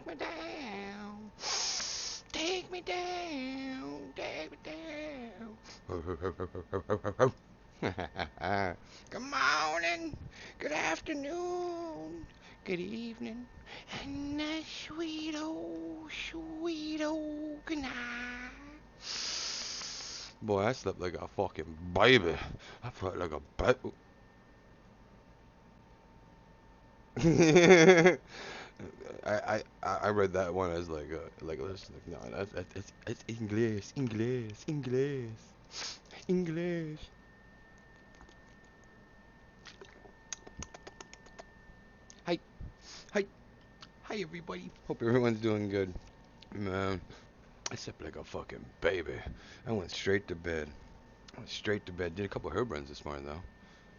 me down. Take me down. Take me down. Good morning. Good afternoon. Good evening. And a sweet old good night. Boy, I slept like a fucking baby. I slept like a baby. I read that one as listen, no, it's English. Hi, hi, hi, everybody. Hope everyone's doing good. Man, I slept like a fucking baby. I went straight to bed. Did a couple herb runs this morning though.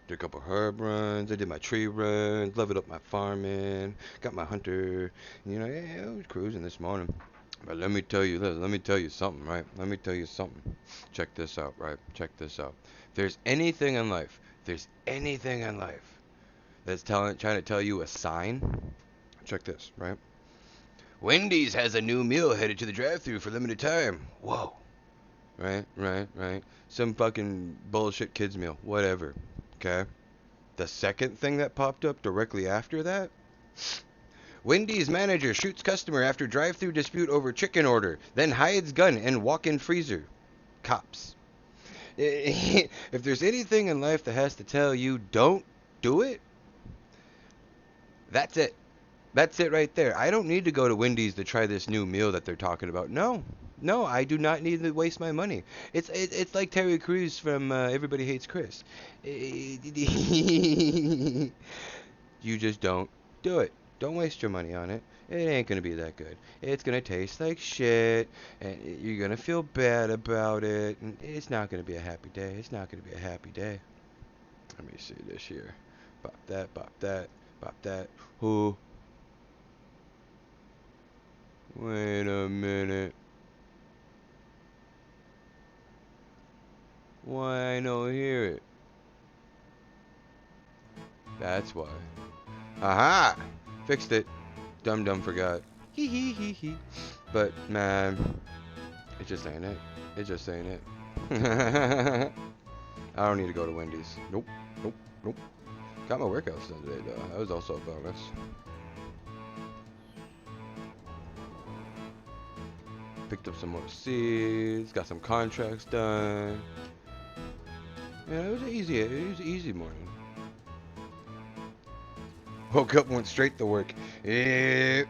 Did a couple herb runs. I did my tree runs. Leveled up my farming. Got my hunter. You know, yeah, I was cruising this morning. But let me tell you this. Let me tell you something, right? Let me tell you something. Check this out, right? Check this out. There's anything in life. There's anything in life that's trying to tell you a sign. Check this, right? Wendy's has a new meal headed to the drive-thru for limited time. Whoa. Right. Some fucking bullshit kids meal. Whatever. Okay. The second thing that popped up directly after that, Wendy's manager shoots customer after drive-thru dispute over chicken order, then hides gun and walk-in freezer. Cops. If there's anything in life that has to tell you don't do it, that's it. That's it right there. I don't need to go to Wendy's to try this new meal that they're talking about. No, I do not need to waste my money. It's like Terry Crews from Everybody Hates Chris. You just don't do it. Don't waste your money on it. It ain't gonna be that good. It's gonna taste like shit, and you're gonna feel bad about it. And it's not gonna be a happy day. It's not gonna be a happy day. Let me see this here. Bop that, bop that, bop that. Who? Wait a minute. Why I don't hear it? That's why. Aha! Fixed it. Dum forgot. Hee. But man, it just ain't it. It just ain't it. I don't need to go to Wendy's. Nope. Got my workouts done today though. That was also a bonus. Picked up some more seeds. Got some contracts done. Yeah, it was an easy morning. Woke up, went straight to work. Yeah.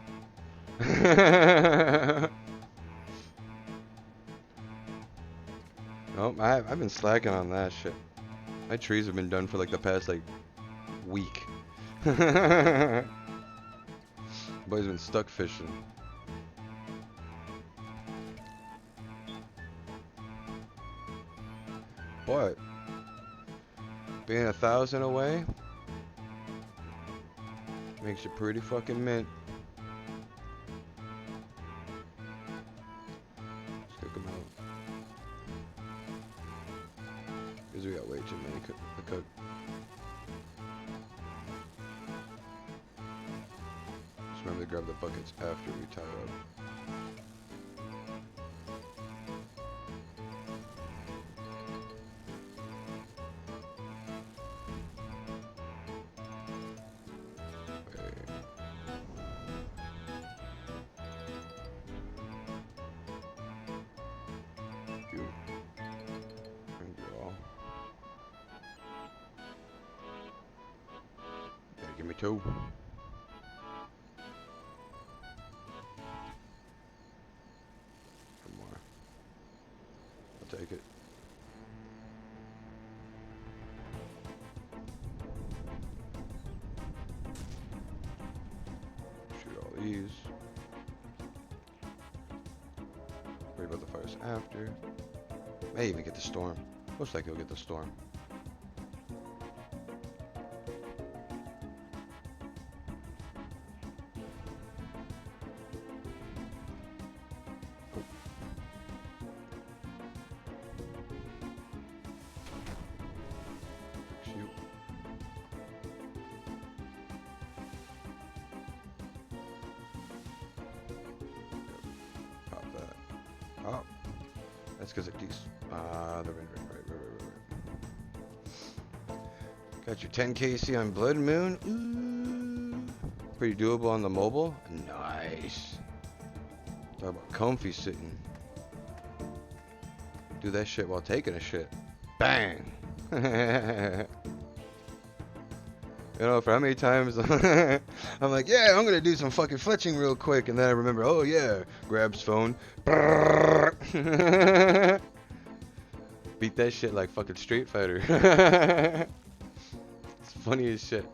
Oh, I've been slacking on that shit. My trees have been done for like the past like week. Boy's been stuck fishing. But being 1,000 away makes you pretty fucking mint. Stick them out. Because we got way too many to cook. Just remember to grab the buckets after we tie up. Give me 2. For more. I'll take it. Shoot all these. Worry about the fires after. May even get the storm. Most likely we'll get the storm. That's because it got your 10 KC on Blood Moon. Ooh. Pretty doable on the mobile. Nice. Talk about comfy sitting. Do that shit while taking a shit. Bang. You know, for how many times I'm like, yeah, I'm gonna do some fucking fletching real quick, and then I remember, oh yeah, grabs phone, beat that shit like fucking Street Fighter. It's funny as shit.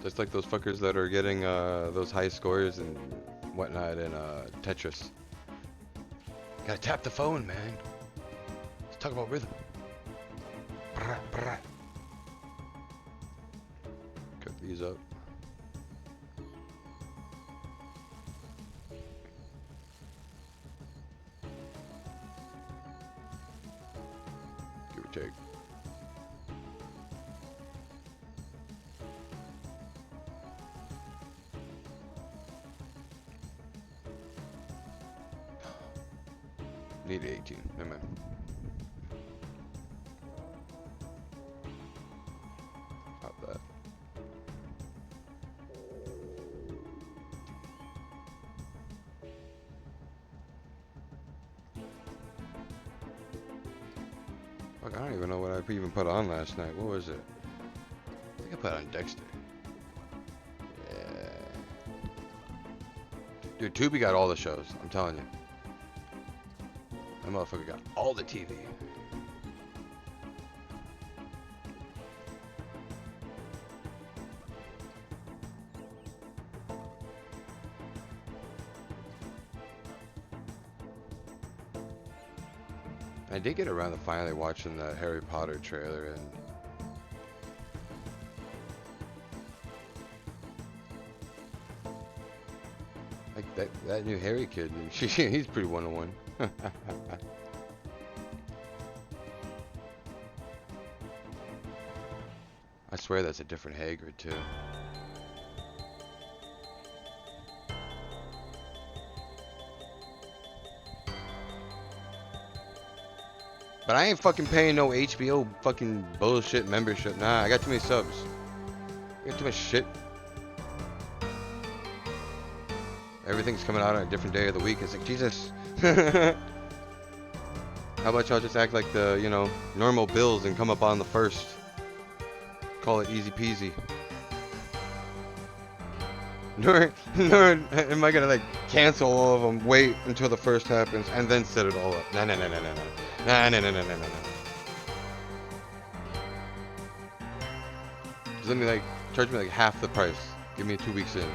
Just like those fuckers that are getting those high scores and whatnot in Tetris. Gotta tap the phone, man. Let's talk about rhythm. Brah, brah. Cook these up. Give or take. Need 18. Never mind. Pop that. Fuck, I don't even know what I even put on last night. What was it? I think I put on Dexter. Yeah. Dude, Tubi got all the shows. I'm telling you. That motherfucker got all the TV. I did get around to finally watching the Harry Potter trailer, and like that new Harry kid, he's pretty one-on-one. I swear that's a different Hagrid too. But I ain't fucking paying no HBO fucking bullshit membership. Nah, I got too many subs. I got too much shit. Everything's coming out on a different day of the week. It's like, Jesus. How about y'all just act like the, you know, normal bills and come up on the first? Call it easy peasy. Nor am I gonna like cancel all of them, wait until the first happens, and then set it all up. Nah. Just let me like, charge me like half the price. Give me 2 weeks in.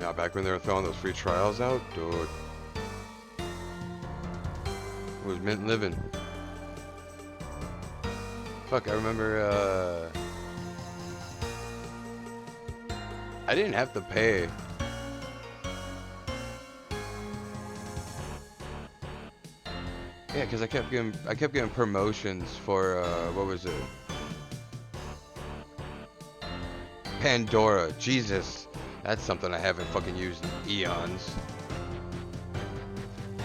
Yeah, back when they were throwing those free trials out, dude. It was mint living. Fuck, I remember, I didn't have to pay. Yeah, because I kept getting promotions for, what was it? Pandora. Jesus. That's something I haven't fucking used in eons.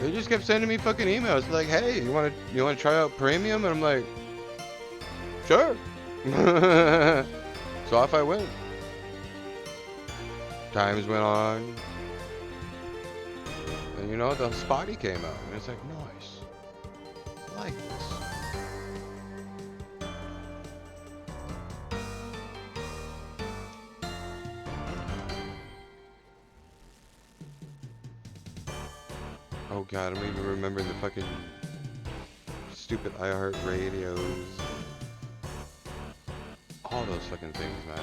They just kept sending me fucking emails like, "Hey, you want to try out premium?" And I'm like, "Sure." So off I went. Times went on, and you know the Spotty came out, and it's like, nice. I like this. Oh god, I'm even remembering the fucking stupid iHeart radios. All those fucking things, man.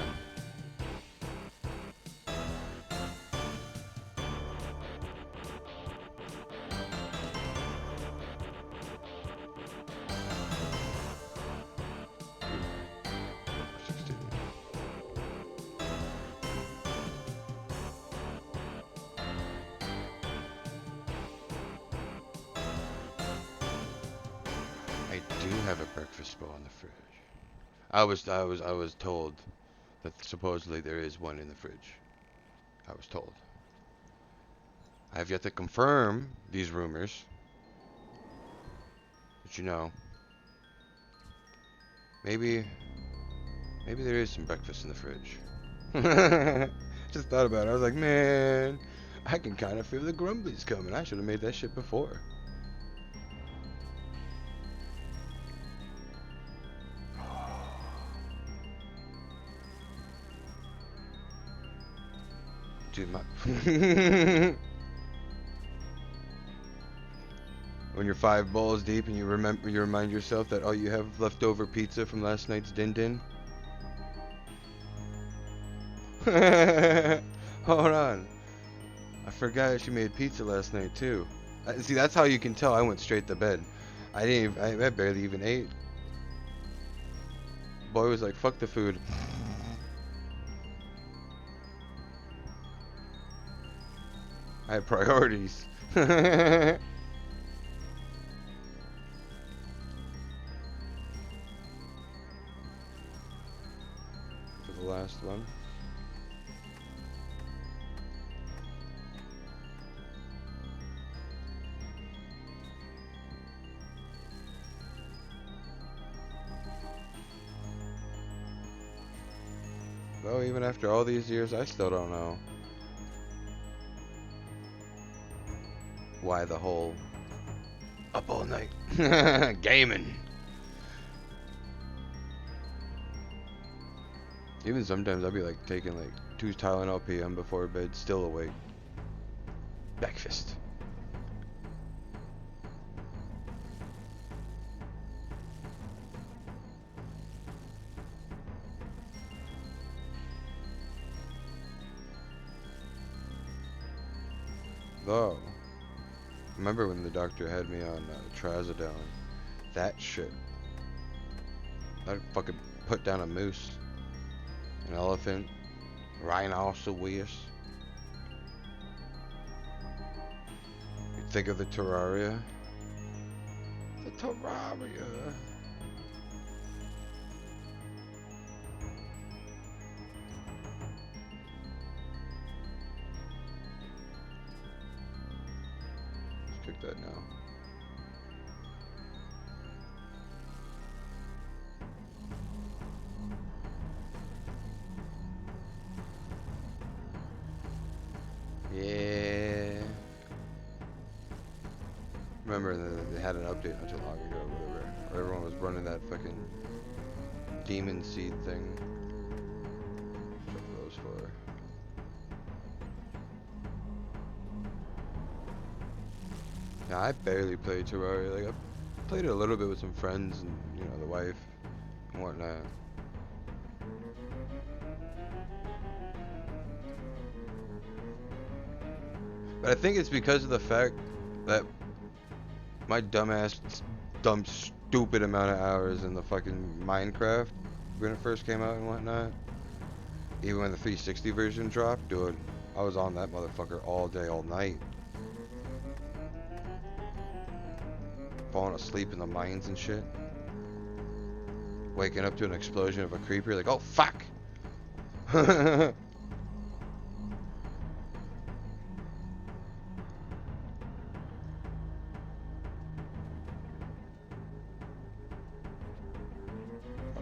do have a breakfast bowl in the fridge. I was told that supposedly there is one in the fridge. I was told. I have yet to confirm these rumors. But you know, maybe there is some breakfast in the fridge. Just thought about it. I was like, man, I can kind of feel the grumblies coming. I should have made that shit before. Dude, my when you're 5 bowls deep and you remind yourself that all you have leftover pizza from last night's din din. Hold on, I forgot she made pizza last night too. See, that's how you can tell I went straight to bed. I barely even ate. Boy was like, fuck the food. I had priorities. For the last one. Well, even after all these years, I still don't know why the whole up all night gaming. Even sometimes I'll be like taking like 2 Tylenol PM before bed, still awake. Breakfast. Though, remember when the doctor had me on trazodone? That shit. I'd fucking put down a moose, an elephant, rhinoceros. You think of the Terraria? The Terraria. Let's kick that now. Yeah. Remember they had an update not too long ago, whatever. Where everyone was running that fucking demon seed thing. What are those for? Yeah, I barely played Terraria. Like, I played it a little bit with some friends and, you know, the wife and whatnot. But I think it's because of the fact that my dumbass dumped stupid amount of hours in the fucking Minecraft when it first came out and whatnot. Even when the 360 version dropped, dude, I was on that motherfucker all day, all night. Falling asleep in the mines and shit. Waking up to an explosion of a creeper, like, oh fuck!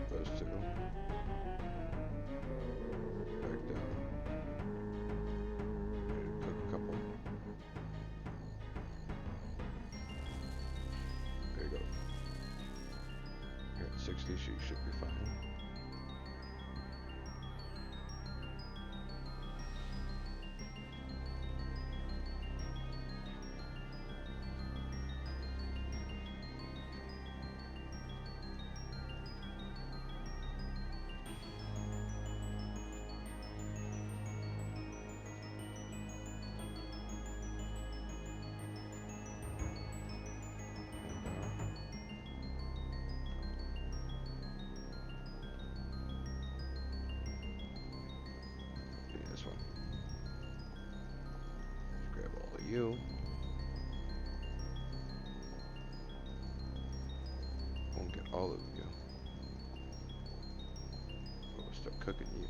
Those two. Back down. Cook a couple. There you go. You're at 60, she should be fine. This one. Grab all of you. All of you. Oh, start cooking you.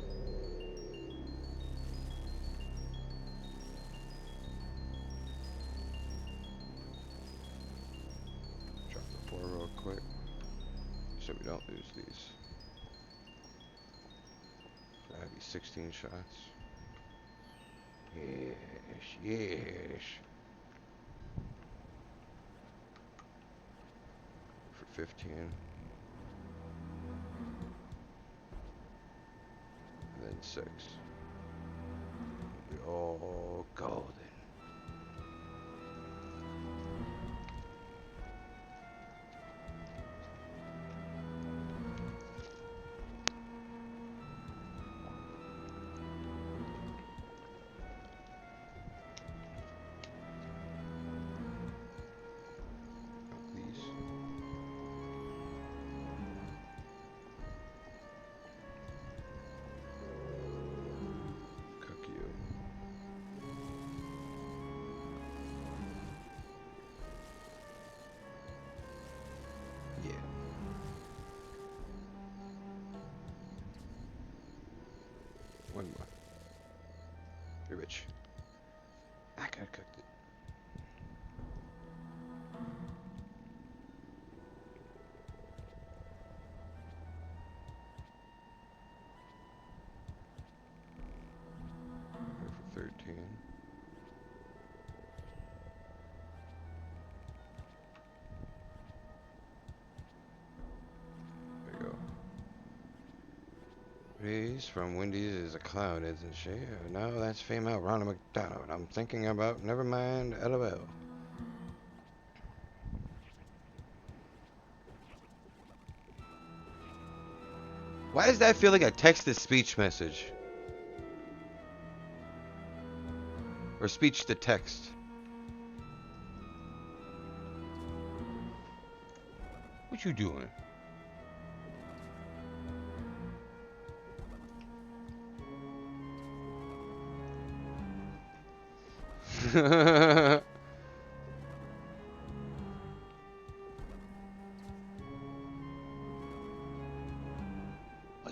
Drop the 4 real quick, so we don't lose these. So that'd be 16 shots. Yes, yes. For 15. And then 6. Oh, golden. These. Cook you. Yeah. One more. You're rich. I gotta cook it. For 13. There you go. Reese from Wendy's is a clown, isn't she? No, that's female Ronald McDonald. I'm thinking about, never mind, LOL. Why does that feel like a text-to-speech message? Or speech-to-text? What you doing? Oh,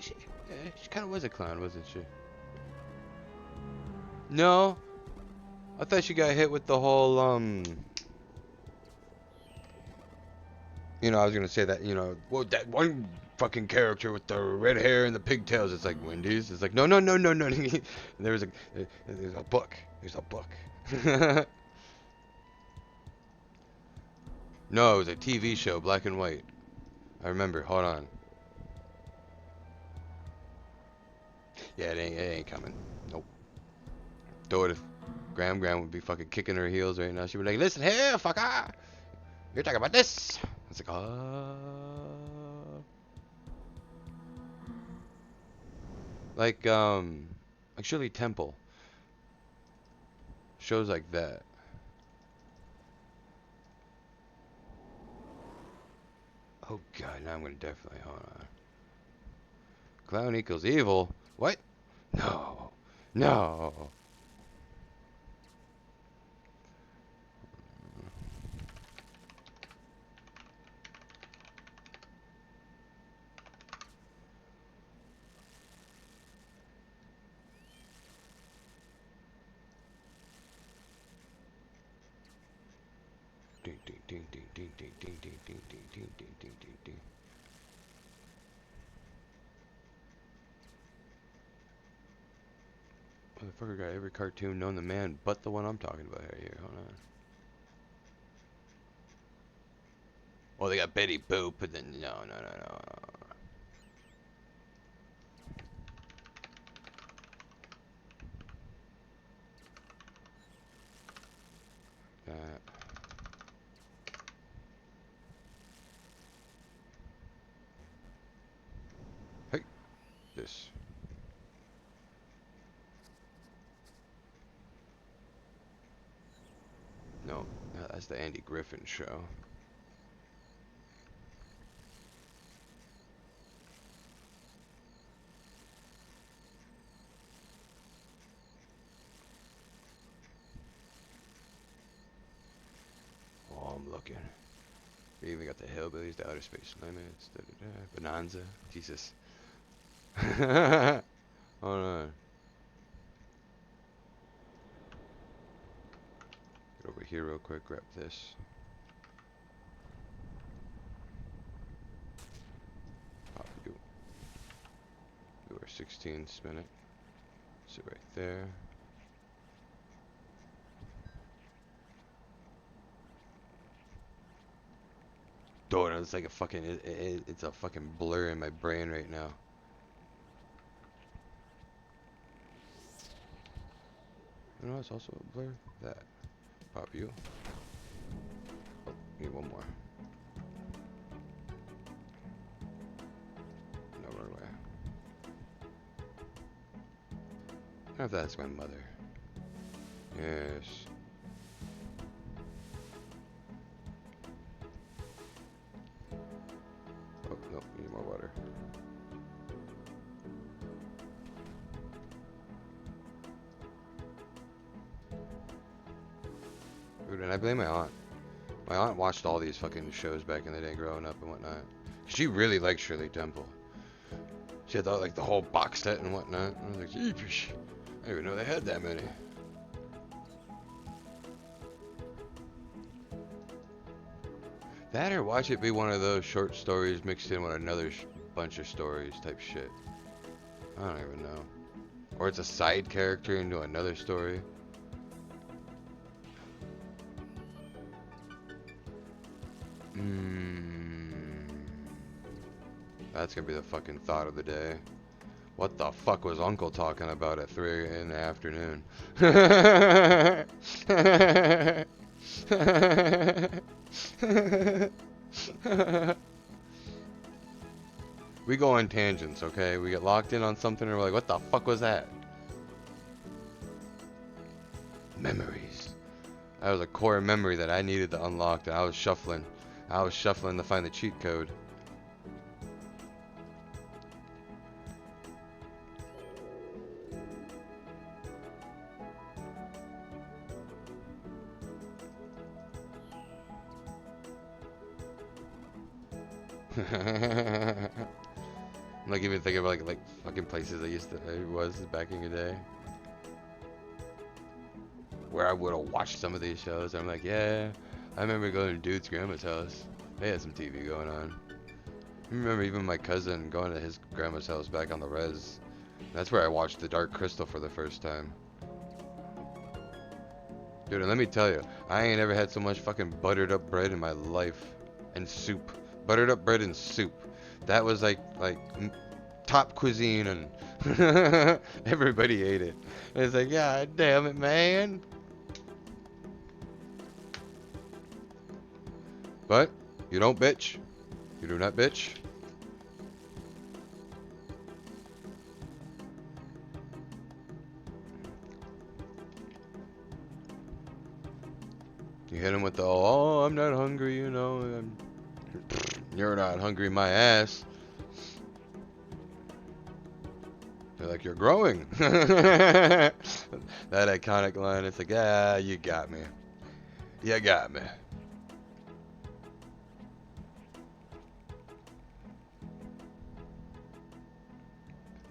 she kind of was a clown, wasn't she? No, I thought she got hit with the whole, you know, I was gonna say that, you know, well, that one fucking character with the red hair and the pigtails. It's like Wendy's. It's like no, no, no, no, no. There's a book. There's a book. No, it was a TV show, black and white. I remember. Hold on. Yeah, it ain't coming. Nope. Throw it if Graham would be fucking kicking her heels right now. She'd be like, listen here, fucker. You're talking about this. It's like, like Shirley Temple. Shows like that. Oh god, now I'm gonna definitely, hold on. Clown equals evil? What? No. No. Ding ding ding ding ding ding ding ding ding ding ding ding ding ding ding. Motherfucker got every cartoon known to man but the one I'm talking about right here. Hold on. Oh, they got Betty Boop, but then no. Hey, this. No, that's the Andy Griffin show. Oh, I'm looking. We even got the Hillbillies, the Outer Space Limits, Bonanza. Jesus. Hold on. Get over here real quick, grab this. Pop you. Do our 16, spin it. Sit right there. Dude, it's like a fucking, it's a fucking blur in my brain right now. You know, it's also a blur. That. Pop you. Oh, need one more. No, run away. I wonder if that's my mother. Yes. Oh, no, need more water. Dude, and I blame my aunt. My aunt watched all these fucking shows back in the day growing up and whatnot. She really liked Shirley Temple. She had like the whole box set and whatnot. I was like, yeesh. I didn't even know they had that many. That or watch it be one of those short stories mixed in with another bunch of stories type shit. I don't even know. Or it's a side character into another story. That's gonna be the fucking thought of the day. What the fuck was Uncle talking about at 3 in the afternoon? We go on tangents, okay? We get locked in on something and we're like, what the fuck was that? Memories. That was a core memory that I needed to unlock that I was shuffling. I was shuffling to find the cheat code. I'm like even thinking about like fucking places I was back in the day where I would have watched some of these shows. I'm like, yeah, I remember going to dude's grandma's house. They had some TV going on. I remember even my cousin going to his grandma's house back on the res. That's where I watched The Dark Crystal for the first time. Dude, and let me tell you, I ain't ever had so much fucking buttered up bread in my life. And soup. Buttered up bread and soup. That was like top cuisine, and everybody ate it. And it's like, yeah, damn it, man. But you don't bitch. You do not bitch. You hit him with the, oh, I'm not hungry, you know. You're not hungry, my ass. They're like, you're growing. That iconic line. It's like, ah, you got me. You got me.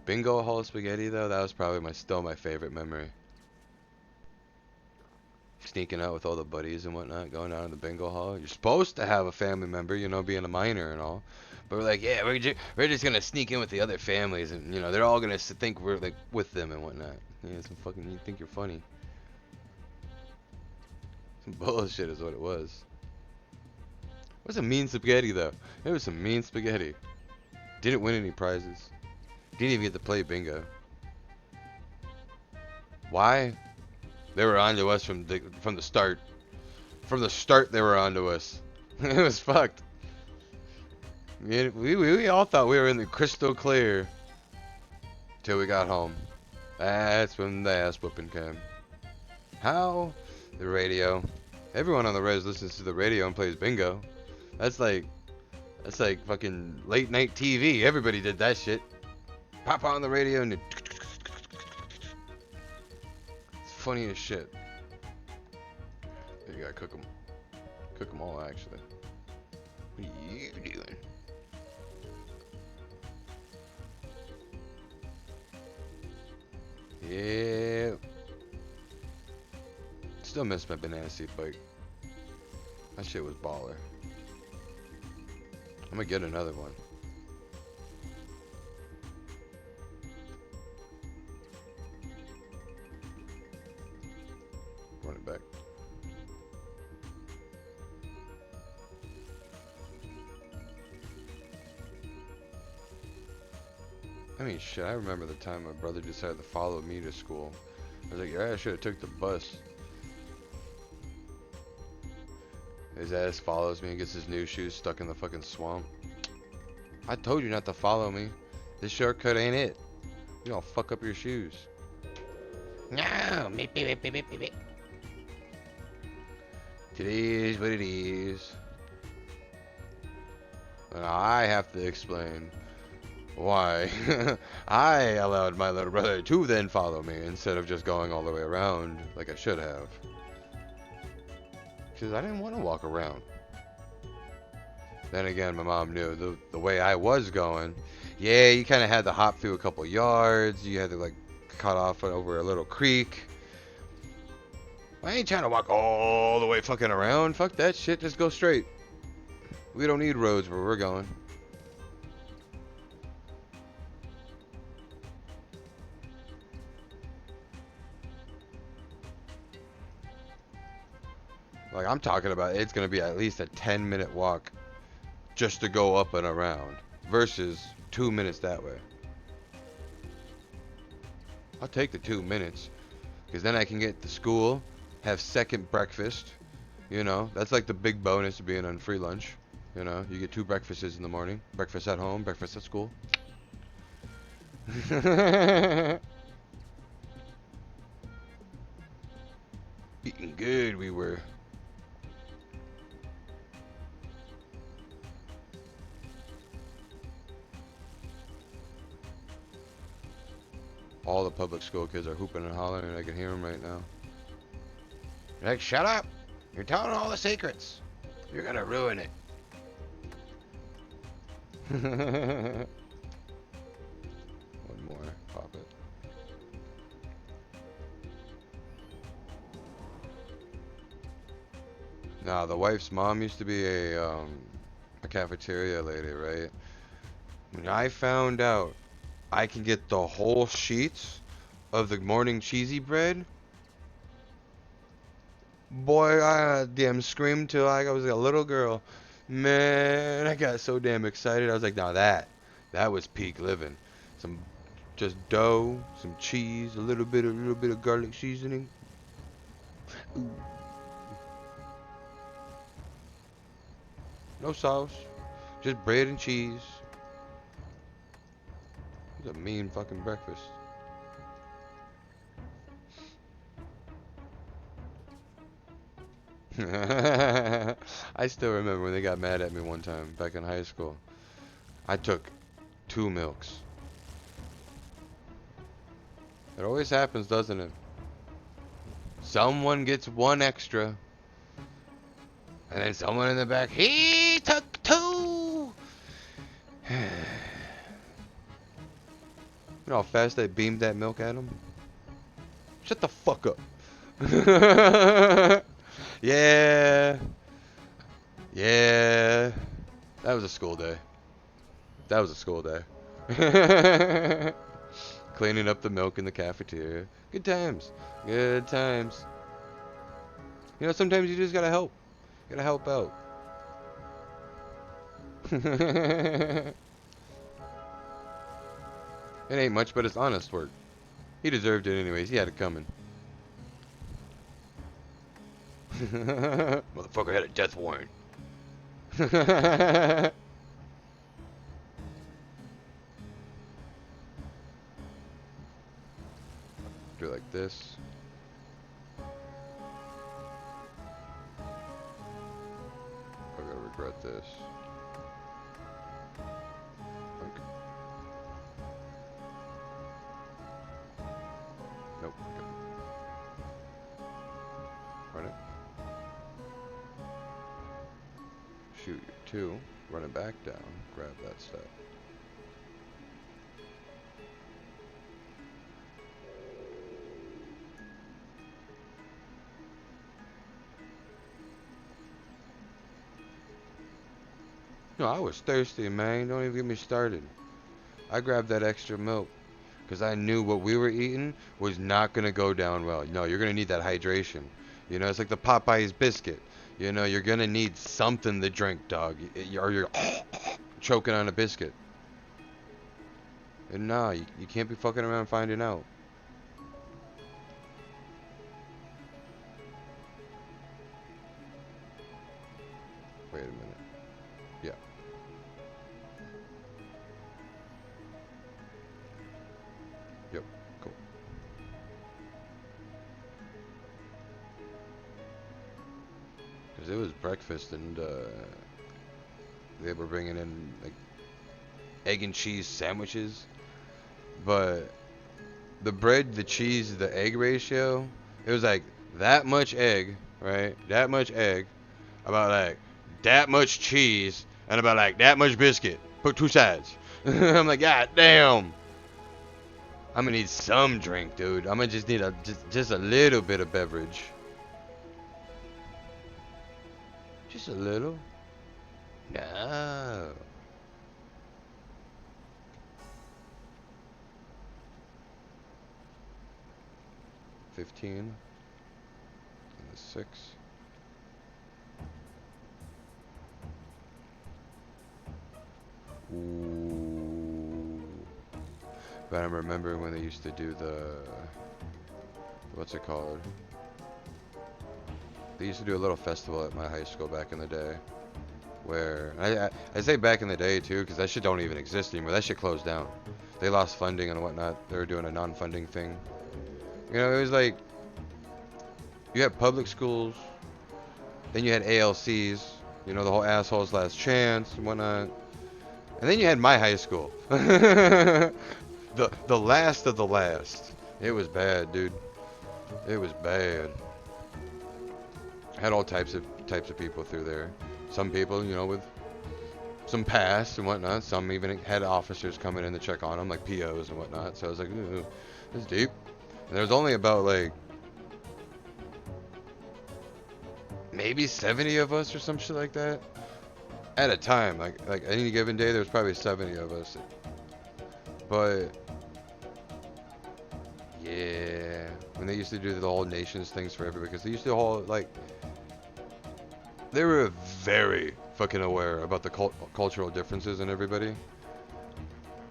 Bingo hall spaghetti, though, that was probably still my favorite memory. Sneaking out with all the buddies and whatnot, going down to the bingo hall. You're supposed to have a family member, you know, being a minor and all. But we're like, yeah, we're just gonna sneak in with the other families, and you know, they're all gonna think we're like with them and whatnot. Yeah, some fucking, you think you're funny. Some bullshit is what it was. It was some mean spaghetti though. It was some mean spaghetti. Didn't win any prizes. Didn't even get to play bingo. Why? They were onto us from the start. From the start, they were onto us. It was fucked. We all thought we were in the crystal clear till we got home. That's when the ass whooping came. How? The radio. Everyone on the res listens to the radio and plays bingo. That's like fucking late night TV. Everybody did that shit. Pop on the radio and it's funny as shit. You gotta cook them all, actually. What are you doing? Yeah. Still miss my banana seat bike. That shit was baller. I'm gonna get another one. Run it back. I mean, shit, I remember the time my brother decided to follow me to school. I was like, yeah, I should have took the bus. His ass follows me and gets his new shoes stuck in the fucking swamp. I told you not to follow me. This shortcut ain't it. You gonna fuck up your shoes. No, beep, beep, beep, beep, beep, beep. It is what it is. And I have to explain why I allowed my little brother to then follow me instead of just going all the way around like I should have. Because I didn't want to walk around. Then again, my mom knew the way I was going. Yeah, you kind of had to hop through a couple yards. You had to like cut off over a little creek. I ain't trying to walk all the way fucking around. Fuck that shit. Just go straight. We don't need roads where we're going. Like I'm talking about, it's gonna be at least a 10-minute walk just to go up and around versus 2 minutes that way. I'll take the 2 minutes because then I can get to school, have second breakfast. You know, that's like the big bonus of being on free lunch. You know, you get 2 breakfasts in the morning. Breakfast at home, breakfast at school. Eating good we were. All the public school kids are hooping and hollering, and I can hear them right now. They're like, shut up! You're telling all the secrets. You're gonna ruin it. One more. Pop it. Now, the wife's mom used to be a cafeteria lady, right? When I found out I can get the whole sheets of the morning cheesy bread, boy, I damn screamed till I was a little girl. Man, I got so damn excited. I was like, now that was peak living. Some just dough, some cheese, a little bit of garlic seasoning. Ooh. No sauce, just bread and cheese. It's a mean fucking breakfast. I still remember when they got mad at me one time back in high school. I took 2 milks. It always happens, doesn't it? Someone gets 1 extra. And then someone in the back, he took 2! You know how fast I beamed that milk at him? Shut the fuck up. Yeah. Yeah. That was a school day. That was a school day. Cleaning up the milk in the cafeteria. Good times. Good times. You know, sometimes you just gotta help. You gotta help out. It ain't much, but it's honest work. He deserved it anyways. He had it coming. Motherfucker had a death warrant. Do it like this. I'm gonna regret this. Okay. Nope. Okay. Run it. Shoot your 2. Run it back down. Grab that stuff. No, I was thirsty, man. Don't even get me started. I grabbed that extra milk because I knew what we were eating was not going to go down well. No, you're going to need that hydration. You know, it's like the Popeyes biscuit. You know, you're going to need something to drink, dog. Or you're choking on a biscuit. And nah, you can't be fucking around finding out. Wait a minute. Yeah. Yep, cool. Because it was breakfast and they were bringing in like egg and cheese sandwiches. But the bread, the cheese, the egg ratio, it was like that much egg, right? That much egg, about like that much cheese, and about like that much biscuit. Put 2 sides. I'm like, God damn. I'm gonna need some drink, dude. I'm gonna just need just a little bit of beverage. Just a little. No. $15 and the 6. Ooh. But I remember when they used to do what's it called? They used to do a little festival at my high school back in the day. Where, I say back in the day too, because that shit don't even exist anymore. That shit closed down. They lost funding and whatnot. They were doing a non-funding thing. You know, it was like, you had public schools, then you had ALCs, you know, the whole assholes last chance and whatnot. And then you had my high school. the last of the last. It was bad, dude. It was bad. Had all types of people through there. Some people, you know, with some past and whatnot. Some even had officers coming in to check on them, like POs and whatnot. So I was like, ooh, this is deep. And there was only about like maybe 70 of us or some shit like that at a time. Like any given day, there was probably 70 of us. But yeah, when they used to do the whole nations things for everybody, because they used to all like, they were very fucking aware about the cultural differences in everybody.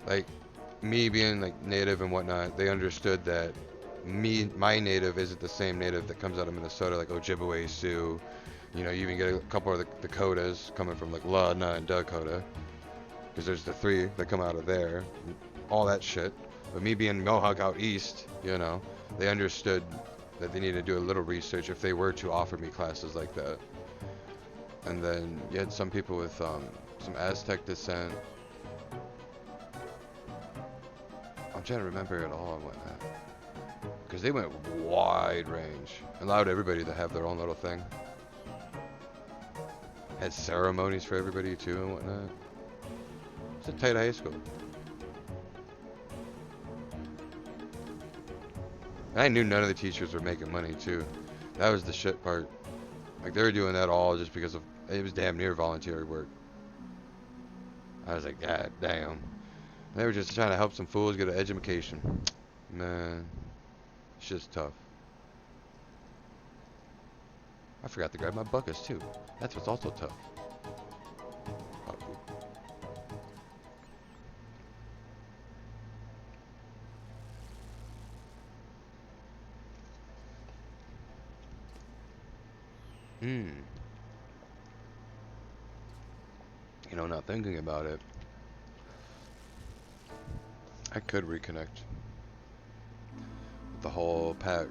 Like me being like native and whatnot, they understood that my native isn't the same native that comes out of Minnesota, like Ojibwe, Sioux. You know, you even get a couple of the Dakotas coming from like Lana and Dakota, because there's the 3 that come out of there, all that shit. But me being Mohawk out east, you know, they understood that they needed to do a little research if they were to offer me classes like that. And then you had some people with some Aztec descent. I'm trying to remember it all and whatnot, because they went wide range, allowed everybody to have their own little thing. Had ceremonies for everybody too and whatnot. It's a tight high school. And I knew none of the teachers were making money too. That was the shit part. Like they were doing that all just because of, it was damn near voluntary work. I was like, God damn. They were just trying to help some fools get an education. Man, it's just tough. I forgot to grab my buckets too. That's what's also tough. You know, not thinking about it, I could reconnect with the whole pack.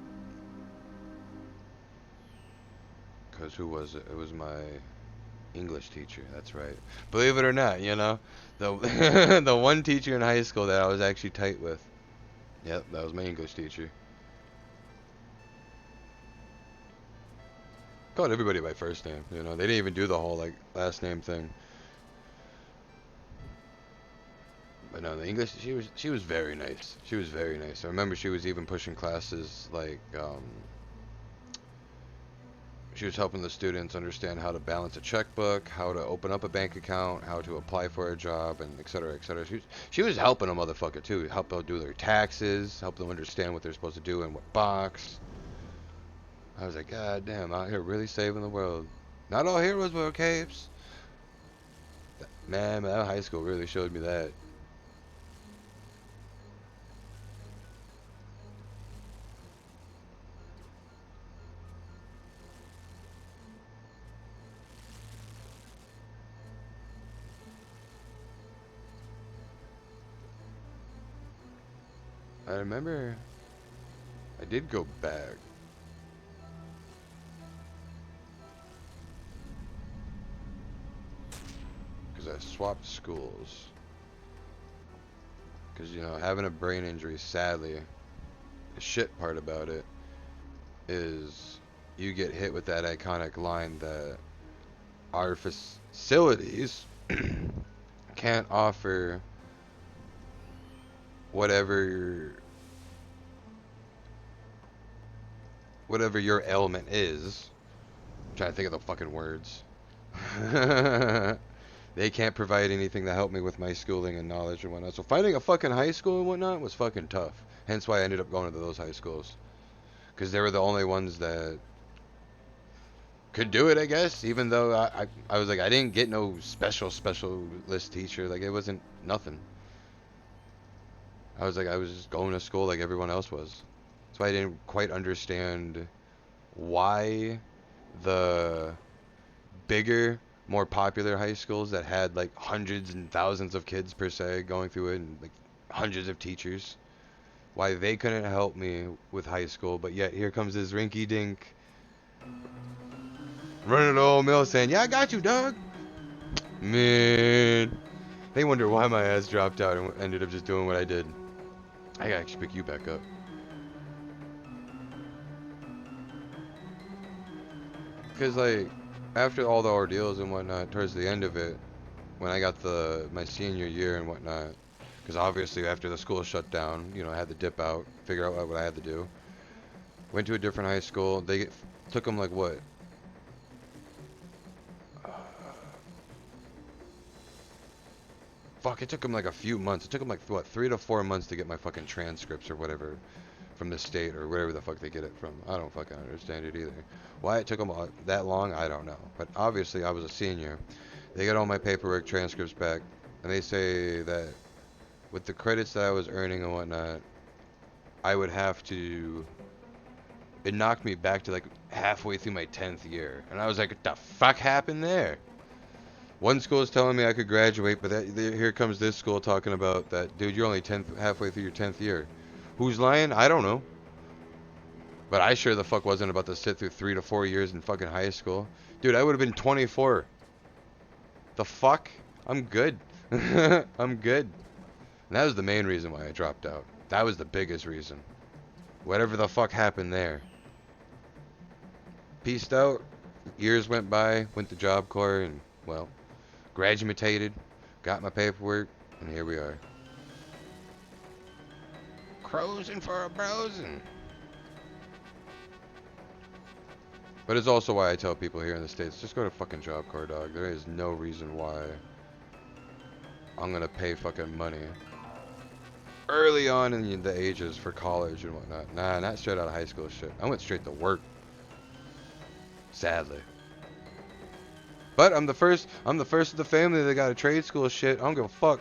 Because who was it? It was my English teacher. That's right. Believe it or not, you know, the the one teacher in high school that I was actually tight with. Yep, that was my English teacher. Called everybody by first name. You know, they didn't even do the whole like last name thing. But no, the English. She was very nice. She was very nice. I remember she was even pushing classes like she was helping the students understand how to balance a checkbook, how to open up a bank account, how to apply for a job, and et cetera, et cetera. She was helping a motherfucker too. Help them do their taxes, help them understand what they're supposed to do in what box. I was like, God damn, out here really saving the world. Not all heroes wear capes. Man, that high school really showed me that. I remember I did go back. Because I swapped schools. Because, you know, having a brain injury, sadly, the shit part about it is you get hit with that iconic line that our facilities can't offer whatever your ailment is. I'm trying to think of the fucking words. They can't provide anything to help me with my schooling and knowledge and whatnot. So finding a fucking high school and whatnot was fucking tough. Hence why I ended up going to those high schools. Because they were the only ones that could do it, I guess. Even though I was like, I didn't get no specialist teacher. Like, it wasn't nothing. I was like, I was just going to school like everyone else was. So I didn't quite understand why the bigger, more popular high schools that had like hundreds and thousands of kids per se going through it and like hundreds of teachers, why they couldn't help me with high school, but yet here comes this rinky dink running the old mill saying, yeah, I got you, dog. Man, they wonder why my ass dropped out and ended up just doing what I did. I gotta actually pick you back up. Because, like, after all the ordeals and whatnot, towards the end of it, when I got my senior year and whatnot, because obviously after the school shut down, you know, I had to dip out, figure out what I had to do. Went to a different high school. Took them like what? Fuck, it took them like a few months. It took them like, what, 3 to 4 months to get my fucking transcripts or whatever from the state or wherever the fuck they get it from. I don't fucking understand it either. Why it took them that long, I don't know. But obviously I was a senior. They got all my paperwork, transcripts back, and they say that with the credits that I was earning and whatnot, I would have to... It knocked me back to like halfway through my 10th year. And I was like, what the fuck happened there? One school is telling me I could graduate, but here comes this school talking about that, dude, you're only halfway through your 10th year. Who's lying? I don't know. But I sure the fuck wasn't about to sit through 3 to 4 years in fucking high school. Dude, I would have been 24. The fuck? I'm good. I'm good. And that was the main reason why I dropped out. That was the biggest reason. Whatever the fuck happened there. Peaced out. Years went by. Went to Job Corps and, well, graduated. Got my paperwork. And here we are. Cruising for a browsing. But it's also why I tell people here in the States, just go to fucking Job Corps, dog. There is no reason why I'm gonna pay fucking money early on in the ages for college and whatnot. Nah, not straight out of high school shit. I went straight to work. Sadly. But I'm the first of the family that got a trade school shit. I don't give a fuck.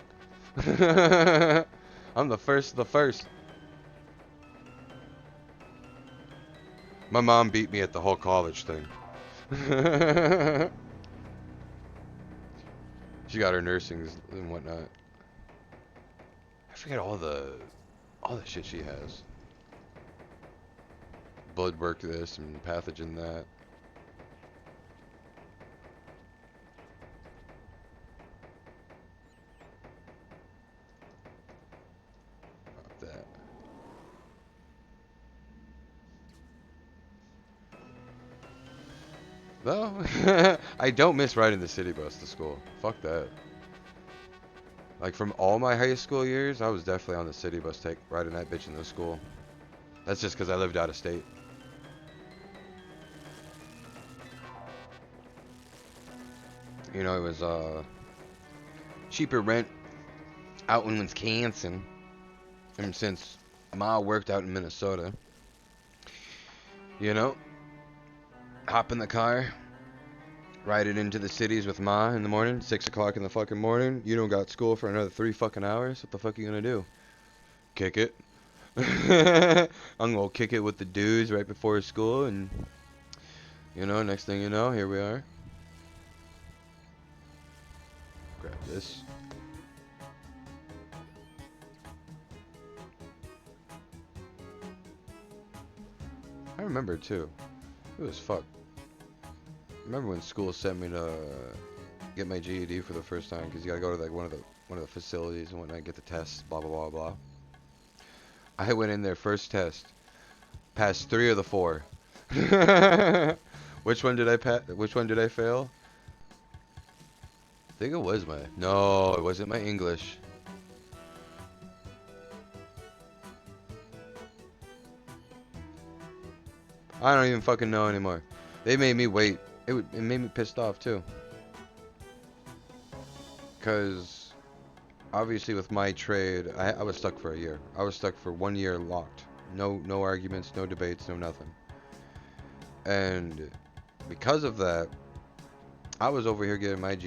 I'm the first of the first. My mom beat me at the whole college thing. She got her nursing and whatnot. I forget all the shit she has. Blood work this and pathogen that. About that. No, I don't miss riding the city bus to school. Fuck that. Like from all my high school years, I was definitely on the city bus riding that bitch into school. That's just because I lived out of state. You know, it was cheaper rent out in Wisconsin. And since Ma worked out in Minnesota, you know, hop in the car, ride it into the cities with Ma in the morning, 6 o'clock in the fucking morning. You don't got school for another 3 fucking hours. What the fuck are you gonna do? Kick it. I'm gonna kick it with the dudes right before school, and you know, next thing you know, here we are. Grab this. I remember too. It was fuck. Remember when school sent me to get my GED for the first time, because you gotta go to like one of the facilities and whatnot, get the tests, blah blah blah blah. I went in there first test, passed 3 of the 4. Which one did I pass? Which one did I fail? I think it was my. No, it wasn't my English. I don't even fucking know anymore. They made me wait. It made me pissed off too. Cause obviously with my trade, I was stuck for a year. I was stuck for 1 year locked. No arguments, no debates, no nothing. And because of that, I was over here getting my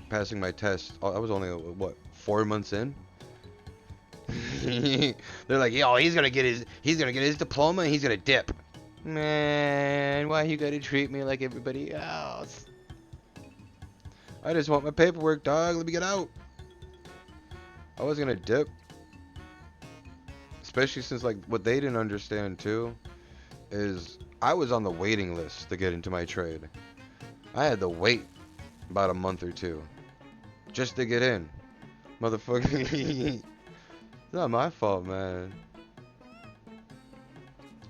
passing my test. I was only what 4 months in. They're like, yo, he's gonna get his diploma and he's gonna dip. Man, why you gotta treat me like everybody else? I just want my paperwork, dog. Let me get out. I was gonna dip. Especially since, like, what they didn't understand, too, is I was on the waiting list to get into my trade. I had to wait about a month or 2 just to get in. Motherfucker. It's not my fault, man.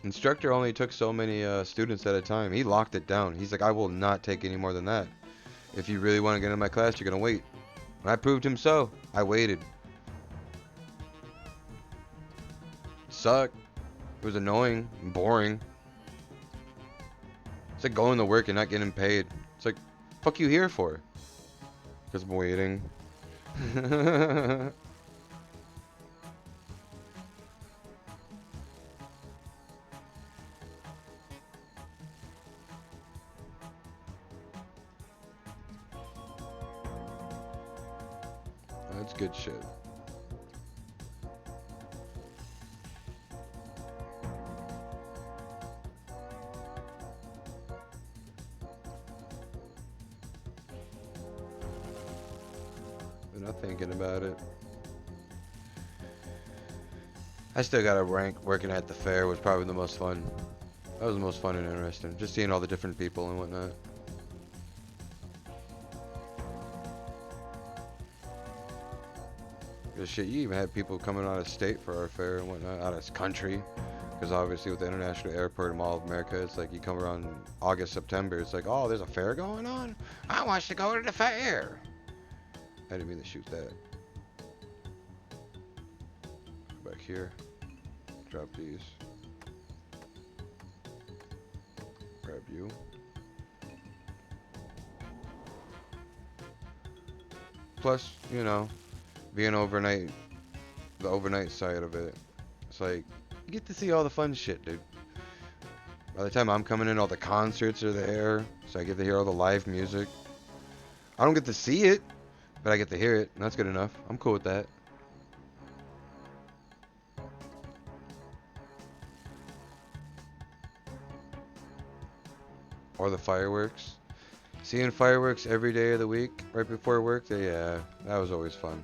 Instructor only took so many students at a time. He locked it down. He's like, I will not take any more than that. If you really want to get in my class, you're going to wait. And I proved him so. I waited. Sucked. It was annoying and boring. It's like going to work and not getting paid. It's like, fuck you here for? Because I'm waiting. That's good shit. They're not thinking about it. I still got a rank. Working at the fair was probably the most fun. That was the most fun and interesting. Just seeing all the different people and whatnot. Good shit, you even had people coming out of state for our fair and whatnot, out of country. Because obviously with the International Airport in Mall of America, it's like you come around August, September, it's like, oh, there's a fair going on? I want to go to the fair. I didn't mean to shoot that. Go back here. Drop these. Grab you. Plus, you know, being overnight, the overnight side of it, it's like, you get to see all the fun shit, dude. By the time I'm coming in, all the concerts are there, so I get to hear all the live music. I don't get to see it, but I get to hear it, and that's good enough. I'm cool with that. Or the fireworks. Seeing fireworks every day of the week, right before work, yeah, that was always fun.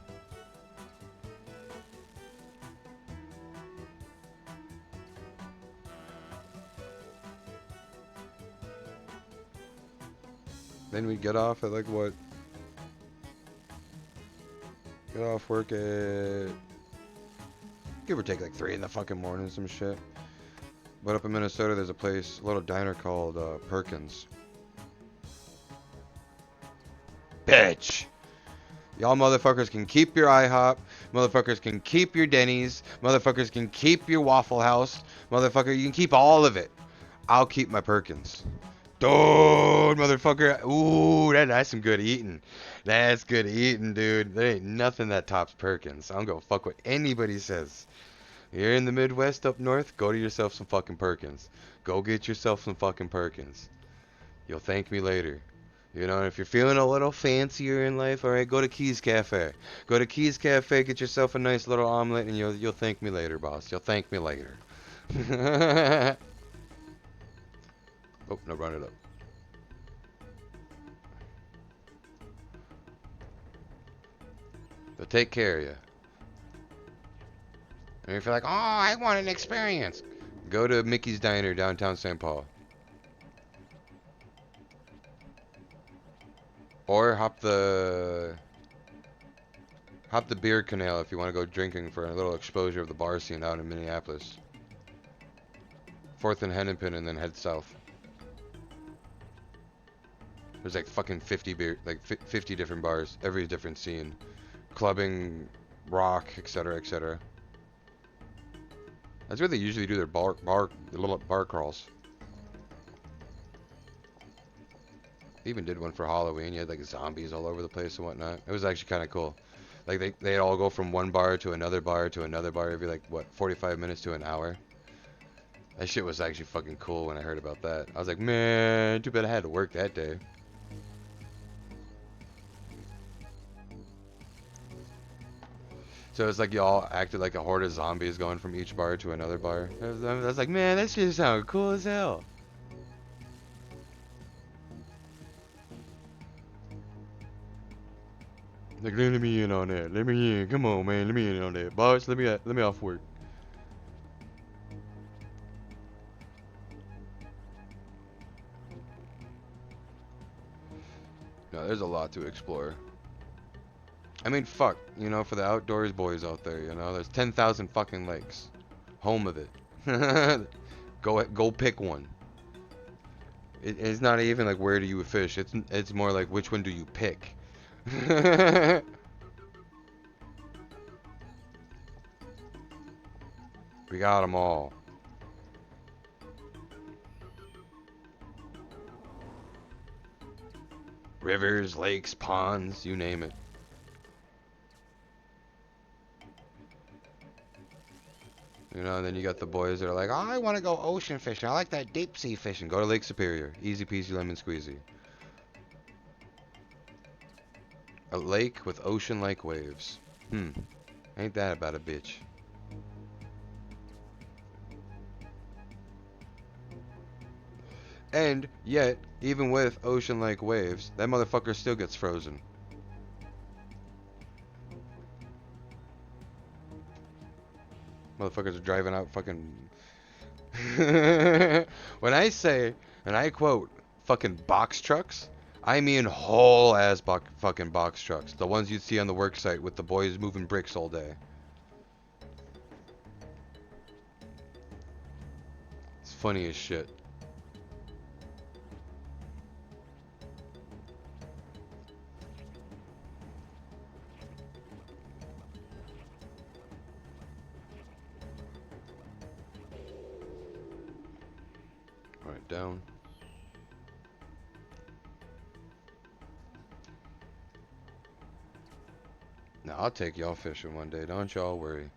Then we'd get off at like what? Get off work at, give or take, like 3 in the fucking morning, some shit. But up in Minnesota, there's a place, a little diner called Perkins. bitch. Y'all motherfuckers can keep your IHOP. Motherfuckers can keep your Denny's. Motherfuckers can keep your Waffle House. Motherfucker, you can keep all of it. I'll keep my Perkins. Dude, motherfucker. Ooh, that's some good eating. That's good eating, dude. There ain't nothing that tops Perkins. I don't give a fuck what anybody says. You're in the Midwest up north, go to yourself some fucking Perkins. Go get yourself some fucking Perkins. You'll thank me later. You know, if you're feeling a little fancier in life, all right, go to Keys Cafe. Go to Keys Cafe, get yourself a nice little omelet, and you'll thank me later, boss. You'll thank me later. Oh, no, run it up. But take care of you. And if you're like, oh, I want an experience, go to Mickey's Diner downtown St. Paul. Or hop the beer canal if you want to go drinking for a little exposure of the bar scene out in Minneapolis. 4th and Hennepin, and then head south. There's like fucking 50 different bars, every different scene, clubbing, rock, etc., etc. That's where they usually do their little bar crawls. They even did one for Halloween. You had like zombies all over the place and whatnot. It was actually kind of cool. Like they'd all go from one bar to another bar to another bar every like what 45 minutes to an hour. That shit was actually fucking cool when I heard about that. I was like, man, too bad I had to work that day. So it's like y'all acted like a horde of zombies going from each bar to another bar. I was like, man, that shit sounded cool as hell. Like, let me in on that. Let me in. Come on, man. Let me in on that. Boss, let me off work. No, there's a lot to explore. I mean, fuck, you know, for the outdoors boys out there, you know, there's 10,000 fucking lakes. Home of it. Go pick one. It's not even like where do you fish. It's more like which one do you pick. We got them all. Rivers, lakes, ponds, you name it. You know, and then you got the boys that are like, oh, I want to go ocean fishing. I like that deep sea fishing. Go to Lake Superior. Easy peasy lemon squeezy. A lake with ocean-like waves. Ain't that about a bitch? And yet, even with ocean-like waves, that motherfucker still gets frozen. Motherfuckers are driving out fucking... When I say, and I quote, fucking box trucks, I mean whole-ass fucking box trucks. The ones you'd see on the work site with the boys moving bricks all day. It's funny as shit. Alright, down. Now, I'll take y'all fishing one day, don't y'all worry.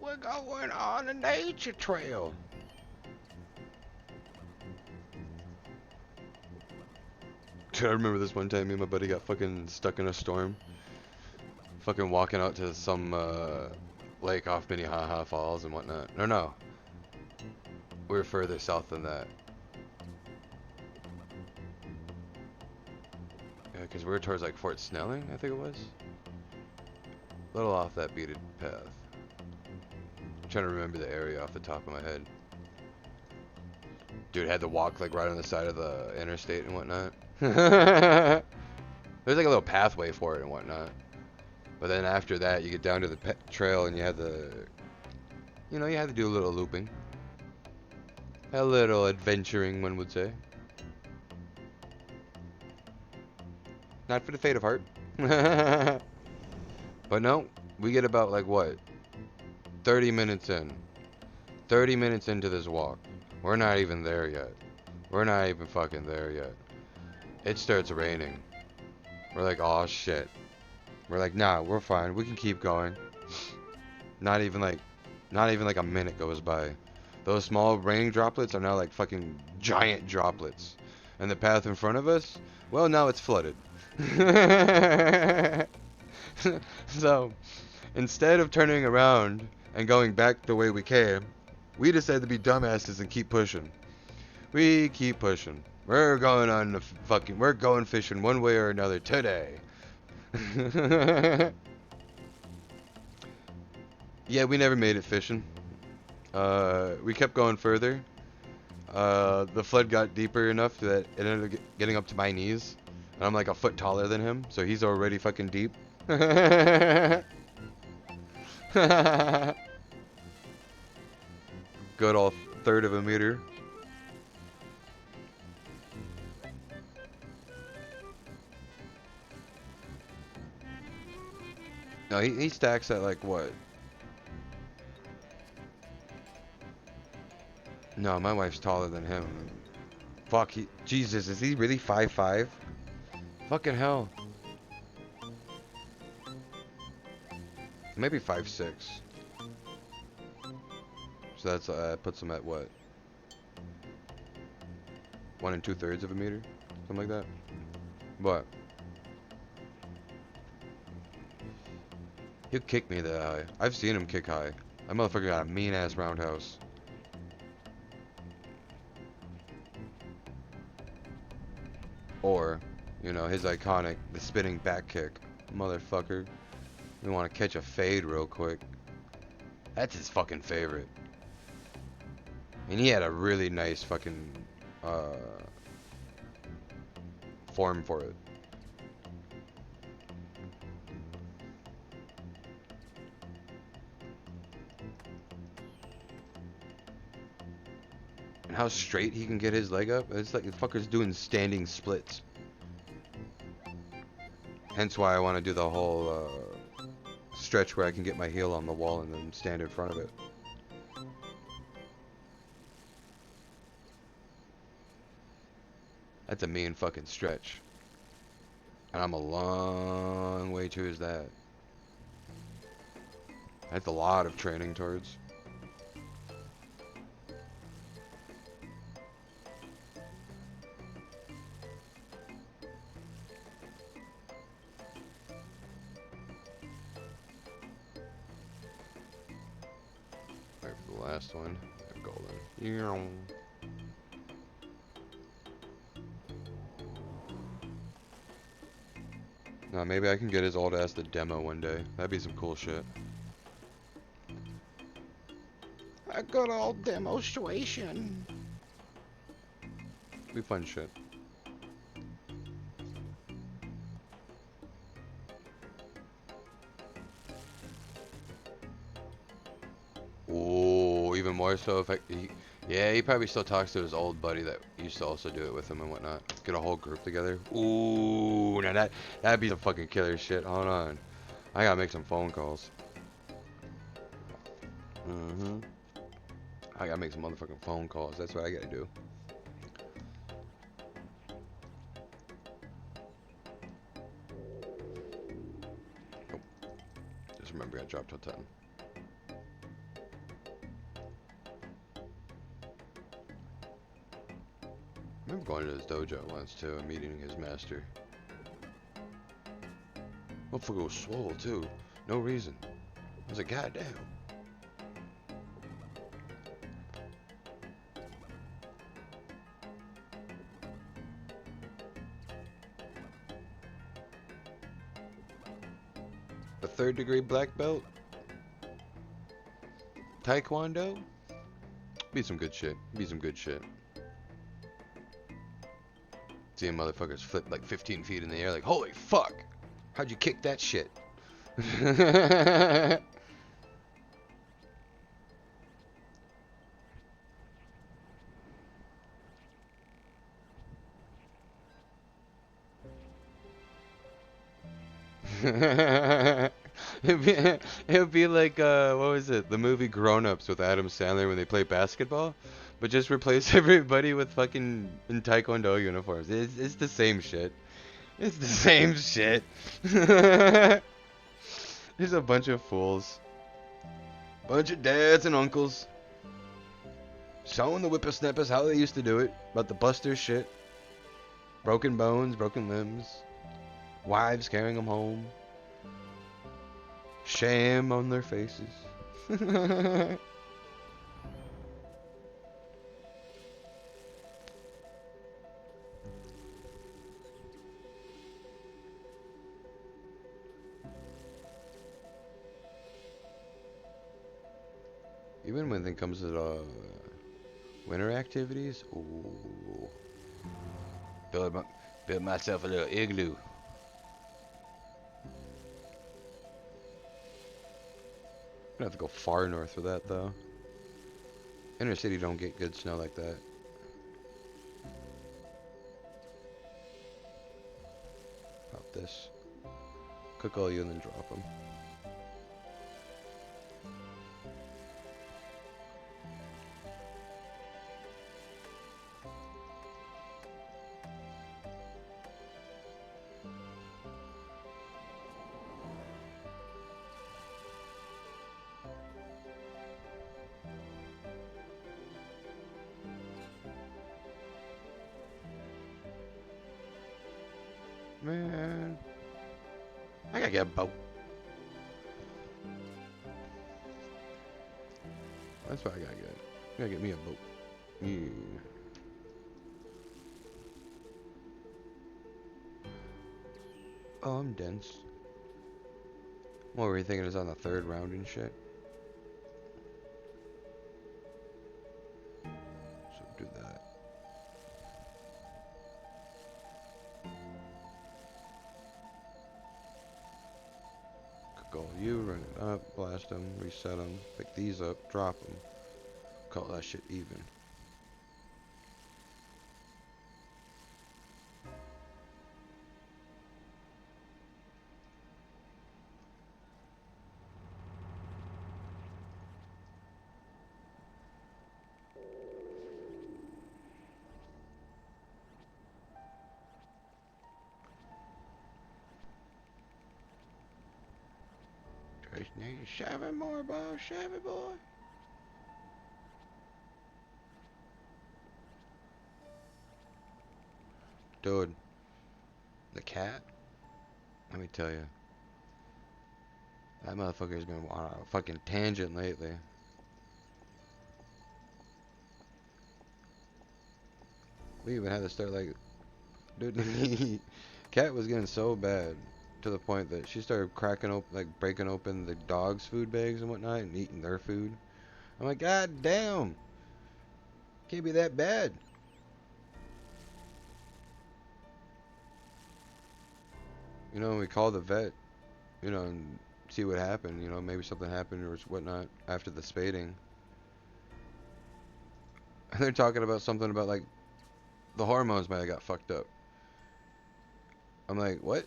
We're going on a nature trail. Dude, I remember this one time me and my buddy got fucking stuck in a storm. Fucking walking out to some lake off Minnehaha Falls and whatnot. No. We were further south than that. Yeah, because we were towards like Fort Snelling, I think it was. A little off that beaded path. I'm trying to remember the area off the top of my head. Dude, had to walk like right on the side of the interstate and whatnot. There's like a little pathway for it and whatnot. But then after that, you get down to the trail and you had to, you know, you had to do a little looping. A little adventuring, one would say. Not for the faint of heart. But no, we get about like what? 30 minutes in. 30 minutes into this walk. We're not even there yet. We're not even fucking there yet. It starts raining. We're like, oh shit. We're like, nah, we're fine. We can keep going. Not even like a minute goes by. Those small rain droplets are now like fucking giant droplets. And the path in front of us, well, now it's flooded. So, instead of turning around and going back the way we came, we decided to be dumbasses and keep pushing. We keep pushing. We're going on the we're going fishing one way or another today. Yeah, we never made it fishing. We kept going further. The flood got deeper enough that it ended up getting up to my knees. And I'm like a foot taller than him, so he's already fucking deep. Good old third of a meter. No, he stacks at like what? No, my wife's taller than him. Fuck, Jesus, is he really 5'5"? Fucking hell. Maybe 5'6". So that's puts him at what? 1 2/3 of a meter, something like that. But he'll kick me that high. I've seen him kick high. That motherfucker got a mean ass roundhouse. Or, you know, his iconic, the spinning back kick. Motherfucker. We want to catch a fade real quick. That's his fucking favorite. And he had a really nice fucking form for it. And how straight he can get his leg up. It's like the fucker's doing standing splits. Hence why I want to do the whole stretch where I can get my heel on the wall and then stand in front of it. That's a mean fucking stretch. And I'm a long way to his that. That's a lot of training towards. Alright, for the last one, golden. Now maybe I can get his old ass the demo one day. That'd be some cool shit. A good old demonstration. Be fun shit. Oh, even more so if yeah, he probably still talks to his old buddy that used to also do it with him and whatnot. Get a whole group together. Ooh, now that'd be some fucking killer shit. Hold on, I gotta make some phone calls. I gotta make some motherfucking phone calls. That's what I gotta do. Nope. Just remember I dropped till 10. I remember going to his dojo once too and meeting his master. Motherfucker was swole too. No reason. I was like, goddamn. A 3rd degree black belt? Taekwondo? Be some good shit. Be some good shit. Seeing motherfuckers flip like 15 feet in the air like, holy fuck! How'd you kick that shit? It'd be like what was it? The movie Grown Ups with Adam Sandler when they play basketball, but just replace everybody with fucking in Taekwondo uniforms. It's the same shit. It's the same shit. There's a bunch of fools, bunch of dads and uncles showing the whippersnappers how they used to do it, about the Buster shit, broken bones, broken limbs, wives carrying them home. Shame on their faces. Even when it comes to winter activities, ooh, build myself a little igloo. I'm gonna have to go far north for that though. Inner city don't get good snow like that. About this. Cook all you and then drop them. Man, I gotta get a boat. That's what I gotta get. I gotta get me a boat. Yeah. Oh, I'm dense. What were you thinking is on the third round and shit? So do that. Cook all you, run it up, blast them, reset them, pick these up, drop them. Call that shit even. Just need 7 more, boy, 7 boy. Dude, the cat, let me tell you, that motherfucker's been on a fucking tangent lately. We even had to start like, dude, cat was getting so bad to the point that she started cracking open, like breaking open the dog's food bags and whatnot and eating their food. I'm like, God damn, can't be that bad. You know, we call the vet, you know, and see what happened. You know, maybe something happened or whatnot after the spading. And they're talking about something about like the hormones might have got fucked up. I'm like, what?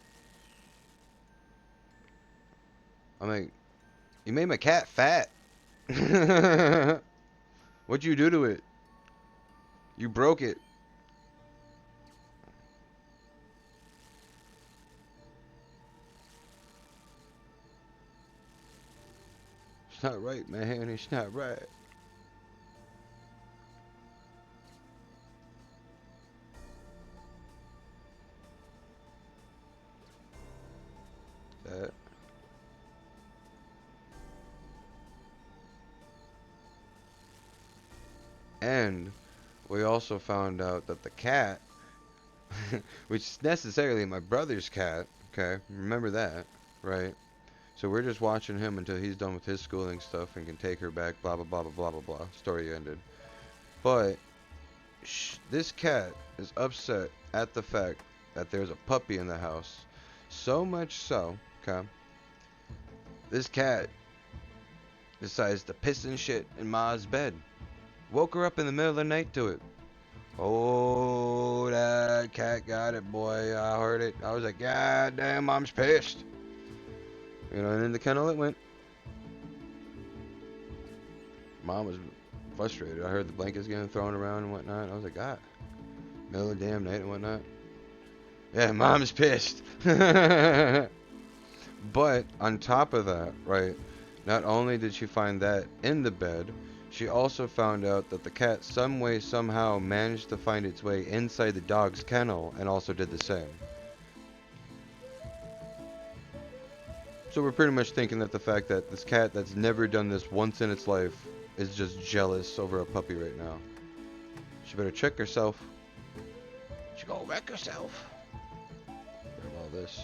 I'm like, you made my cat fat. What'd you do to it? You broke it. It's not right, man. It's not right. That. And we also found out that the cat, which is necessarily my brother's cat, okay, remember that, right? So we're just watching him until he's done with his schooling stuff and can take her back, blah, blah, blah, blah, blah, blah, blah. Story ended. But this cat is upset at the fact that there's a puppy in the house. So much so, okay, this cat decides to piss and shit in Ma's bed. Woke her up in the middle of the night to it. Oh, that cat got it, boy. I heard it. I was like, God damn, Mom's pissed. You know, and in the kennel it went. Mom was frustrated. I heard the blankets getting thrown around and whatnot. I was like, God, middle of the damn night and whatnot. Yeah, Mom's pissed. But on top of that, right, not only did she find that in the bed, she also found out that the cat some way, somehow managed to find its way inside the dog's kennel and also did the same. So we're pretty much thinking that the fact that this cat that's never done this once in its life is just jealous over a puppy right now. She better check herself. She gonna wreck herself. Grab all this.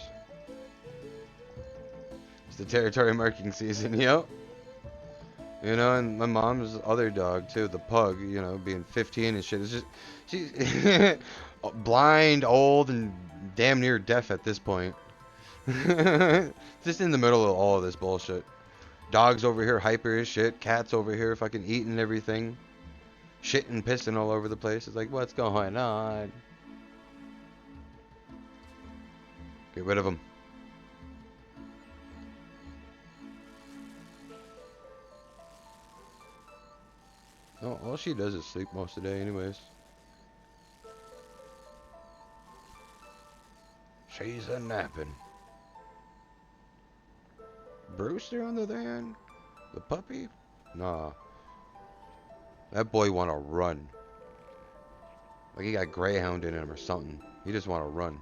It's the territory marking season, yo. You know, and my mom's other dog too, the pug, you know, being 15 and shit, is just, she's blind, old, and damn near deaf at this point. Just in the middle of all of this bullshit. Dogs over here hyper as shit, cats over here fucking eating everything. Shitting, pissing all over the place. It's like, what's going on? Get rid of them. No, all she does is sleep most of the day anyways. She's a napping. Brewster, on the other hand, the puppy? Nah. That boy wanna run. Like he got greyhound in him or something. He just wanna run.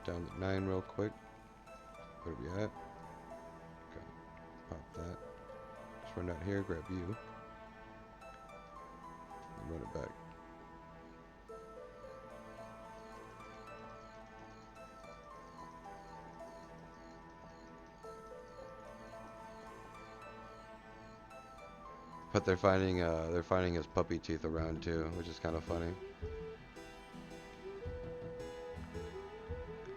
Get down to 9 real quick. Where are we at? Okay. Pop that. Just run down here, grab you. And run it back. But they're finding his puppy teeth around too, which is kind of funny.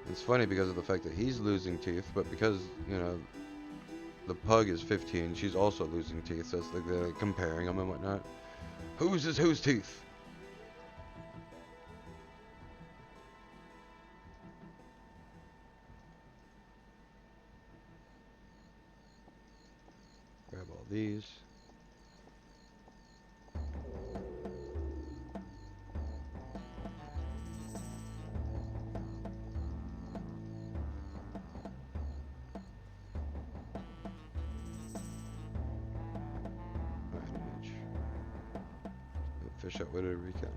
It's funny because of the fact that he's losing teeth, but because, you know, the pug is 15, she's also losing teeth, so it's like they're like comparing them and whatnot. Whose is whose teeth? Grab all these. Fish out whatever we can.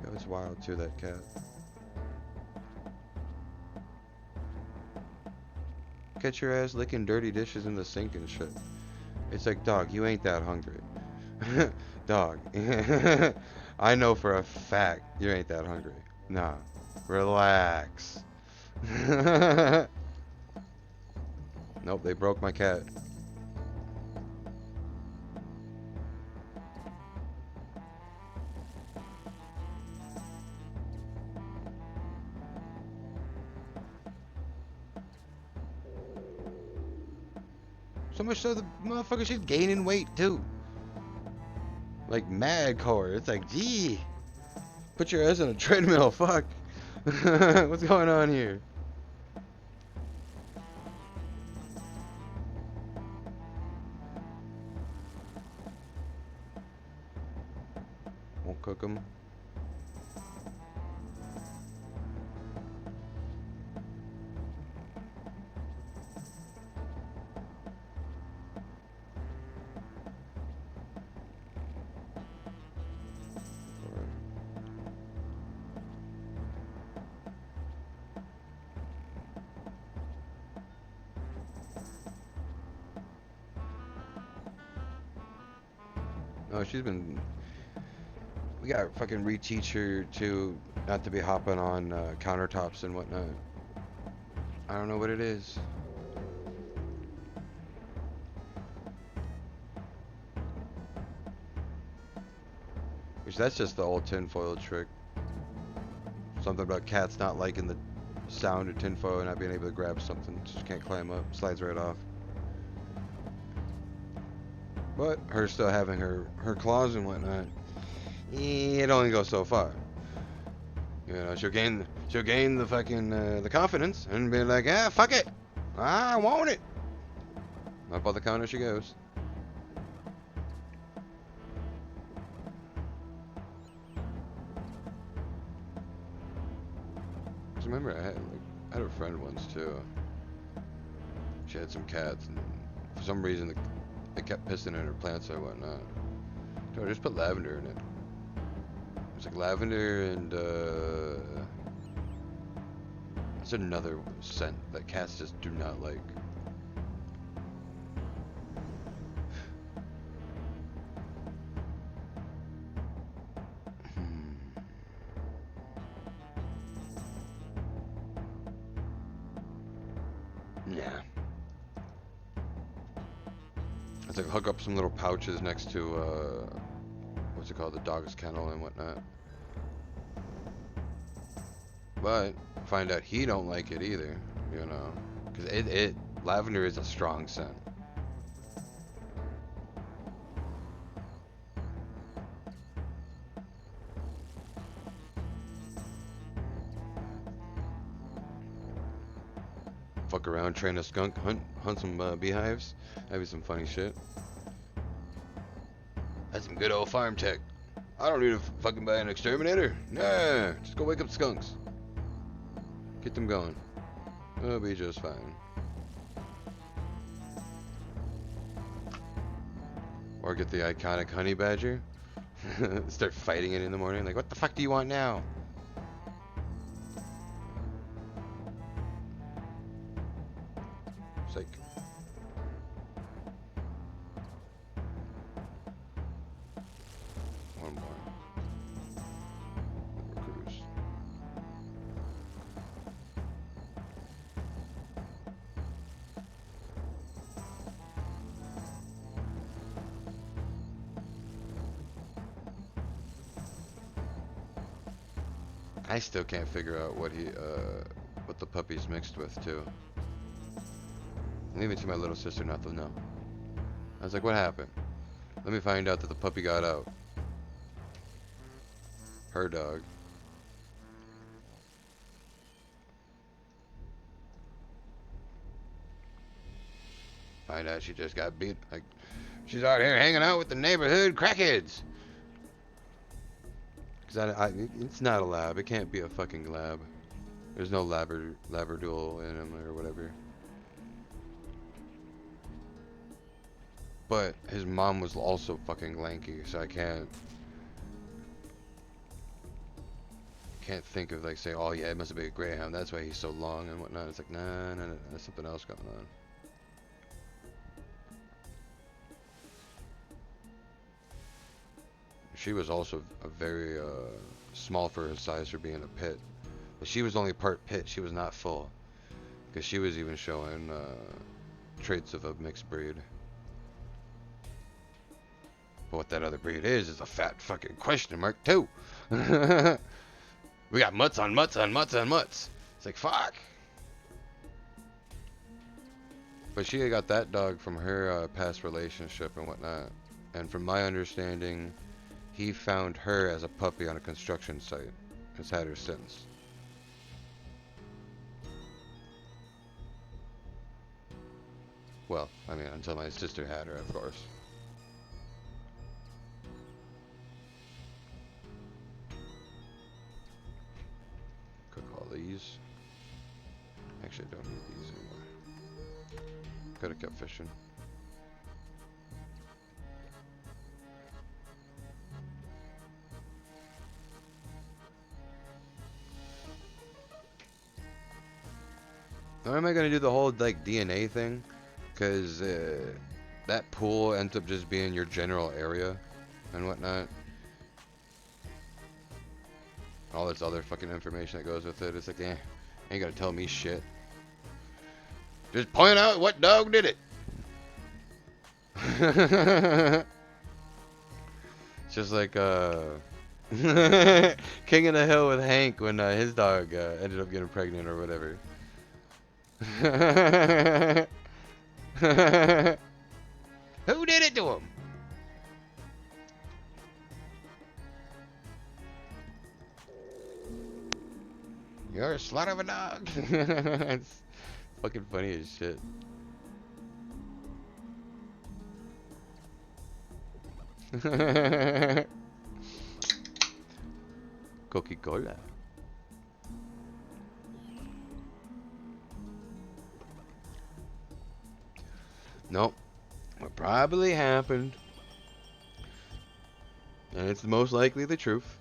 Yo, it's wild too, that cat. Catch your ass licking dirty dishes in the sink and shit. It's like, dog, you ain't that hungry. Dog. I know for a fact you ain't that hungry. Nah. Relax. Nope, they broke my cat. So much so the motherfucker, she's gaining weight too. Like mad core. It's like, gee. Put your ass on a treadmill, fuck. What's going on here? Won't cook them. No, she's been. We gotta fucking reteach her to not to be hopping on countertops and whatnot. I don't know what it is. Which that's just the old tinfoil trick. Something about cats not liking the sound of tinfoil and not being able to grab something. Just can't climb up. Slides right off. But her still having her claws and whatnot, it only goes so far. You know, she'll gain the fucking the confidence and be like, ah, fuck it, I want it. Up on the counter she goes. Cause remember, I had a friend once too. She had some cats, and for some reason they kept pissing in her plants or whatnot. So I just put lavender in it. It's like lavender and it's another scent that cats just do not like. Yeah. It's like hook up some little pouches next to what's it called, the dog's kennel and whatnot. But find out he don't like it either, you know, because lavender is a strong scent. Fuck around, train a skunk, hunt some beehives. That'd be some funny shit. That's some good old farm tech. I don't need to fucking buy an exterminator. Nah, just go wake up skunks. Get them going. It'll be just fine. Or get the iconic honey badger. Start fighting it in the morning. Like, what the fuck do you want now? Psych. One more. Recruiters. I still can't figure out what the puppy's mixed with too. Leave it to my little sister not to know. I was like, what happened? Let me find out that the puppy got out. Her dog. Find out she just got beat. Like, she's out here hanging out with the neighborhood crackheads. Cause it's not a lab. It can't be a fucking lab. There's no labradoodle in him or whatever. But his mom was also fucking lanky, so I can't think of like say, oh yeah, it must have been a greyhound. That's why he's so long and whatnot. It's like nah, there's something else going on. She was also a very small for her size for being a pit, but she was only part pit. She was not full, because she was even showing traits of a mixed breed. But what that other breed is a fat fucking question mark too. We got mutts on mutts on mutts on mutts. It's like fuck. But she got that dog from her past relationship and whatnot, and from my understanding, he found her as a puppy on a construction site. Has had her since. Well, I mean, until my sister had her, of course. Cook all these. Actually, I don't need these anymore. Could have kept fishing. Or am I gonna do the whole like DNA thing? Cause that pool ends up just being your general area and whatnot. All this other fucking information that goes with it. It's like, ain't gotta tell me shit. Just point out what dog did it. It's just like King of the Hill with Hank when his dog ended up getting pregnant or whatever. Who did it to him? You're a slut of a dog. It's fucking funny as shit. Coca-Cola. Nope. What probably happened, and it's most likely the truth.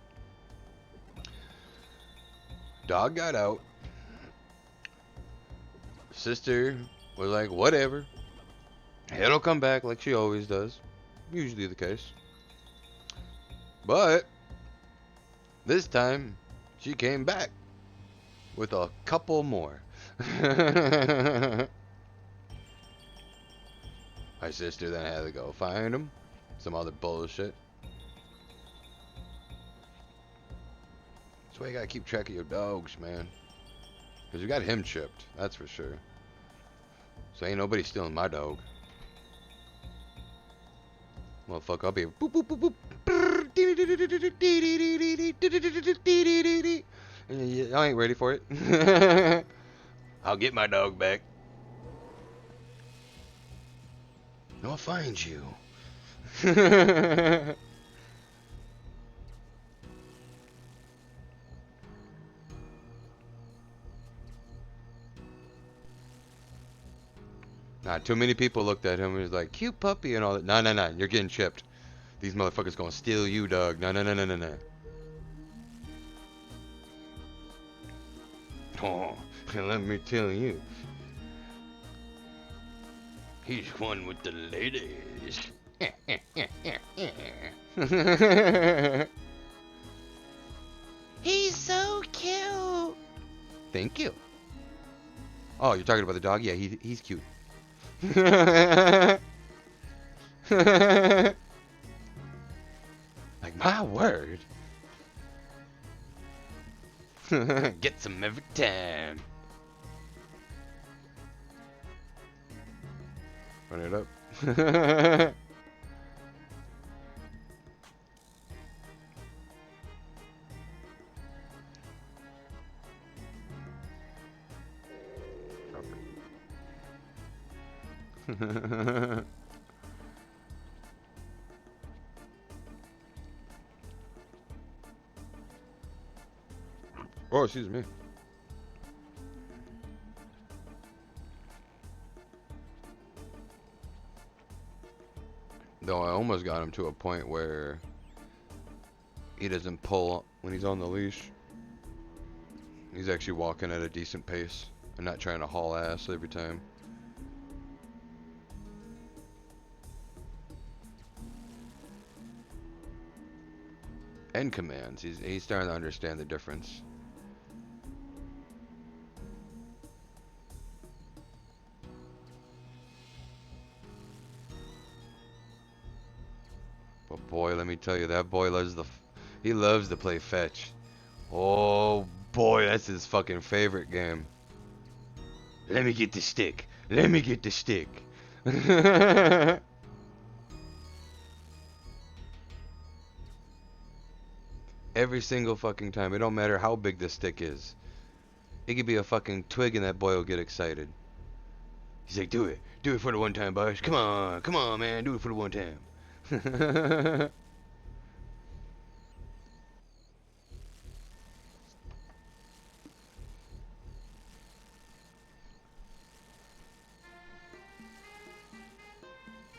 Dog got out. Sister was like, whatever. It'll come back like she always does. Usually the case. But this time, she came back with a couple more. My sister then had to go find him. Some other bullshit. That's why you gotta keep track of your dogs, man. Because you got him chipped, that's for sure. So ain't nobody stealing my dog. Motherfucker, I'll be boop boop boop boop. And I ain't ready for it. I'll get my dog back. I'll find you. Nah, too many people looked at him and was like, cute puppy and all that. Nah, you're getting chipped. These motherfuckers gonna steal you, dog. No. Oh, let me tell you. He's one with the ladies. He's so cute. Thank you. Oh, you're talking about the dog? Yeah, he's cute. Like, my word. Get some every time. Run it up. Oh, excuse me. Though I almost got him to a point where he doesn't pull when he's on the leash. He's actually walking at a decent pace and not trying to haul ass every time. And commands. He's starting to understand the difference. But boy, let me tell you, that boy he loves to play fetch. Oh boy, that's his fucking favorite game. Let me get the stick. Let me get the stick. Every single fucking time. It don't matter how big the stick is. It could be a fucking twig and that boy will get excited. He's like, do it. Do it for the one time, boys. Come on, man. Do it for the one time.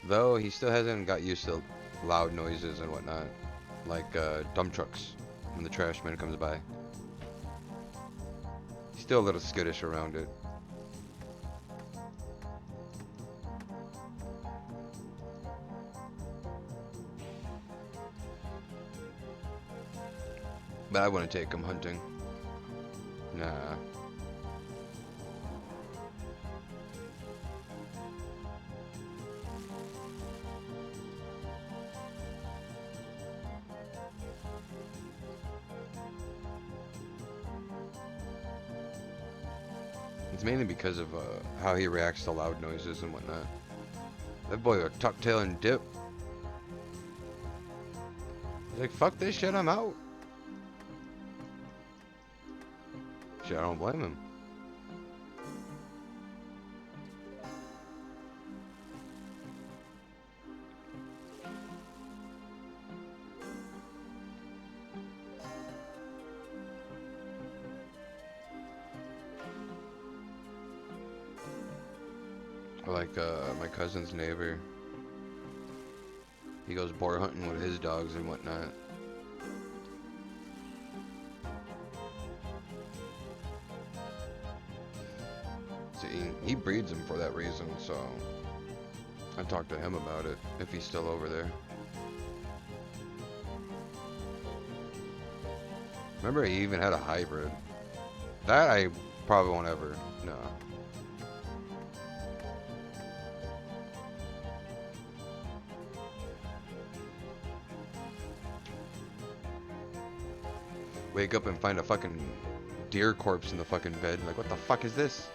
Though he still hasn't got used to loud noises and whatnot. Like dump trucks when the trash man comes by. He's still a little skittish around it. But I wouldn't take him hunting. Nah. It's mainly because of how he reacts to loud noises and whatnot. That boy will tuck tail and dip. He's like, fuck this shit, I'm out. Shit, I don't blame him. Like my cousin's neighbor, he goes boar hunting with his dogs and whatnot. See, he breeds them for that reason, so I talked to him about it, if he's still over there. Remember, he even had a hybrid. That I probably won't ever, no. Wake up and find a fucking deer corpse in the fucking bed. Like, what the fuck is this?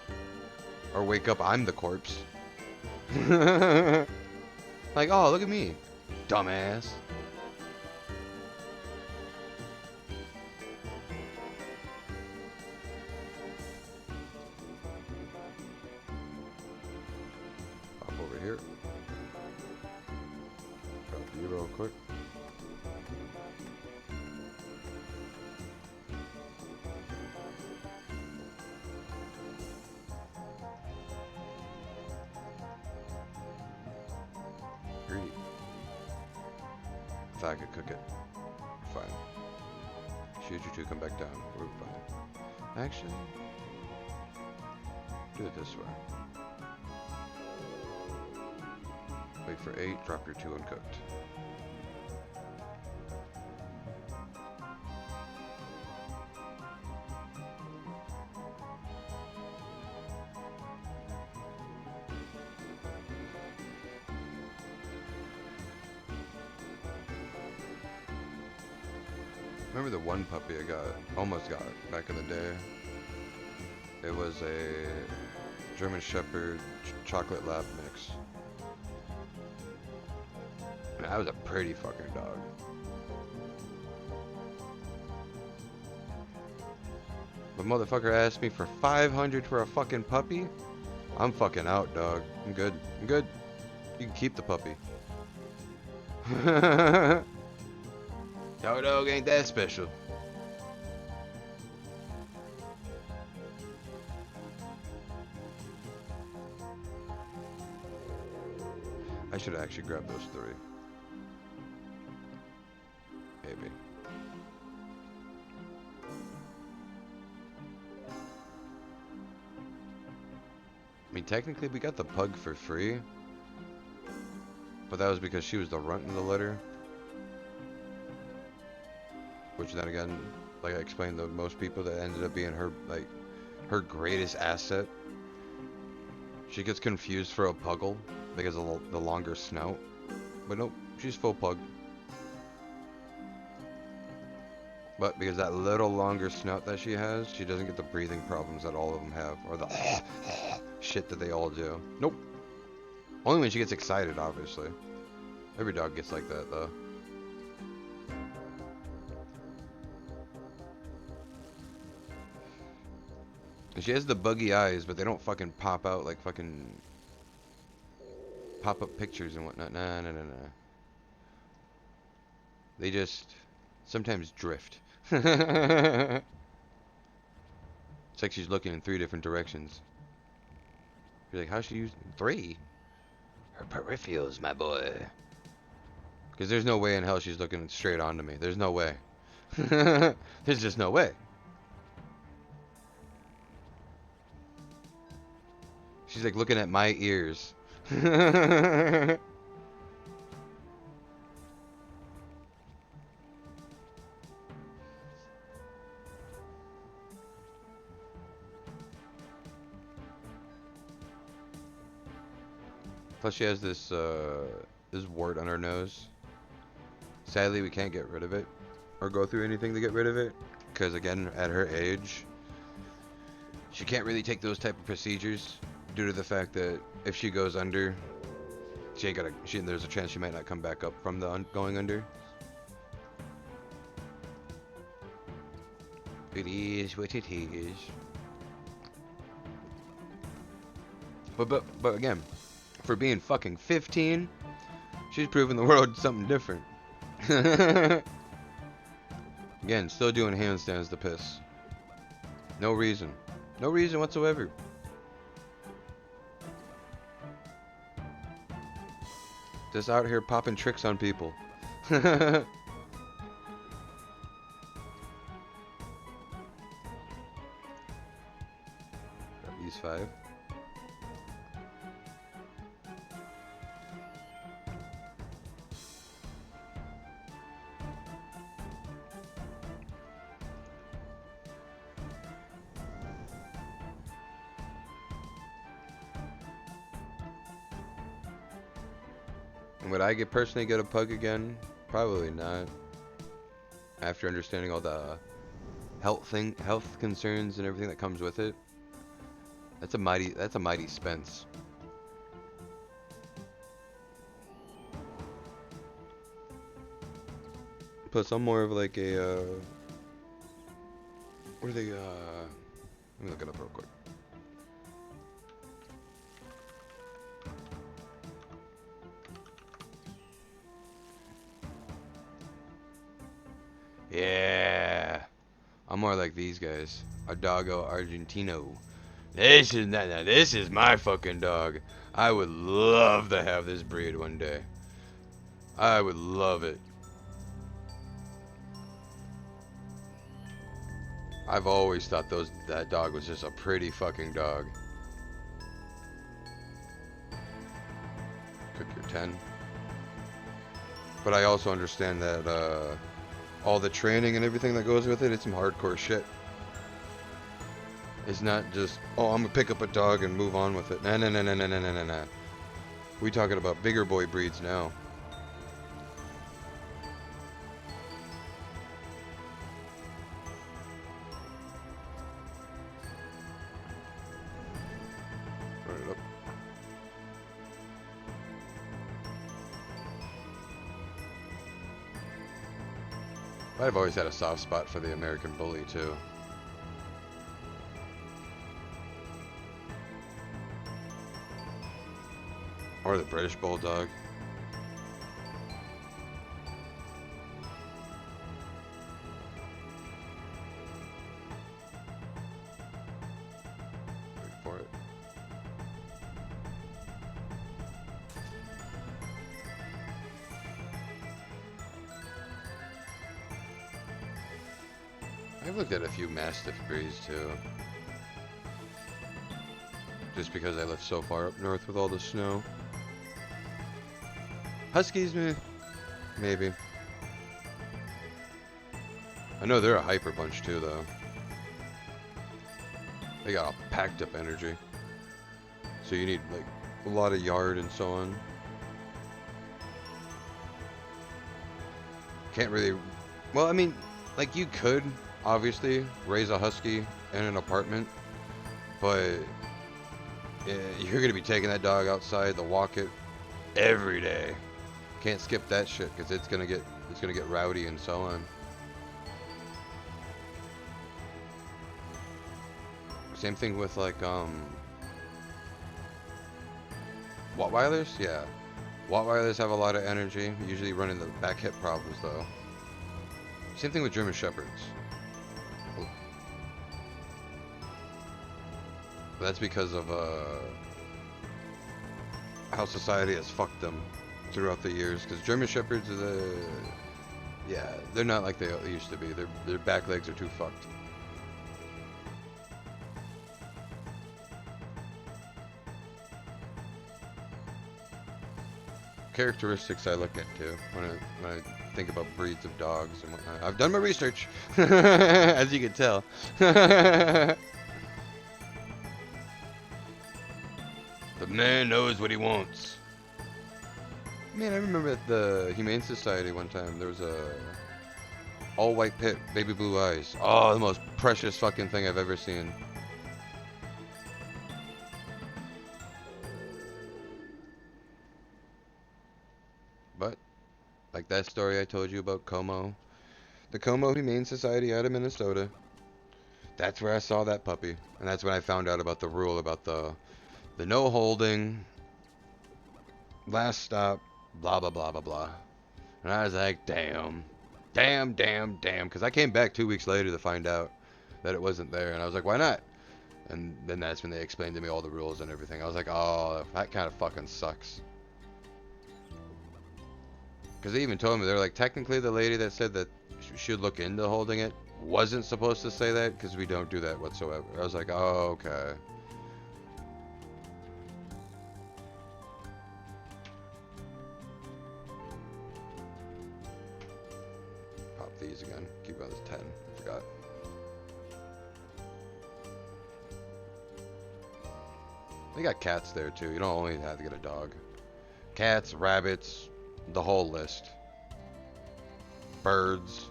Or wake up, I'm the corpse. Like, oh, look at me. Dumbass. Pop over here. Grab you real quick. If I could cook it, fine. Shoot you two, come back down. We're fine. Actually, do it this way. Wait for 8, drop your 2 uncooked. Remember the one puppy I got, almost got, back in the day? It was a German Shepherd chocolate lab mix. And that was a pretty fucking dog. But motherfucker asked me for 500 for a fucking puppy? I'm fucking out, dog. I'm good. I'm good. You can keep the puppy. Your dog ain't that special. I should actually grab those 3. Maybe. I mean, technically we got the pug for free. But that was because she was the runt in the litter. Which then again, like I explained to most people, that ended up being her, like, her greatest asset. She gets confused for a puggle because of the longer snout. But nope, she's full pug. But because that little longer snout that she has, she doesn't get the breathing problems that all of them have. Or the shit that they all do. Nope. Only when she gets excited, obviously. Every dog gets like that, though. She has the buggy eyes, but they don't fucking pop out like fucking pop-up pictures and whatnot. Nah. They just sometimes drift. It's like she's looking in 3 different directions. You're like, how's she using 3? Her peripherals, my boy. Because there's no way in hell she's looking straight onto me. There's no way. There's just no way. She's like looking at my ears. Plus she has this this wart on her nose. Sadly, we can't get rid of it or go through anything to get rid of it, because again, at her age, she can't really take those type of procedures due to the fact that if she goes under, she ain't gonna. There's a chance she might not come back up from the going under. It is what it is. But again, for being fucking 15, she's proving the world something different. Again, still doing handstands to piss. No reason. No reason whatsoever. Just out here popping tricks on people. At least 5. Would I personally get a pug again? Probably not. After understanding all the health concerns and everything that comes with it. That's a mighty expense. Plus, I'm more of like a what are they? Let me look it up real quick. Yeah, I'm more like these guys. A doggo Argentino. This is my fucking dog. I would love to have this breed one day. I would love it. I've always thought that dog was just a pretty fucking dog. Cook your 10. But I also understand that all the training and everything that goes with it, it's some hardcore shit. It's not just, oh, I'm gonna pick up a dog and move on with it. Nah. We talking about bigger boy breeds now. Run it up. I've always had a soft spot for the American Bully too. Or the British Bulldog. Wait for it. I've looked at a few Mastiff breeds too. Just because I live so far up north with all the snow. Huskies, maybe. I know they're a hyper bunch too, though. They got a packed up energy. So you need, like, a lot of yard and so on. Can't really... Well, I mean, like, you could, obviously, raise a husky in an apartment. But you're going to be taking that dog outside to walk it every day. Can't skip that shit because it's gonna get rowdy and so on. Same thing with like Rottweilers, yeah. Rottweilers have a lot of energy, usually run into back hip problems though. Same thing with German Shepherds. But that's because of how society has fucked them throughout the years, because German Shepherds are they're not like they used to be. Their back legs are too fucked. Characteristics I look at too when I think about breeds of dogs and whatnot. I've done my research, as you can tell. The man knows what he wants. Man, I remember at the Humane Society one time, there was a all-white pit, baby blue eyes. Oh, the most precious fucking thing I've ever seen. But, like that story I told you about Como. The Como Humane Society out of Minnesota. That's where I saw that puppy. And that's when I found out about the rule about the no holding, last stop, blah, blah, blah, blah, blah. And I was like, damn. Damn, damn, damn. Because I came back 2 weeks later to find out that it wasn't there. And I was like, why not? And then that's when they explained to me all the rules and everything. I was like, oh, that kind of fucking sucks. Because they even told me, they're like, technically the lady that said that we should look into holding it wasn't supposed to say that because we don't do that whatsoever. I was like, oh, okay. Pop these again. Keep on this 10. Forgot. They got cats there too. You don't only have to get a dog. Cats, rabbits, the whole list. Birds.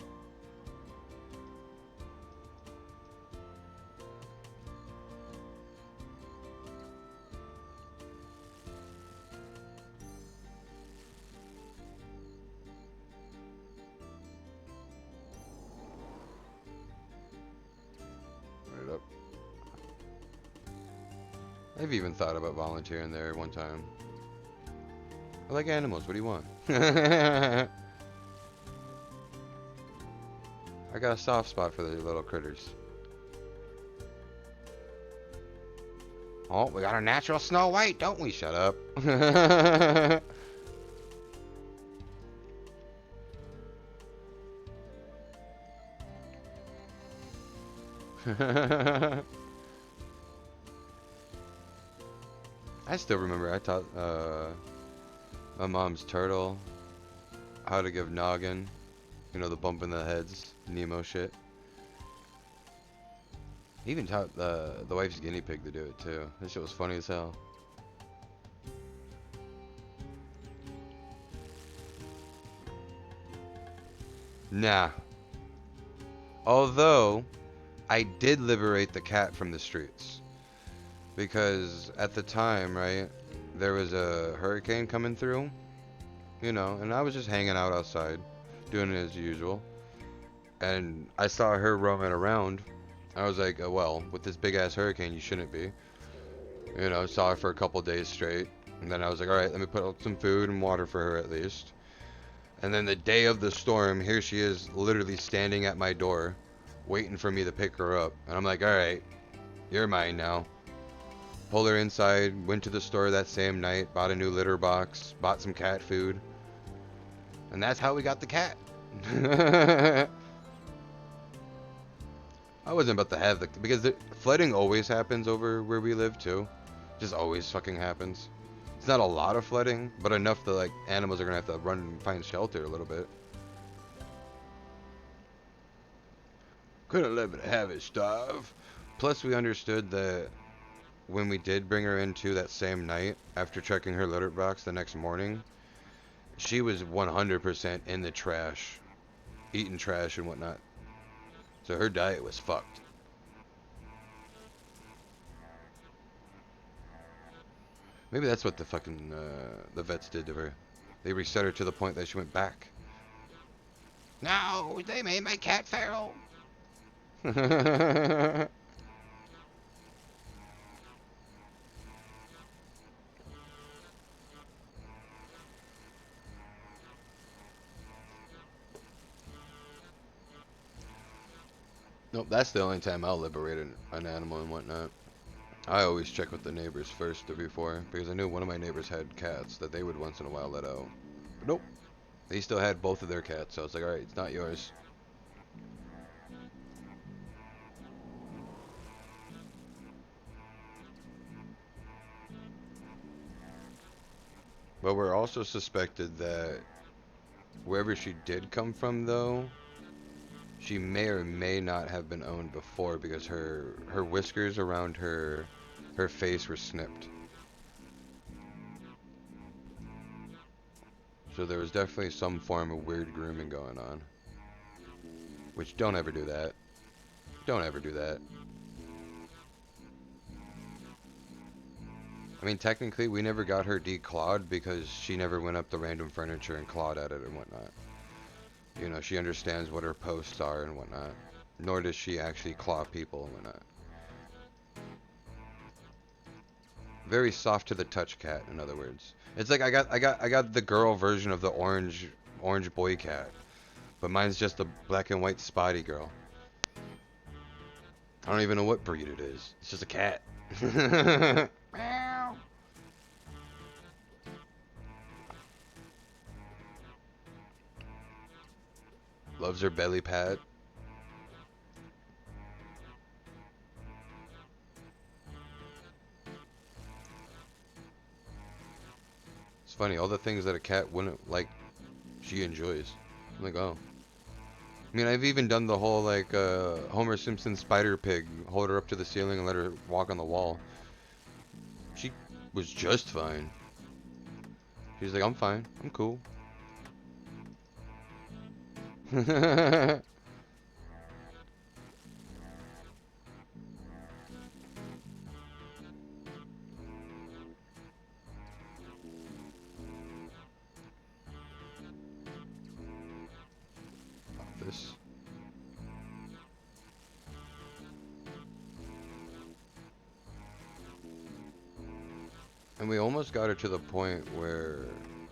Right up. I've even thought about volunteering there one time. I like animals. What do you want? I got a soft spot for the little critters. Oh, we got our natural Snow White, don't we? Shut up. I still remember I taught my mom's turtle how to give noggin. You know, the bump in the heads, Nemo shit. Even taught the wife's guinea pig to do it too. This shit was funny as hell. Nah. Although, I did liberate the cat from the streets. Because at the time, right, there was a hurricane coming through. You know, and I was just hanging out outside, doing it as usual. And I saw her roaming around. I was like, oh, well, with this big ass hurricane, you shouldn't be. You know, saw her for a couple days straight. And then I was like, alright, let me put out some food and water for her at least. And then the day of the storm, here she is literally standing at my door, waiting for me to pick her up. And I'm like, alright, you're mine now. Pulled her inside, went to the store that same night, bought a new litter box, bought some cat food. And that's how we got the cat. I wasn't about to have the... Because the flooding always happens over where we live too. Just always fucking happens. It's not a lot of flooding, but enough that like animals are gonna have to run and find shelter a little bit. Couldn't let it have it starve. Plus we understood that when we did bring her into that same night, after checking her litter box the next morning, she was 100% in the trash, eating trash and whatnot. So her diet was fucked. Maybe that's what the fucking the vets did to her. They reset her to the point that she went back. No, they made my cat feral. Nope, that's the only time I'll liberate an animal and whatnot. I always check with the neighbors first or before, because I knew one of my neighbors had cats that they would once in a while let out. But nope, they still had both of their cats, so I was like, alright, it's not yours. But we're also suspected that wherever she did come from, though, she may or may not have been owned before because her whiskers around her face were snipped. So there was definitely some form of weird grooming going on. Which, don't ever do that. Don't ever do that. I mean, technically, we never got her declawed because she never went up to random furniture and clawed at it and whatnot. You know, she understands what her posts are and whatnot. nor does she actually claw people and whatnot. Very soft to the touch cat, in other words. It's like I got the girl version of the orange boy cat, but mine's just a black and white spotty girl. I don't even know what breed it is. It's just a cat. Meow. Loves her belly pad. It's funny, all the things that a cat wouldn't like, she enjoys. I'm like, oh. I mean, I've even done the whole, like, Homer Simpson spider pig, hold her up to the ceiling and let her walk on the wall. She was just fine. She's like, I'm fine. I'm cool. This. And we almost got her to the point where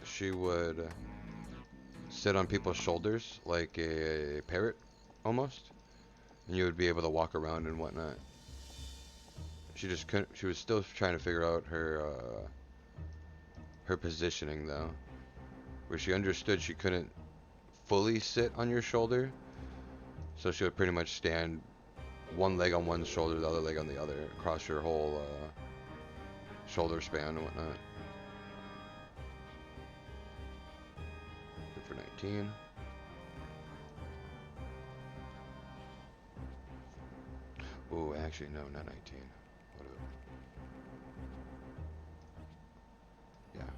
she would sit on people's shoulders like a parrot, almost. And you would be able to walk around and whatnot. She just couldn't. She was still trying to figure out her positioning though, where she understood she couldn't fully sit on your shoulder, so she would pretty much stand one leg on one shoulder, the other leg on the other, across your whole shoulder span and whatnot. Good for 19. Oh, actually, no, not 19. Whatever. Yeah.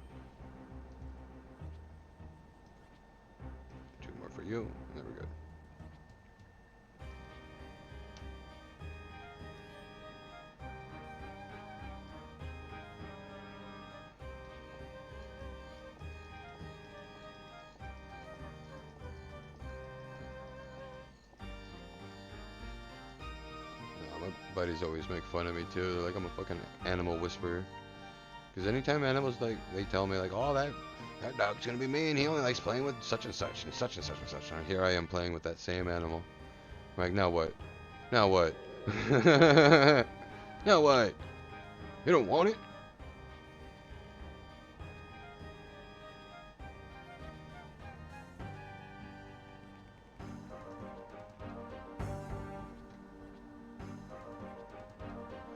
2 more for you, and then we're good. Buddies always make fun of me too. They're like, I'm a fucking animal whisperer. Because anytime animals, like, they tell me like, oh, that dog's gonna be mean. He only likes playing with such and such and such and such and such. And here I am playing with that same animal. I'm like, now what? Now what? Now what? You don't want it?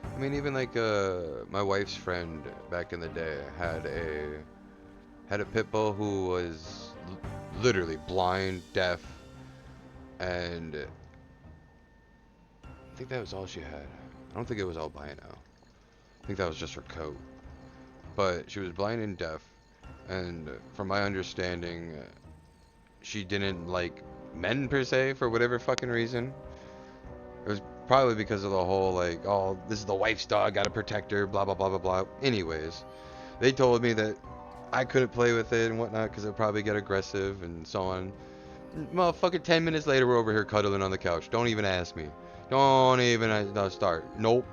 I mean, even like my wife's friend back in the day had a pit bull who was literally blind, deaf, and I think that was all she had. I don't think it was albino. I think that was just her coat. But she was blind and deaf, and from my understanding, she didn't like men per se for whatever fucking reason. It was probably because of the whole like, oh, this is the wife's dog, gotta protect her, blah blah blah blah blah. Anyways, they told me that I couldn't play with it and whatnot because it would probably get aggressive and so on. Motherfucking 10 minutes later, we're over here cuddling on the couch. Don't even ask me. Don't even start. Nope.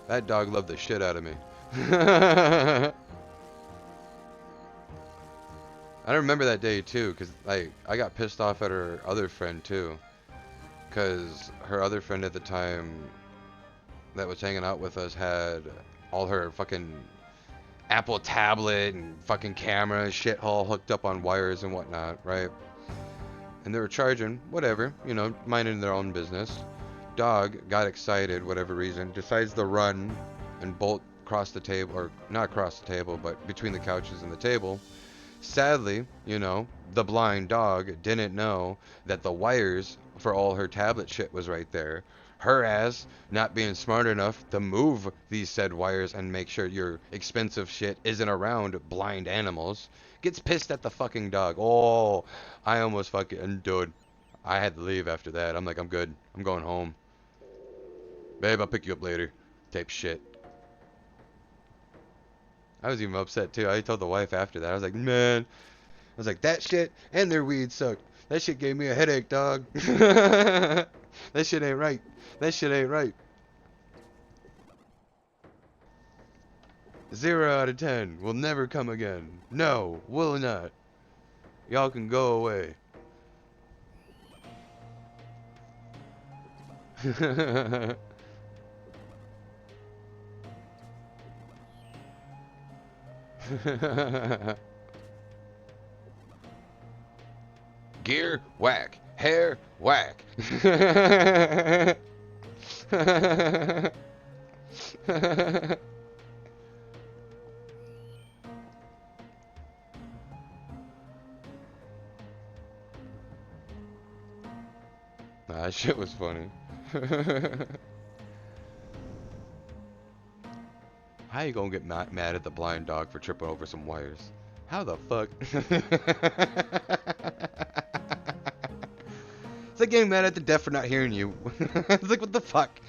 That dog loved the shit out of me. I remember that day too, because like I got pissed off at her other friend too, because her other friend at the time that was hanging out with us had all her fucking Apple tablet and fucking camera shit all hooked up on wires and whatnot, right? And they were charging, whatever, you know, minding their own business. Dog got excited, whatever reason, decides to run and bolt across the table, or not across the table, but between the couches and the table. Sadly, you know, the blind dog didn't know that the wires for all her tablet shit was right there. Her ass, not being smart enough to move these said wires and make sure your expensive shit isn't around blind animals, gets pissed at the fucking dog. Oh, I almost fucking, dude, I had to leave after that. I'm like, I'm good. I'm going home. Babe, I'll pick you up later. Type shit. I was even upset too. I told the wife after that. I was like, man. I was like, that shit and their weed sucked. That shit gave me a headache, dog. That shit ain't right. That shit ain't right. 0 out of 10. Will never come again. No, will not. Y'all can go away. Gear, whack. Hair, whack. Nah, that shit was funny. How you gonna get mad at the blind dog for tripping over some wires? How the fuck? It's like getting mad at the deaf for not hearing you. It's like, what the fuck?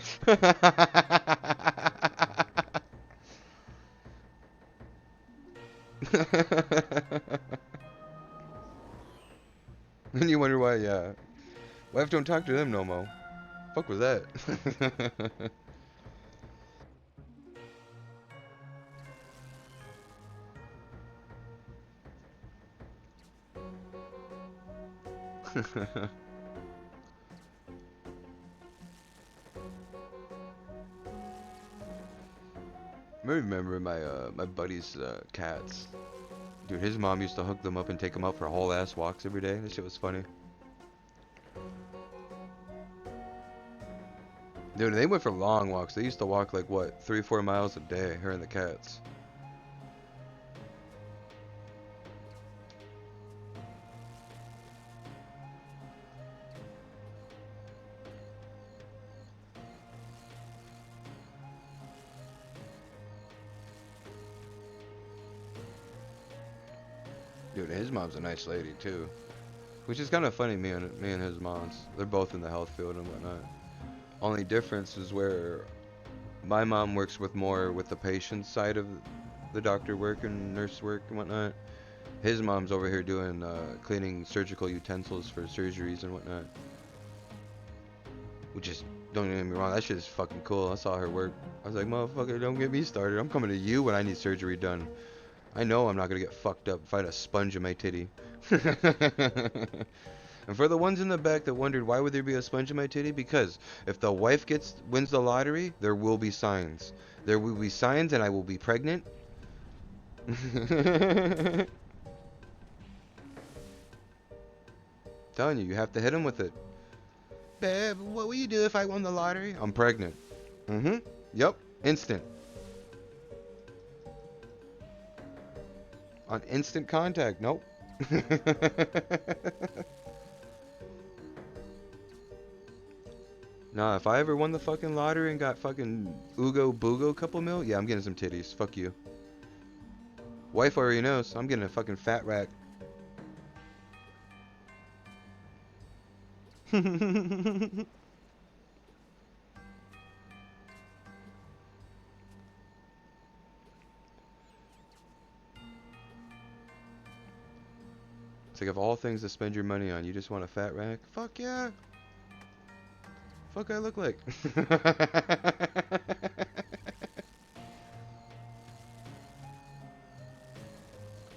And you wonder why, yeah. Wife don't talk to them no more. Fuck was that? I remember my buddy's cats. Dude, his mom used to hook them up and take them out for whole ass walks every day. That shit was funny. Dude, they went for long walks. They used to walk like what, 3-4 miles a day, her and the cats. Dude, his mom's a nice lady too. Which is kind of funny, me and his mom's. They're both in the health field and whatnot. Only difference is where my mom works with more with the patient side of the doctor work and nurse work and whatnot. His mom's over here doing cleaning surgical utensils for surgeries and whatnot. Which is, don't get me wrong, that shit is fucking cool. I saw her work. I was like, motherfucker, don't get me started. I'm coming to you when I need surgery done. I know I'm not gonna get fucked up if I had a sponge in my titty. And for the ones in the back that wondered why would there be a sponge in my titty, because if the wife wins the lottery, there will be signs. There will be signs, and I will be pregnant. Telling you, you have to hit him with it. Babe, what will you do if I won the lottery? I'm pregnant. Mm-hmm. Yep. Instant. On instant contact. Nope. Nah, if I ever won the fucking lottery and got fucking Ugo Boogo couple mil, yeah, I'm getting some titties. Fuck you. Wife already knows. I'm getting a fucking fat rack. It's like, of all things to spend your money on, you just want a fat rack? Fuck yeah. Fuck I look like?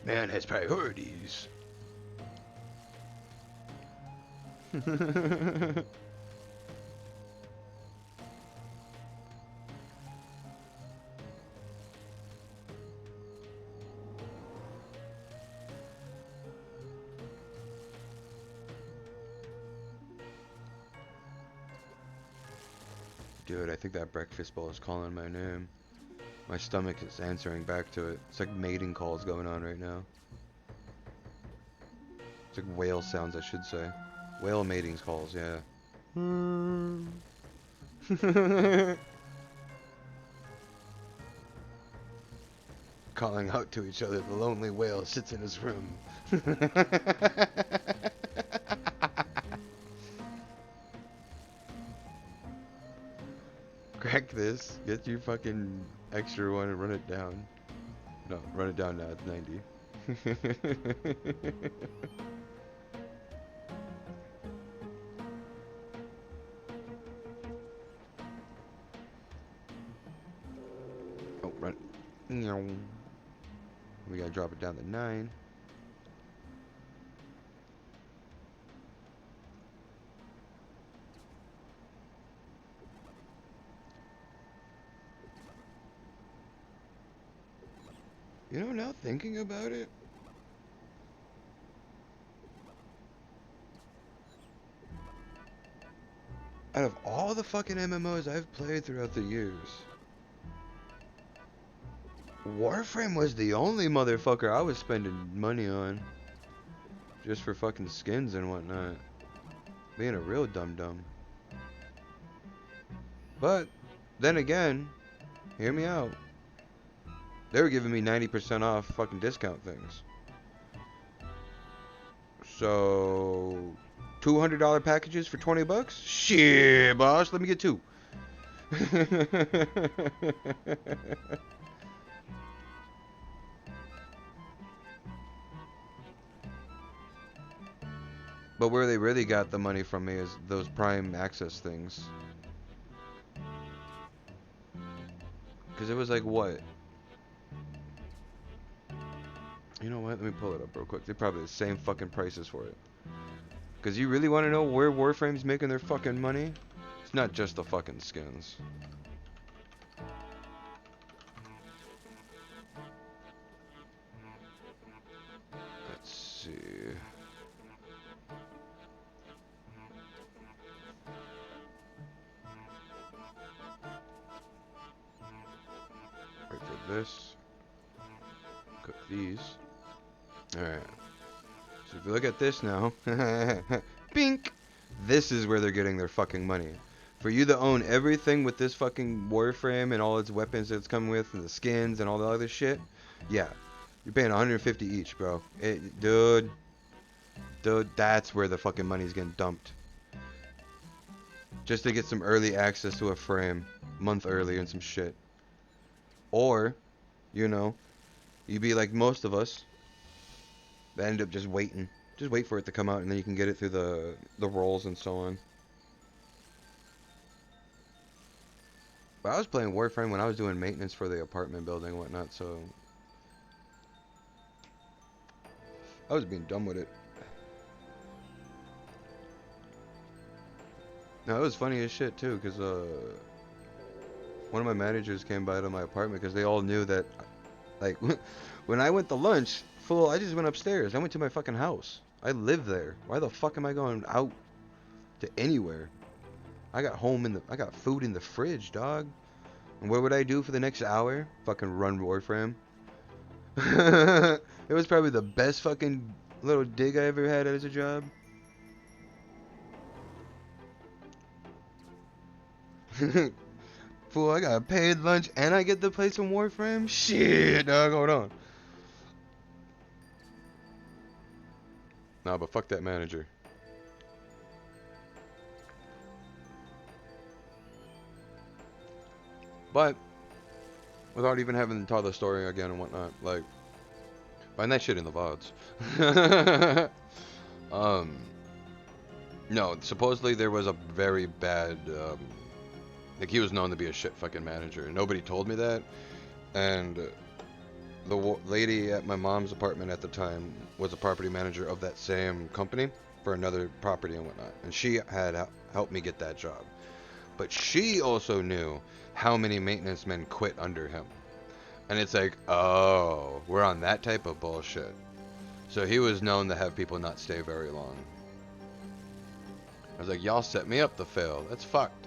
Man has priorities. Dude, I think that breakfast bowl is calling my name. My stomach is answering back to it. It's like mating calls going on right now. It's like whale sounds, I should say. Whale mating calls, yeah. Calling out to each other, the lonely whale sits in his room. Crack this, get your fucking extra one and run it down. No, run it down now, it's 90. We gotta drop it down to 9. You know, now thinking about it, out of all the fucking MMOs I've played throughout the years, Warframe was the only motherfucker I was spending money on. Just for fucking skins and whatnot. Being a real dum-dum. But, then again, hear me out. They were giving me 90% off fucking discount things. So, $200 packages for 20 bucks? Shit, boss, let me get 2. But where they really got the money from me is those Prime Access things. Because it was like, what? You know what? Let me pull it up real quick. They're probably the same fucking prices for it. Because you really want to know where Warframe's making their fucking money? It's not just the fucking skins. Let's see. Right for this. Cook these. Alright. So if you look at this now, bink! This is where they're getting their fucking money. For you to own everything with this fucking Warframe and all its weapons that it's coming with, and the skins and all the other shit, yeah. You're paying 150 each, bro. Dude, that's where the fucking money's getting dumped. Just to get some early access to a frame. A month early and some shit. Or, you know, you be like most of us that end up just waiting. Just wait for it to come out and then you can get it through the rolls and so on. But I was playing Warframe when I was doing maintenance for the apartment building and whatnot, so I was being dumb with it. Now, it was funny as shit too, because one of my managers came by to my apartment because they all knew that, like, when I went to lunch, fool, I just went upstairs. I went to my fucking house. I live there. Why the fuck am I going out to anywhere? I got food in the fridge, dog. And what would I do for the next hour? Fucking run Warframe. It was probably the best fucking little dig I ever had as a job. Fool, I got a paid lunch and I get to play some Warframe? Shit, dog, hold on. Nah, but fuck that manager. But, without even having to tell the story again and whatnot, like, find that shit in the VODs. No, supposedly there was a very bad, like, he was known to be a shit fucking manager. Nobody told me that, and the lady at my mom's apartment at the time was a property manager of that same company for another property and whatnot, and she had helped me get that job. But she also knew how many maintenance men quit under him. And it's like, oh, we're on that type of bullshit. So he was known to have people not stay very long. I was like, y'all set me up to fail. That's fucked.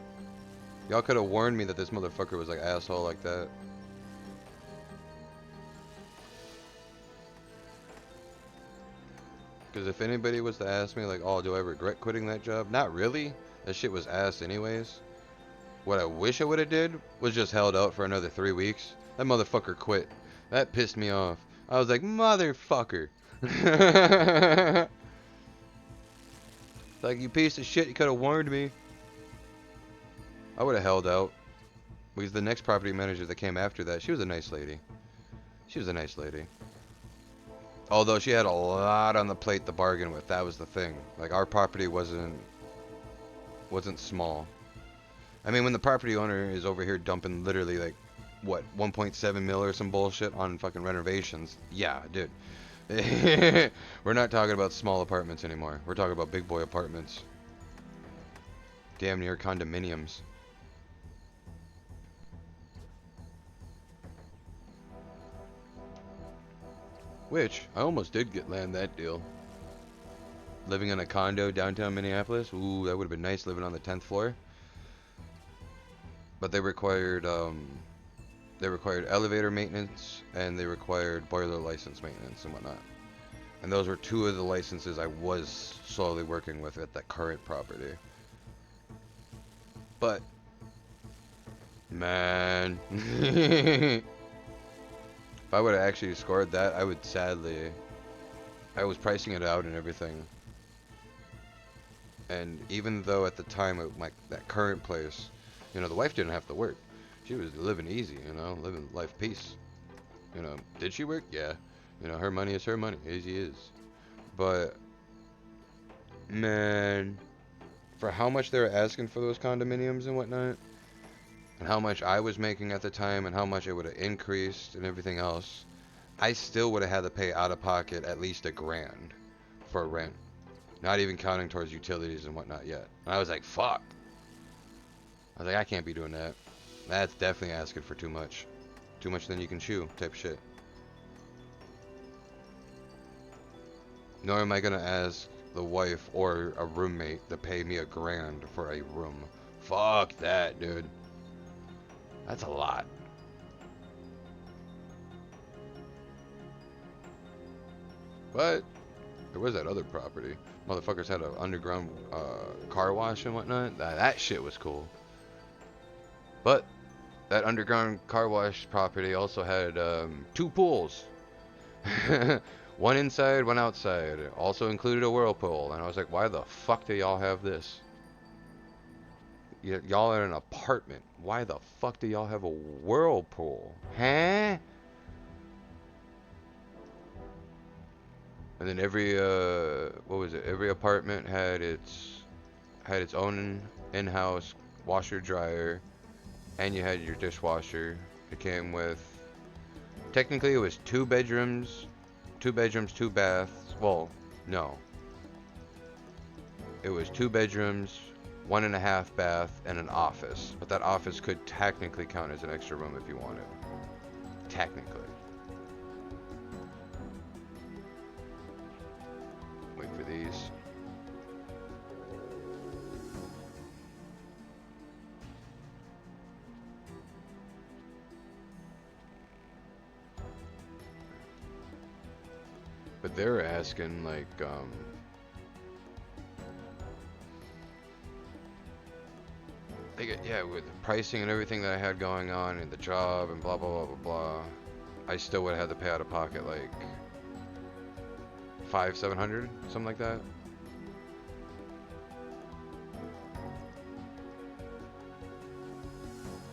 Y'all could have warned me that this motherfucker was like asshole like that. Because if anybody was to ask me like, oh, do I regret quitting that job? Not really. That shit was ass anyways. What I wish I would have did was just held out for another 3 weeks. That motherfucker quit. That pissed me off. I was like, motherfucker. Like, you piece of shit, you could have warned me. I would have held out. Because the next property manager that came after that, she was a nice lady. She was a nice lady. Although she had a lot on the plate to bargain with. That was the thing. Like, our property wasn't small. I mean, when the property owner is over here dumping literally like what, 1.7 mil or some bullshit on fucking renovations. Yeah, dude. We're not talking about small apartments anymore. We're talking about big boy apartments. Damn near condominiums. Which, I almost did land that deal. Living in a condo downtown Minneapolis. Ooh, that would have been nice, living on the 10th floor. But they required elevator maintenance, and they required boiler license maintenance and whatnot. And those were two of the licenses I was slowly working with at that current property. But, man, if I would have actually scored that, I would sadly, I was pricing it out and everything. And even though at the time of that current place, you know, the wife didn't have to work. She was living easy, you know, living life peace. You know, did she work? Yeah. You know, her money is her money. Easy is. But, man, for how much they were asking for those condominiums and whatnot, and how much I was making at the time, and how much it would have increased and everything else, I still would have had to pay out of pocket at least $1,000 for rent. Not even counting towards utilities and whatnot yet. And I was like, fuck. I was like, I can't be doing that. That's definitely asking for too much. Too much than you can chew type shit. Nor am I gonna ask the wife or a roommate to pay me $1,000 for a room. Fuck that, dude. That's a lot. But there was that other property. Motherfuckers had an underground car wash and whatnot. That shit was cool. But that underground car wash property also had 2 pools. One inside, one outside. Also included a whirlpool. And I was like, why the fuck do y'all have this? Y'all are in an apartment. Why the fuck do y'all have a whirlpool? Huh? And then every what was it? Every apartment had its own in-house washer dryer, and you had your dishwasher. It came with, technically it was 2 bedrooms, 2 baths. Well, no. It was 2 bedrooms, 1.5 bath, and an office. But that office could technically count as an extra room if you wanted. Technically. Wait for these. But they're asking like yeah, with the pricing and everything that I had going on and the job and blah blah blah blah blah, I still would have had to pay out of pocket like $500-700, something like that.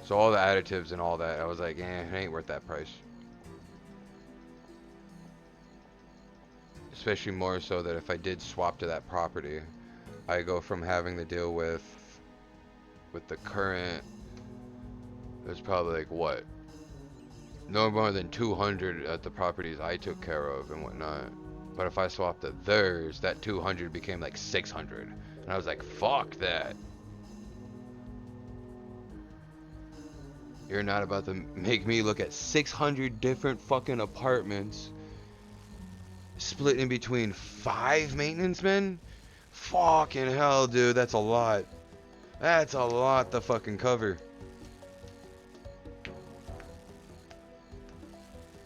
So all the additives and all that, I was like, it ain't worth that price. Especially more so that if I did swap to that property, I go from having to deal with the current, there's probably like what, no more than 200 at the properties I took care of and whatnot. But if I swapped to theirs, that 200 became like 600, and I was like, fuck that. You're not about to make me look at 600 different fucking apartments split in between 5 maintenance men? Fucking hell, dude, that's a lot. That's a lot to fucking cover.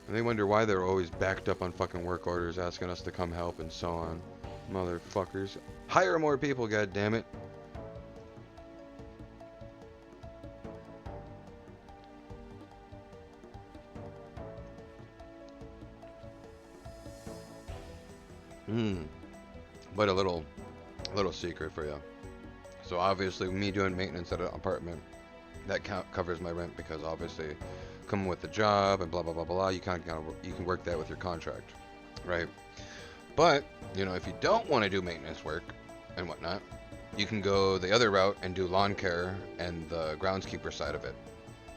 And they wonder why they're always backed up on fucking work orders asking us to come help and so on. Motherfuckers. Hire more people, goddammit. But a little secret for you. So obviously, me doing maintenance at an apartment, that covers my rent because obviously, coming with the job and blah blah blah blah, you can work that with your contract, right? But you know, if you don't want to do maintenance work and whatnot, you can go the other route and do lawn care and the groundskeeper side of it,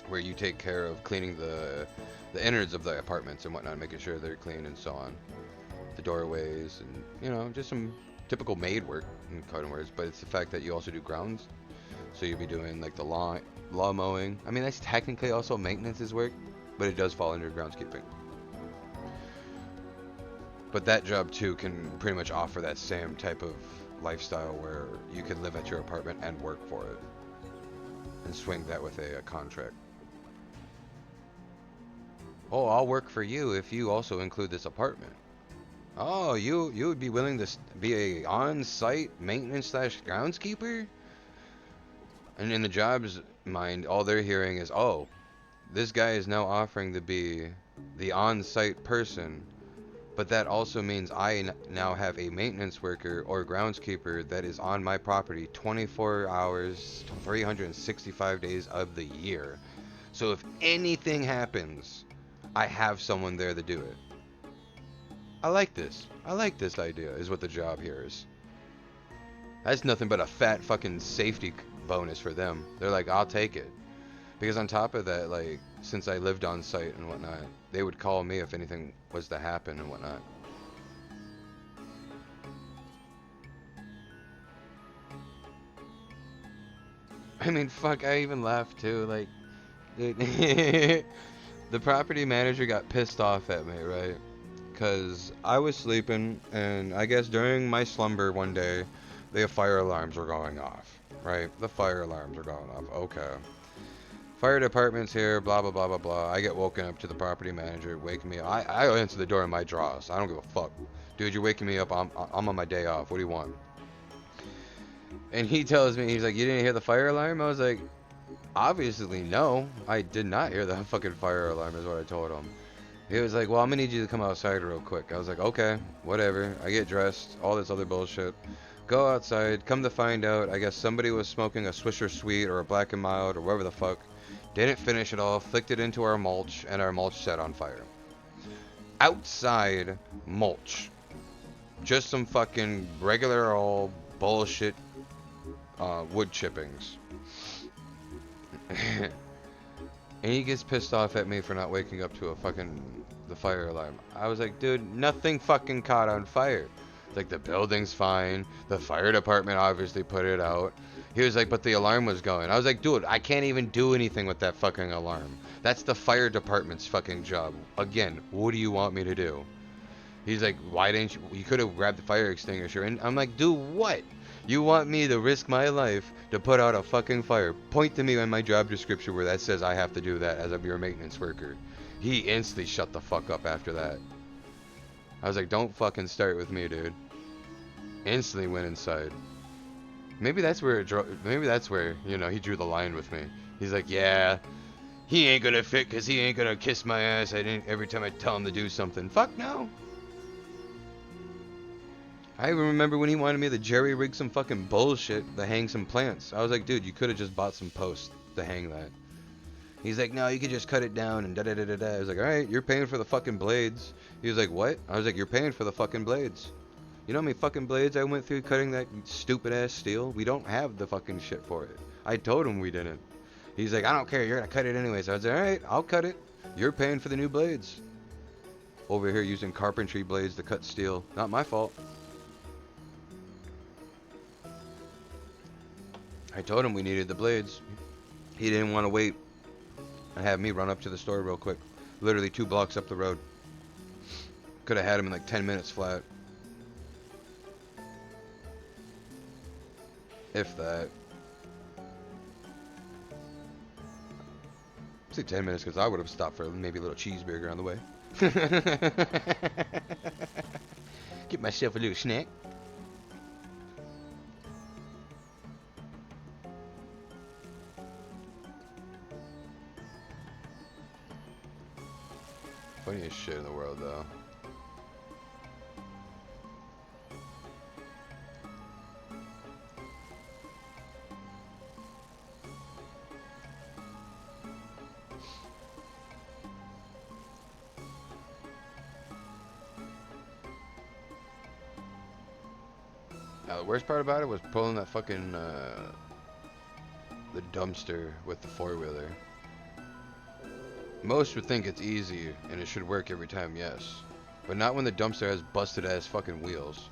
where you take care of cleaning the innards of the apartments and whatnot, making sure they're clean and so on. The doorways and, you know, just some typical maid work in cotton words, but it's the fact that you also do grounds. So you'll be doing like the law mowing. I mean, that's technically also maintenance's work, but it does fall under groundskeeping. But that job too can pretty much offer that same type of lifestyle where you can live at your apartment and work for it, and swing that with a contract. Oh, I'll work for you if you also include this apartment. Oh, you would be willing to be a on-site maintenance slash groundskeeper? And in the job's mind, all they're hearing is, oh, this guy is now offering to be the on-site person, but that also means I now have a maintenance worker or groundskeeper that is on my property 24 hours, 365 days of the year. So if anything happens, I have someone there to do it. I like this. I like this idea, is what the job here is. That's nothing but a fat fucking safety bonus for them. They're like, I'll take it. Because on top of that, like, since I lived on site and whatnot, they would call me if anything was to happen and whatnot. I mean, fuck, I even laughed too, like, dude, the property manager got pissed off at me, right? Because I was sleeping, and I guess during my slumber one day, the fire alarms were going off, right? The fire alarms are going off, okay. Fire department's here, blah, blah, blah, blah, blah. I get woken up to the property manager, waking me up. I answer the door in my drawers. I don't give a fuck. Dude, you're waking me up. I'm on my day off. What do you want? And he tells me, he's like, you didn't hear the fire alarm? I was like, obviously no. I did not hear the fucking fire alarm is what I told him. He was like, well, I'm gonna need you to come outside real quick. I was like, okay, whatever. I get dressed, all this other bullshit. Go outside. Come to find out, I guess somebody was smoking a Swisher Sweet or a Black and Mild or whatever the fuck. Didn't finish it all, flicked it into our mulch, and our mulch set on fire. Outside mulch. Just some fucking regular old bullshit wood chippings. And he gets pissed off at me for not waking up to the fire alarm. I was like, dude, nothing fucking caught on fire. Like, the building's fine. The fire department obviously put it out. He was like, but the alarm was going. I was like, dude, I can't even do anything with that fucking alarm. That's the fire department's fucking job. Again, what do you want me to do? He's like, why didn't you could have grabbed the fire extinguisher. And I'm like, do what? You want me to risk my life to put out a fucking fire? Point to me on my job description where that says I have to do that as a your maintenance worker. He instantly shut the fuck up after that. I was like, don't fucking start with me, dude. Instantly went inside. Maybe that's where you know, he drew the line with me. He's like, yeah, he ain't gonna fit because he ain't gonna kiss my ass every time I tell him to do something. Fuck no. I remember when he wanted me to jerry rig some fucking bullshit to hang some plants. I was like, dude, you could have just bought some posts to hang that. He's like, no, you could just cut it down and da-da-da-da-da. I was like, alright, you're paying for the fucking blades. He was like, what? I was like, you're paying for the fucking blades. You know how many fucking blades I went through cutting that stupid ass steel? We don't have the fucking shit for it. I told him we didn't. He's like, I don't care, you're gonna cut it anyways. I was like, alright, I'll cut it. You're paying for the new blades. Over here using carpentry blades to cut steel. Not my fault. I told him we needed the blades. He didn't want to wait and have me run up to the store real quick. Literally 2 blocks up the road. Could have had him in like 10 minutes flat. If that. Say 10 minutes because I would have stopped for maybe a little cheeseburger on the way. Get myself a little snack. Funniest shit in the world, though. Now, the worst part about it was pulling that fucking, the dumpster with the 4-wheeler. Most would think it's easy and it should work every time, yes. But not when the dumpster has busted ass fucking wheels.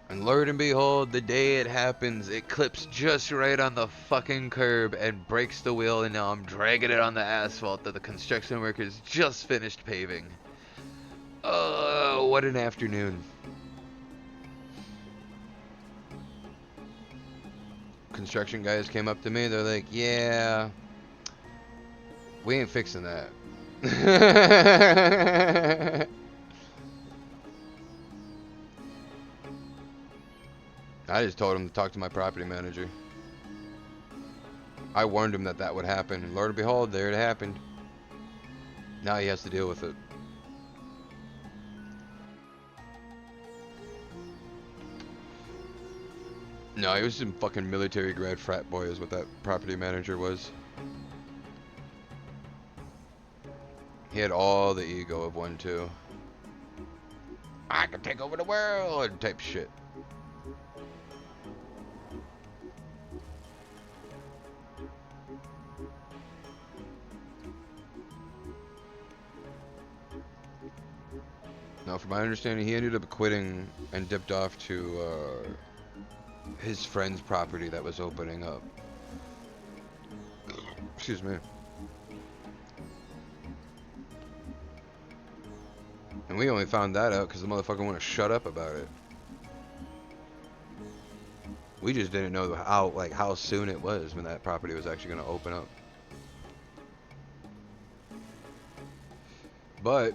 And Lord and behold, the day it happens, it clips just right on the fucking curb and breaks the wheel, and now I'm dragging it on the asphalt that the construction workers just finished paving. Oh, what an afternoon. Construction guys came up to me, they're like, yeah, we ain't fixing that. I just told him to talk to my property manager. I warned him that that would happen, and Lord and behold, there it happened. Now he has to deal with it. No, he was some fucking military grad frat boy is what that property manager was. He had all the ego of one too. I can take over the world type shit. Now, from my understanding, he ended up quitting and dipped off to his friend's property that was opening up. Excuse me. And we only found that out because the motherfucker wouldn't shut up about it. We just didn't know how soon it was when that property was actually going to open up. But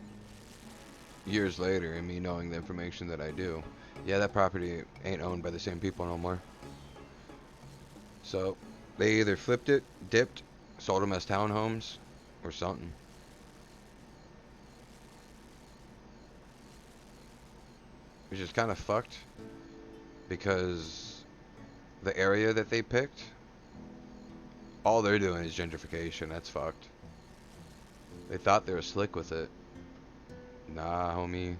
years later, and me knowing the information that I do, yeah, that property ain't owned by the same people no more. So they either flipped it, dipped, sold them as townhomes, or something. Which is kind of fucked because the area that they picked, all they're doing is gentrification. That's fucked. They thought they were slick with it. Nah, homie.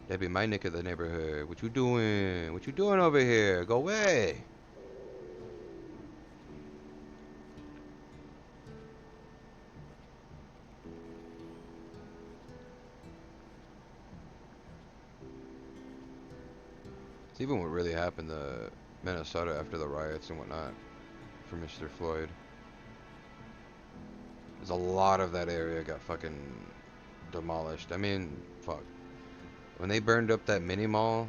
That'd be my nick of the neighborhood. What you doing? What you doing over here? Go away. It's even what really happened to Minnesota after the riots and whatnot for Mr. Floyd. There's a lot of that area got fucking demolished. I mean, fuck. When they burned up that mini mall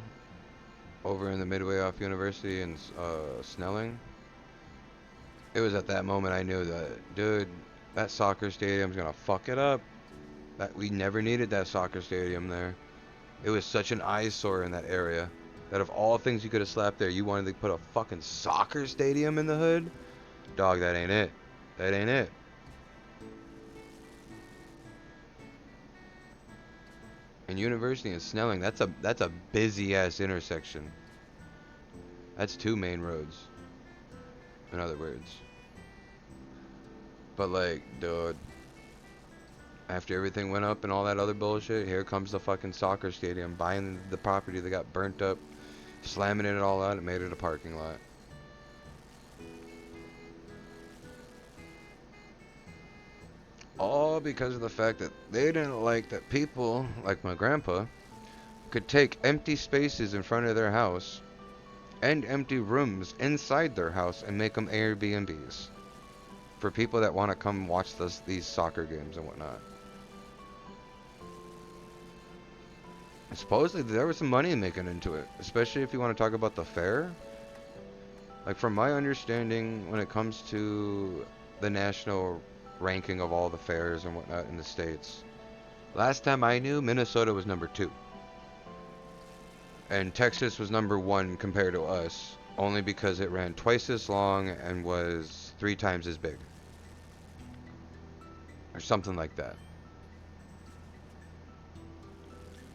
over in the Midway off University and Snelling, it was at that moment I knew that, dude, that soccer stadium's gonna fuck it up. That we never needed that soccer stadium there. It was such an eyesore in that area that of all things you could have slapped there, you wanted to put a fucking soccer stadium in the hood? Dog, that ain't it. That ain't it. And University and Snelling, that's a busy ass intersection. That's two main roads. In other words. But like, dude, after everything went up and all that other bullshit, here comes the fucking soccer stadium, buying the property that got burnt up, slamming it all out, and made it a parking lot. All because of the fact that they didn't like that people, like my grandpa, could take empty spaces in front of their house and empty rooms inside their house and make them Airbnbs for people that want to come watch these soccer games and whatnot. And supposedly there was some money making into it, especially if you want to talk about the fair. Like, from my understanding, when it comes to the national ranking of all the fairs and whatnot in the states, last time I knew, Minnesota was number 2. And Texas was number 1 compared to us, only because it ran twice as long and was 3 times as big. Or something like that.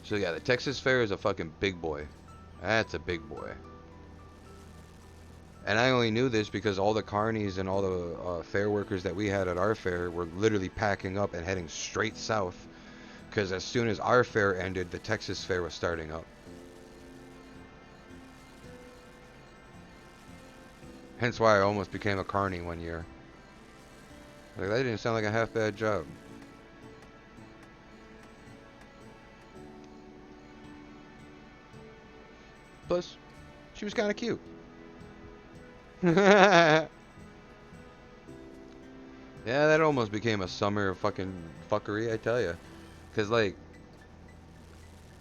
So yeah, the Texas Fair is a fucking big boy. That's a big boy. And I only knew this because all the carnies and all the fair workers that we had at our fair were literally packing up and heading straight south. Because as soon as our fair ended, the Texas Fair was starting up. Hence why I almost became a carny one year. Like, that didn't sound like a half bad job. Plus, she was kind of cute. Yeah, that almost became a summer fucking fuckery, I tell ya. Cause like,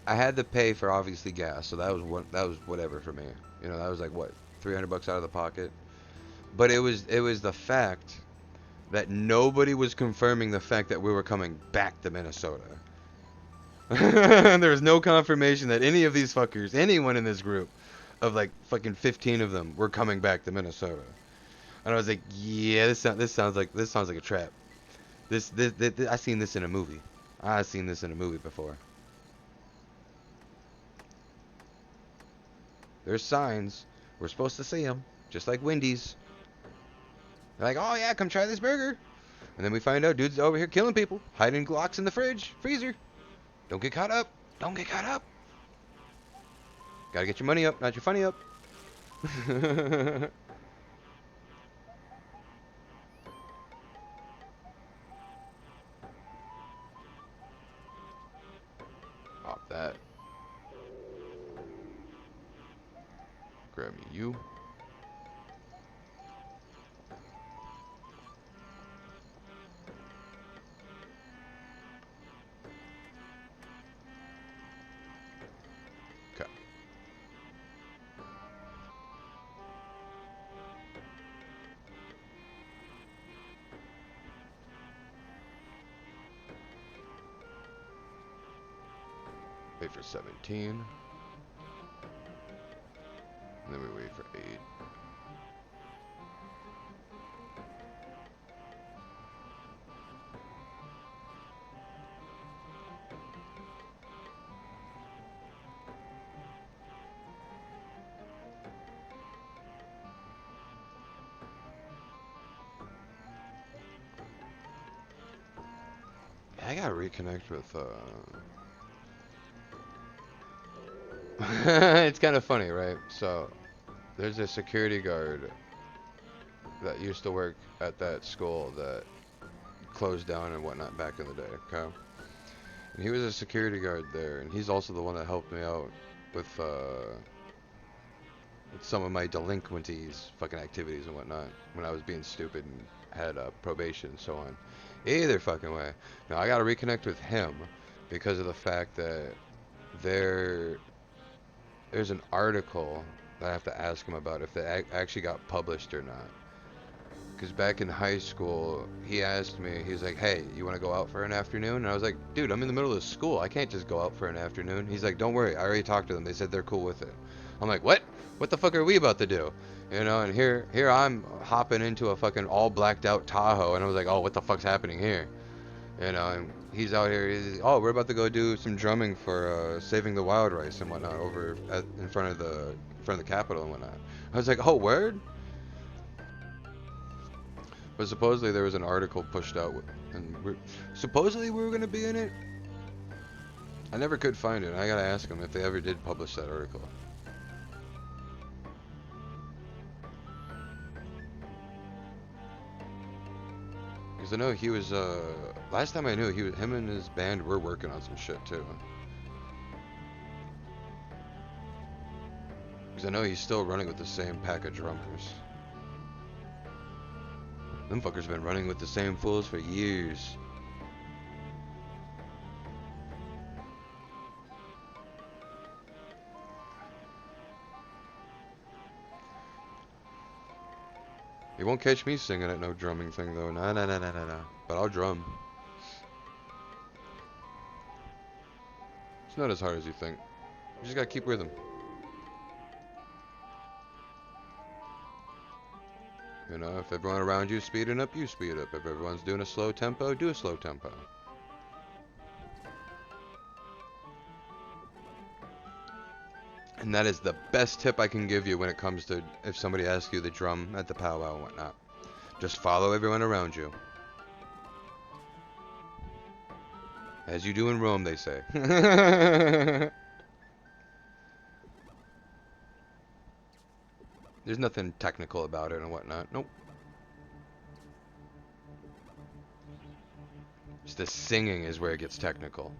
I had to pay for obviously gas, so that was whatever for me. You know, that was like what, $300 out of the pocket. But it was the fact that nobody was confirming the fact that we were coming back to Minnesota. There was no confirmation that any of these fuckers, anyone in this group, of like fucking 15 of them, were coming back to Minnesota. And I was like, yeah, this sounds like a trap. This I seen this in a movie. I seen this in a movie before. There's signs. We're supposed to see them, just like Wendy's. They're like, oh yeah, come try this burger. And then we find out dude's over here killing people, hiding Glocks in the freezer. Don't get caught up. Don't get caught up. Gotta get your money up, not your funny up. Pop that. Grab me you. Okay. Wait for 17. And then we wait for 8. I gotta reconnect with, it's kind of funny, right? So, there's a security guard that used to work at that school that closed down and whatnot back in the day, okay? And he was a security guard there, and he's also the one that helped me out with some of my delinquencies, fucking activities and whatnot, when I was being stupid and had probation and so on. Either fucking way. Now, I gotta reconnect with him because of the fact that there's an article that I have to ask him about if they actually got published or not. Because back in high school, he asked me, he was like, hey, you want to go out for an afternoon? And I was like, dude, I'm in the middle of school. I can't just go out for an afternoon. He's like, don't worry. I already talked to them. They said they're cool with it. I'm like, what? What the fuck are we about to do? You know, and here I'm hopping into a fucking all blacked out Tahoe. And I was like, oh, what the fuck's happening here? You know, and he's out here. Oh, we're about to go do some drumming for Saving the Wild Rice and whatnot over in front of the Capitol and whatnot. I was like, oh, word? But supposedly there was an article pushed out, and supposedly we were going to be in it. I never could find it. I gotta ask them if they ever did publish that article. Because I know he was, last time I knew, him and his band were working on some shit too. Because I know he's still running with the same pack of drummers. Them fuckers been running with the same fools for years. You won't catch me singing at no drumming thing though. Nah. But I'll drum. It's not as hard as you think. You just gotta keep rhythm. You know, if everyone around you is speeding up, you speed up. If everyone's doing a slow tempo, do a slow tempo. And that is the best tip I can give you when it comes to if somebody asks you to drum at the powwow and whatnot. Just follow everyone around you. As you do in Rome, they say. There's nothing technical about it and whatnot. Nope. Just the singing is where it gets technical.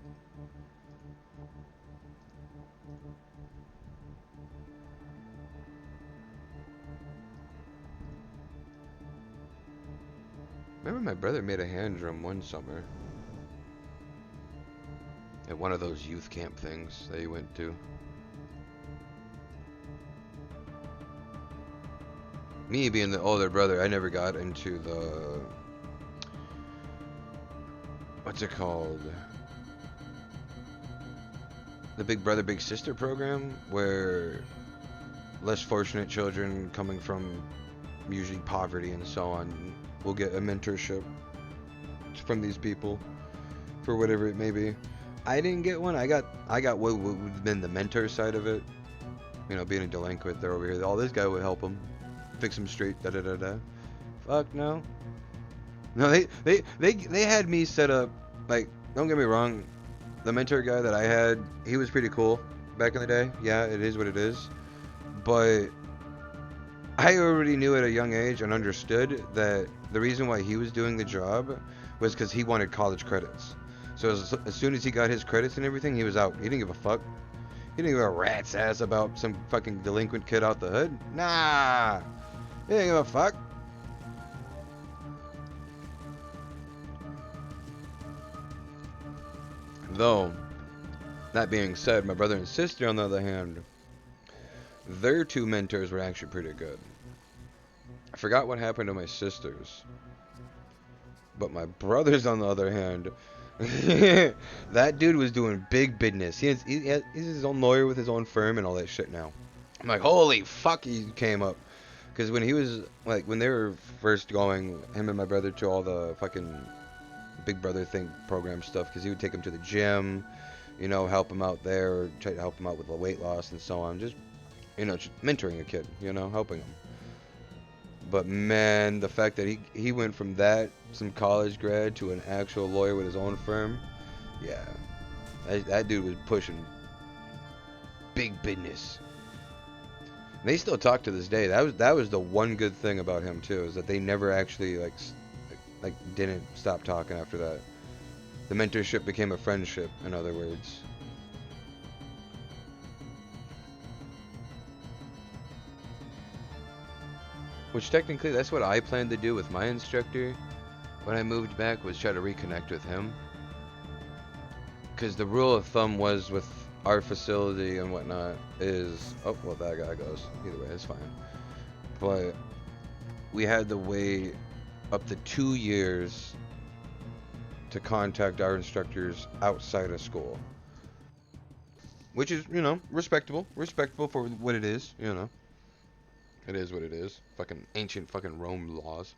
Remember my brother made a hand drum one summer. At one of those youth camp things that he went to. Me being the older brother, I never got into the... What's it called? The Big Brother, Big Sister program, where less fortunate children coming from usually poverty and so on will get a mentorship from these people for whatever it may be. I didn't get one. I got what would have been the mentor side of it. You know, being a delinquent, they're over here. Oh, this guy would help him, fix him straight. Da da da da. Fuck no. No, they had me set up. Like, don't get me wrong, the mentor guy that I had, he was pretty cool back in the day. Yeah, it is what it is. But I already knew at a young age and understood that the reason why he was doing the job was because he wanted college credits. So as soon as he got his credits and everything, he was out. He didn't give a fuck. He didn't give a rat's ass about some fucking delinquent kid out the hood. Nah. He didn't give a fuck. Though, that being said, my brother and sister, on the other hand, their two mentors were actually pretty good. I forgot what happened to my sisters. But my brothers, on the other hand, that dude was doing big business. He's his own lawyer with his own firm and all that shit now. I'm like, holy fuck, he came up. Because when he was, like, when they were first going, him and my brother, to all the fucking Big Brother thing program stuff, because he would take him to the gym, you know, help him out there, or try to help him out with the weight loss and so on. Just, you know, just mentoring a kid, you know, helping him. But man, the fact that he went from that, some college grad, to an actual lawyer with his own firm, yeah, that dude was pushing big business. And they still talk to this day. That was the one good thing about him too, is that they never actually like didn't stop talking after that. The mentorship became a friendship, in other words. Which technically, that's what I planned to do with my instructor when I moved back, was try to reconnect with him. Because the rule of thumb was with our facility and whatnot is, oh, well, that guy goes. Either way, it's fine. But we had to wait up to 2 years to contact our instructors outside of school. Which is, you know, respectable. Respectable for what it is, you know. It is what it is. Fucking ancient fucking Rome laws.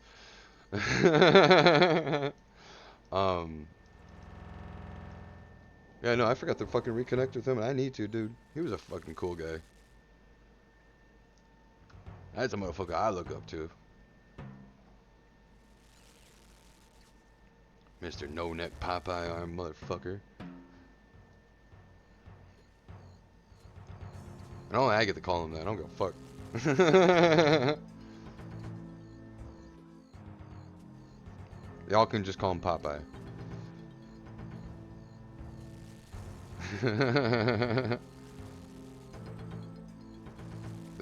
Yeah, no, I forgot to fucking reconnect with him, and I need to, dude. He was a fucking cool guy. That's a motherfucker I look up to. Mr. No-Neck Popeye arm motherfucker. And only I get to call him that. I don't give a fuck. Y'all can just call him Popeye. The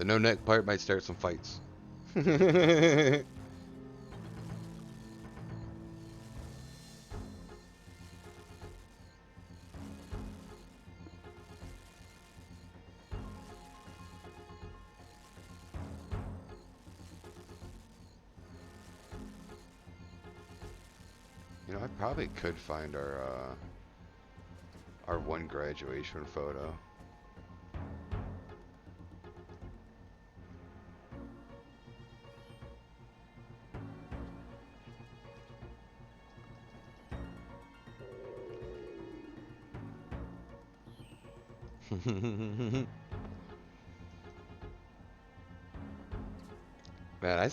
no neck part might start some fights. You know, I probably could find our one graduation photo. Man,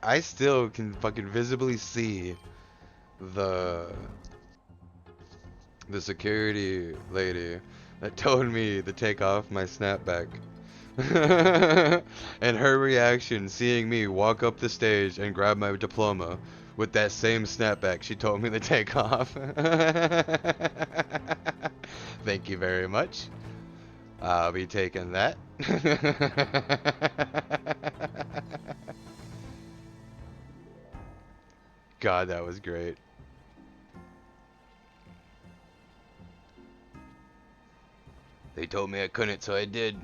I still can fucking visibly see the security lady that told me to take off my snapback And her reaction, seeing me walk up the stage and grab my diploma with that same snapback she told me to take off. Thank you very much. I'll be taking that. God, that was great. They told me I couldn't, so I did.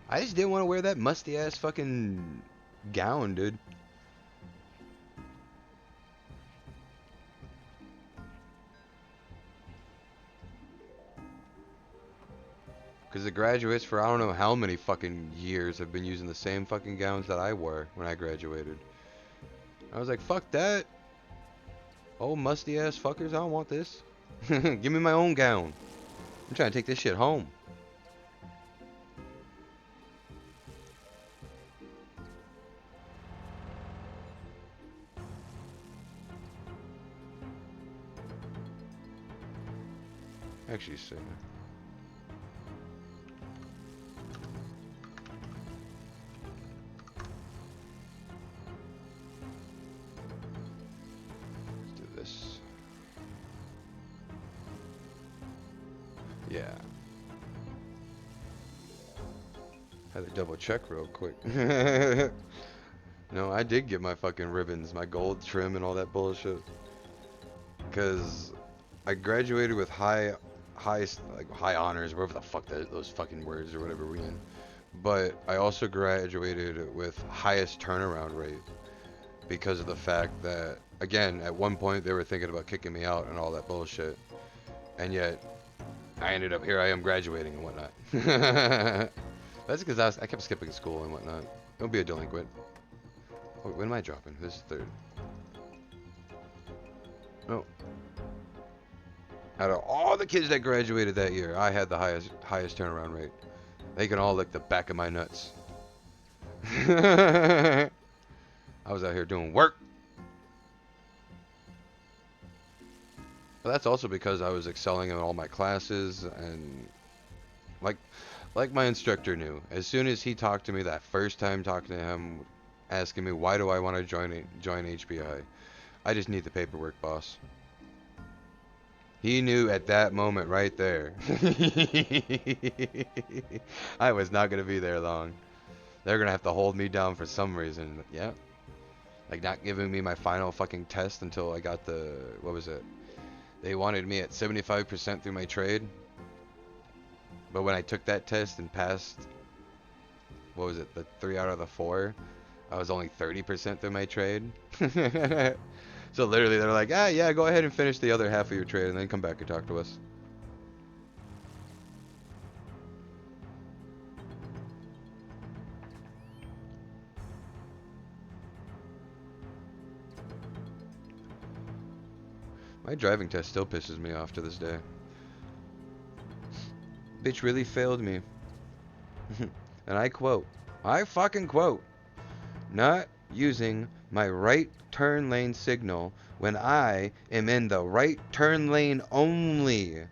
I just didn't want to wear that musty ass fucking gown, dude. Because the graduates for I don't know how many fucking years have been using the same fucking gowns that I wore when I graduated. I was like, fuck that. Oh, musty ass fuckers, I don't want this. Give me my own gown. I'm trying to take this shit home. Actually, say. Let's do this. Yeah. Had to double check real quick. No, I did get my fucking ribbons, my gold trim and all that bullshit. Because I graduated with high honors, whatever the fuck those fucking words or whatever we in. But I also graduated with highest turnaround rate because of the fact that, again, at one point they were thinking about kicking me out and all that bullshit. And yet, I ended up, here I am graduating and whatnot. That's because I kept skipping school and whatnot. Don't be a delinquent. Oh, when am I dropping? This is third. No. Out of all the kids that graduated that year, I had the highest turnaround rate. They can all lick the back of my nuts. I was out here doing work. But that's also because I was excelling in all my classes, and like my instructor knew. As soon as he talked to me that first time talking to him, asking me why do I want to join HBI, I just need the paperwork, boss. He knew at that moment right there. I was not going to be there long. They're going to have to hold me down for some reason. Yeah. Like not giving me my final fucking test until I got the, what was it? They wanted me at 75% through my trade. But when I took that test and passed, what was it, the 3 out of the 4, I was only 30% through my trade. So literally they're like, ah, yeah, go ahead and finish the other half of your trade and then come back and talk to us. My driving test still pisses me off to this day. Bitch really failed me. And I quote, I fucking quote, not using my right turn lane signal when I am in the right turn lane only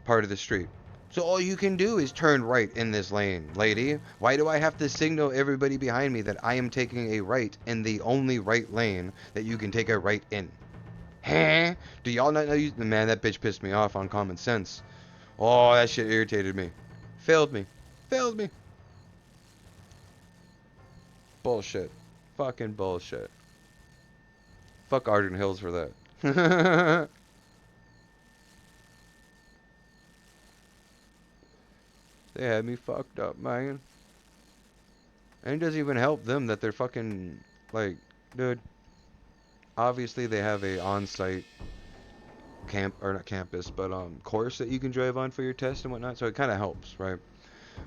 part of the street. So all you can do is turn right in this lane, lady. Why do I have to signal everybody behind me that I am taking a right in the only right lane that you can take a right in? Huh? Do y'all not know you? Man, that bitch pissed me off on common sense. Oh, that shit irritated me. Failed me. Failed me. Bullshit. Fucking bullshit. Fuck Arden Hills for that. They had me fucked up, man. And it doesn't even help them that they're fucking, like, dude. Obviously they have a on-site camp, or not campus, but course that you can drive on for your test and whatnot, so it kind of helps, right?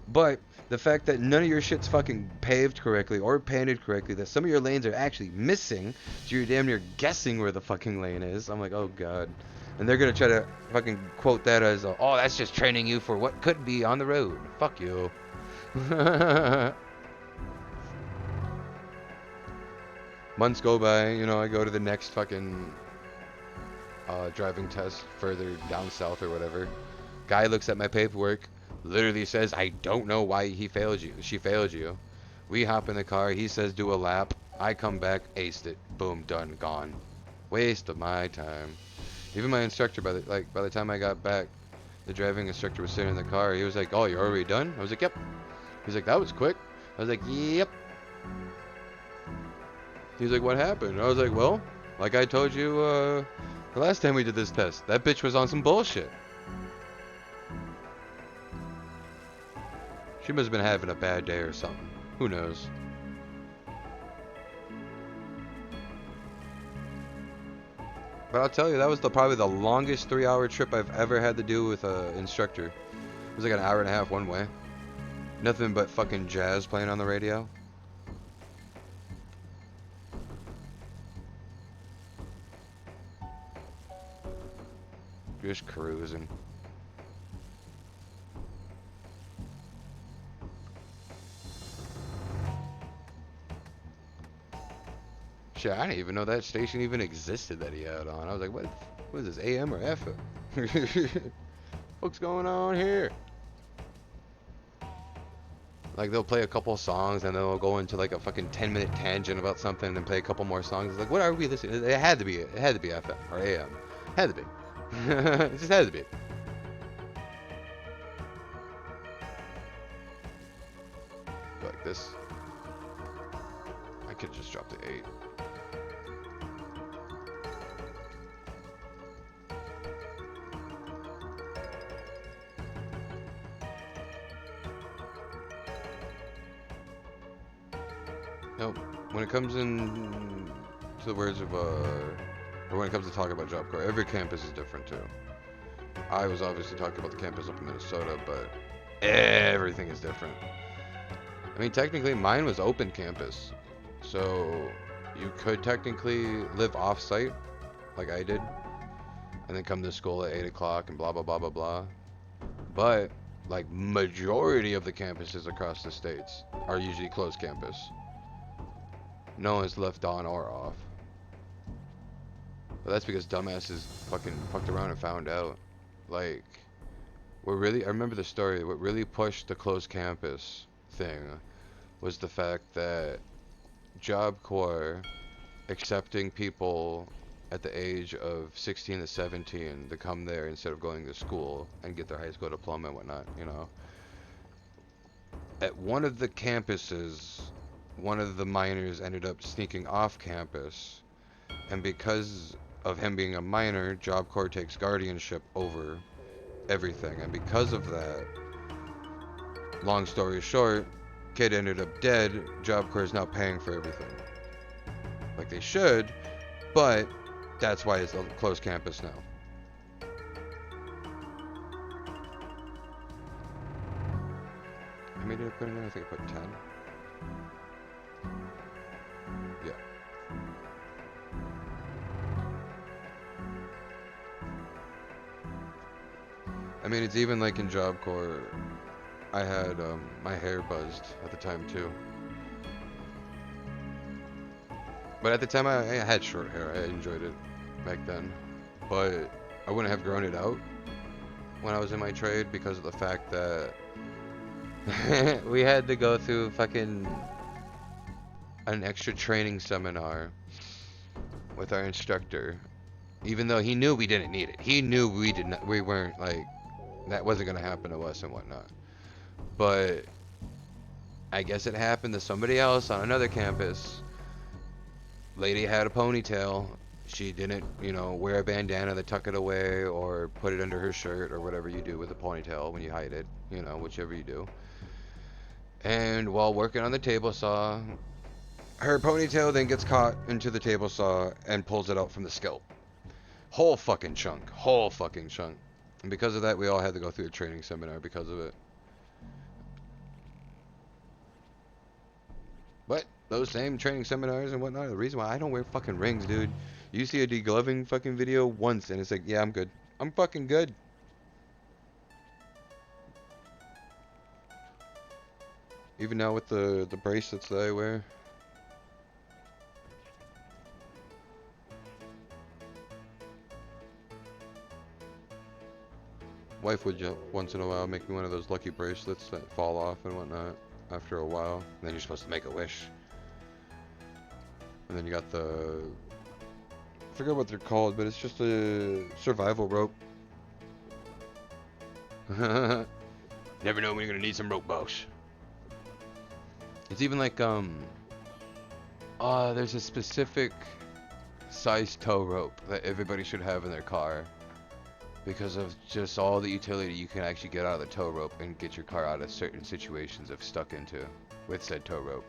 But the fact that none of your shit's fucking paved correctly or painted correctly, that some of your lanes are actually missing, so you're damn near guessing where the fucking lane is. I'm like, oh god. And they're gonna try to fucking quote that as, oh, that's just training you for what could be on the road. Fuck you. Months go by, you know, I go to the next fucking driving test further down south or whatever. Guy looks at my paperwork, literally says, I don't know why he failed you. She failed you. We hop in the car. He says, do a lap. I come back, aced it. Boom, done, gone. Waste of my time. Even my instructor, by the time I got back, the driving instructor was sitting in the car. He was like, oh, you're already done? I was like, yep. He's like, that was quick. I was like, yep. He's like, what happened? I was like, well, like I told you the last time we did this test, that bitch was on some bullshit. She must have been having a bad day or something. Who knows? But I'll tell you, that was probably the longest 3-hour trip I've ever had to do with an instructor. It was like an hour and a half one way. Nothing but fucking jazz playing on the radio. Just cruising. Shit, I didn't even know that station even existed that he had on. I was like, what is this, AM or FM? What's going on here? Like, they'll play a couple songs and then they'll go into like a fucking 10-minute tangent about something and then play a couple more songs. It's like, what are we listening? It had to be FM or AM. Had to be. It just had to be. Like this. I could just drop to 8. Nope. When it comes in to the words of or when it comes to talking about Job Corps, every campus is different too. I was obviously talking about the campus up in Minnesota, but everything is different. I mean, technically mine was open campus, so you could technically live off-site, like I did, and then come to school at 8 o'clock and blah blah blah blah blah. But like majority of the campuses across the states are usually closed campus. No one's left on or off. But that's because dumbasses fucking fucked around and found out. Like, I remember the story, what really pushed the closed campus thing was the fact that Job Corps accepting people at the age of 16 to 17 to come there instead of going to school and get their high school diploma and whatnot, you know. At one of the campuses, one of the minors ended up sneaking off campus, and because of him being a minor, Job Corps takes guardianship over everything, and because of that, long story short, kid ended up dead. Job Corps is now paying for everything, like they should, but that's why it's a closed campus now. How many did I put in there? I think I put 10. Yeah. I mean, it's even like in Job Corps, I had my hair buzzed at the time too. But at the time I had short hair, I enjoyed it back then. But I wouldn't have grown it out when I was in my trade because of the fact that we had to go through fucking an extra training seminar with our instructor, even though he knew we didn't need it. He knew we weren't like, that wasn't gonna happen to us and whatnot. But I guess it happened to somebody else on another campus. Lady had a ponytail. She didn't, you know, wear a bandana to tuck it away or put it under her shirt or whatever you do with a ponytail when you hide it, you know, whichever you do. And while working on the table saw, her ponytail then gets caught into the table saw and pulls it out from the scalp. Whole fucking chunk. Whole fucking chunk. And because of that, we all had to go through a training seminar because of it. But those same training seminars and whatnot, the reason why I don't wear fucking rings, dude. You see a degloving fucking video once and it's like, yeah, I'm good. I'm fucking good. Even now with the bracelets that I wear. wife would once in a while make me one of those lucky bracelets that fall off and whatnot after a while. And then you're supposed to make a wish. And then you got the... I forget what they're called, but it's just a survival rope. Never know when you're gonna need some rope, boss. It's even like, there's a specific size tow rope that everybody should have in their car. Because of just all the utility you can actually get out of the tow rope and get your car out of certain situations if stuck into with said tow rope.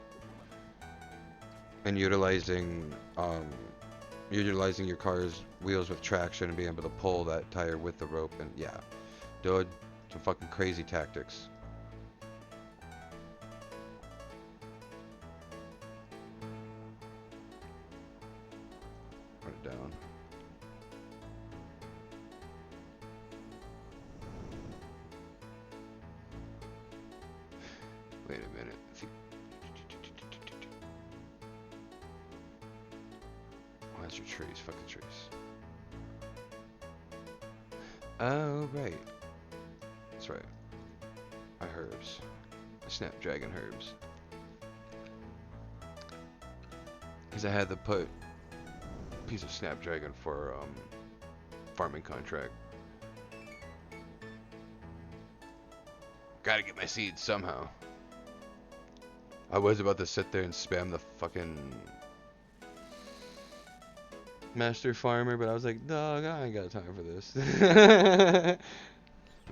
And utilizing your car's wheels with traction and being able to pull that tire with the rope, and yeah, dude, some fucking crazy tactics. Put it down. Wait a minute. Oh, that's your trees. Fuck the trees. Oh, right. That's right. My herbs. Snapdragon herbs. Because I had to put a piece of Snapdragon for farming contract. Gotta get my seeds somehow. I was about to sit there and spam the fucking master farmer, but I was like, dog, I ain't got time for this. Let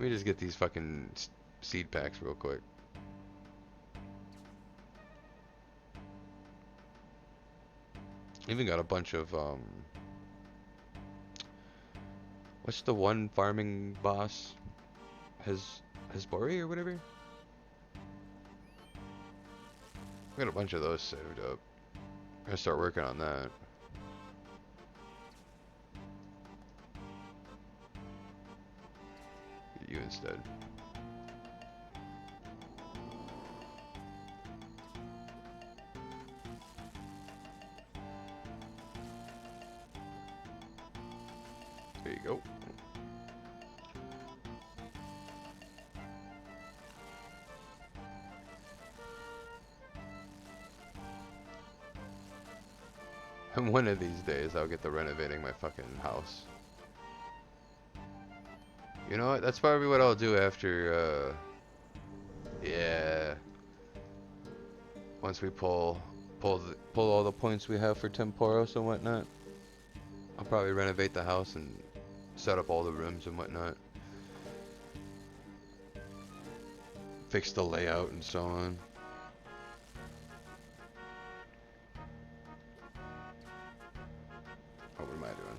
me just get these fucking seed packs real quick. Even got a bunch of what's the one farming boss? Hasbori or whatever? I got a bunch of those saved up. I'm gonna start working on that. Get you instead. There you go. And one of these days I'll get to renovating my fucking house. You know what? That's probably what I'll do after, yeah. Once we pull all the points we have for tempoross and whatnot, I'll probably renovate the house and set up all the rooms and whatnot. Fix the layout and so on. Oh, what am I doing?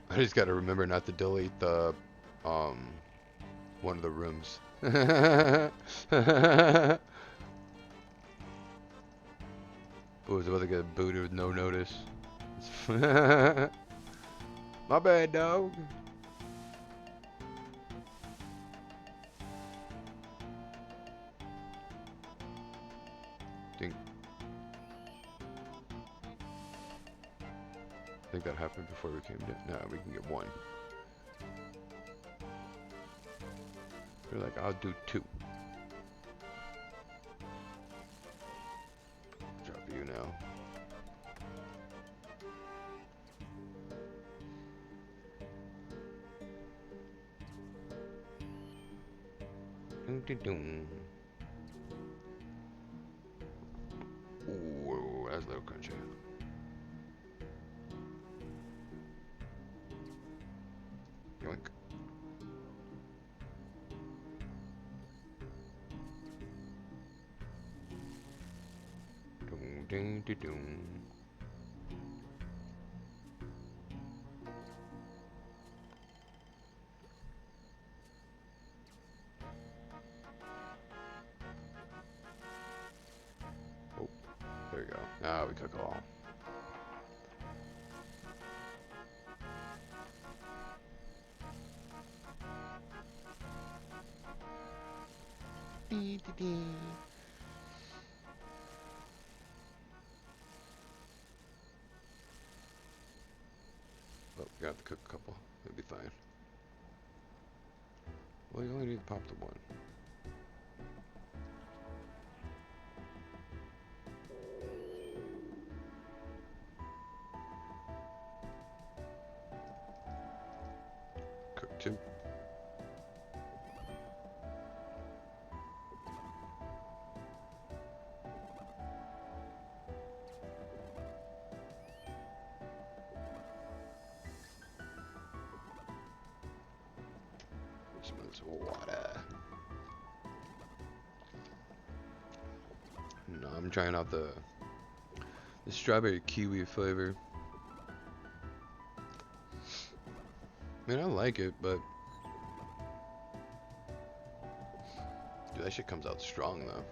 I just gotta remember not to delete the, one of the rooms. I was about to get booted with no notice. My bad, dog. I think that happened before we came down. No, we can get one. They're like, I'll do two. Drop you now. Doom. Ooh, that's a little crunchy. Yoink. Doom, ding, ding, doom. Oh, there you go. Ah, we cook all. Oh, we have to cook a couple. It'll be fine. Well, you only need to pop the one. Cook two. Smells water. No, I'm trying out the strawberry kiwi flavor. I mean, I like it, but dude, that shit comes out strong though.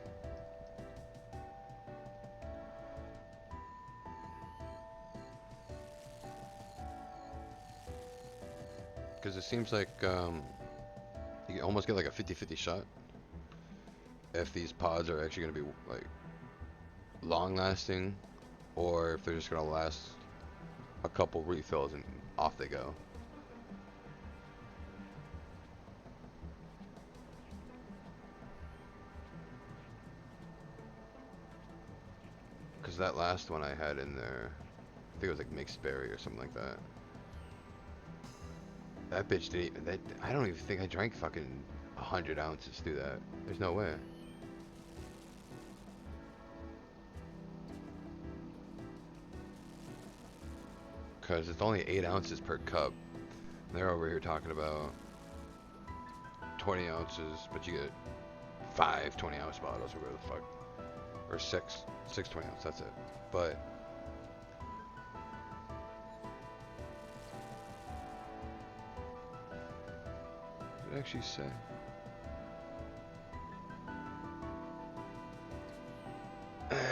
Because it seems like you almost get like a 50-50 shot if these pods are actually going to be like long lasting, or if they're just going to last a couple refills and off they go. Because that last one I had in there, I think it was like mixed berry or something like that. That bitch didn't even, I don't even think I drank fucking 100 ounces through that. There's no way. Because it's only 8 ounces per cup. They're over here talking about 20 ounces, but you get 5 20-ounce bottles or whatever the fuck. Or 6 20-ounce, that's it. But what did it actually say?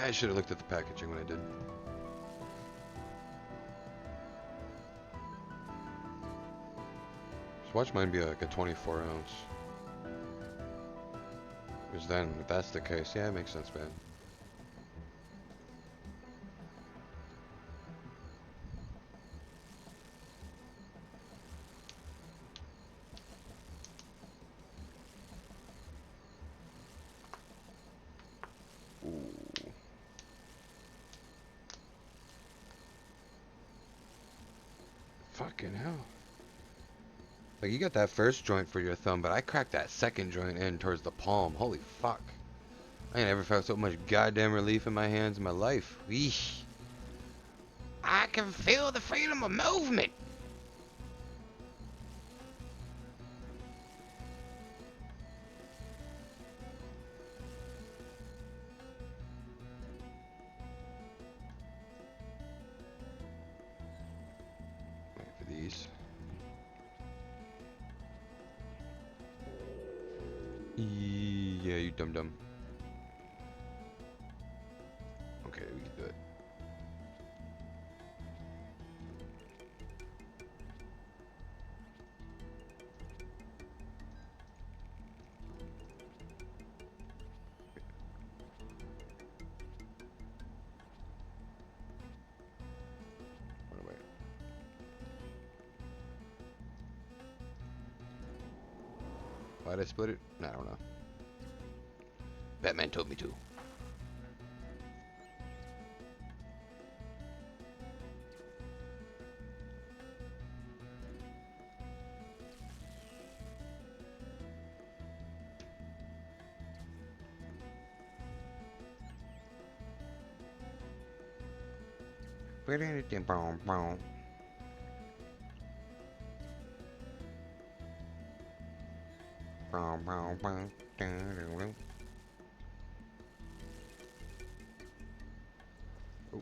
I should have looked at the packaging when I did. So watch mine be like a 24 ounce. Because then, if that's the case, yeah, it makes sense, man. Fucking hell. Like, you got that first joint for your thumb, but I cracked that second joint in towards the palm. Holy fuck. I ain't never felt so much goddamn relief in my hands in my life. Eesh. I can feel the freedom of movement. Wait for these. Yeah, you dum-dum. Okay, we can do it. Wait. Why'd I split it? I don't know. Batman told me to. Oh.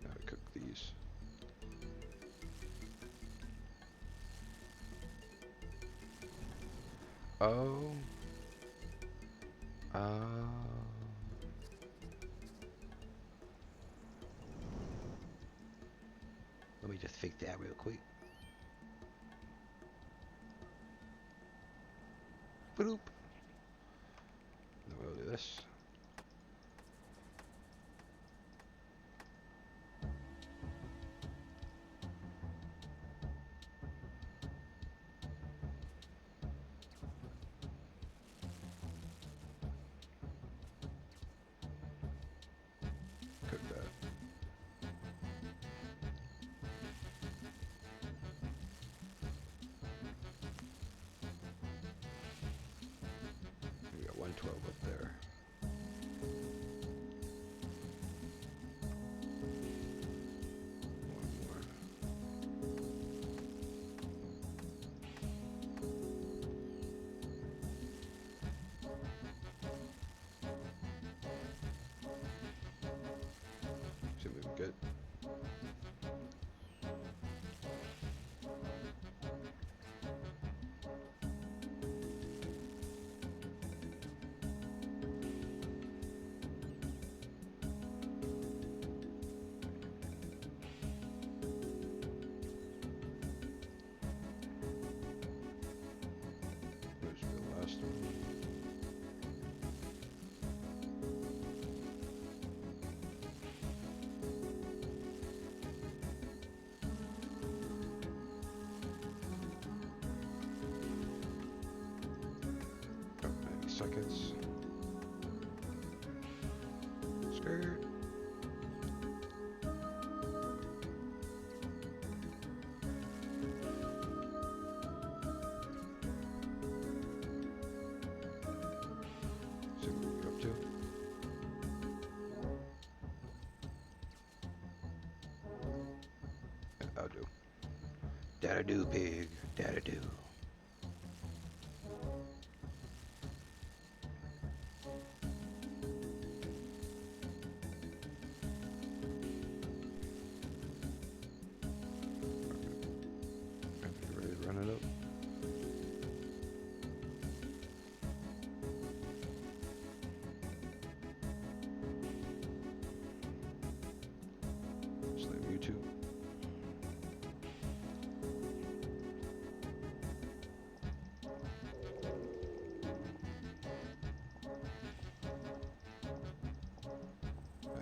Gotta cook these. Oh. Oh. Let me just fix that real quick. Boop. Then we'll do this. Cook that. We got 112 up there. One more. Should be good. This should be the last one. About 90 seconds. Skirt. See what we're up to. Yeah, I'll do. That'll do, pig. That'll do. You ready to run it up? Slam YouTube.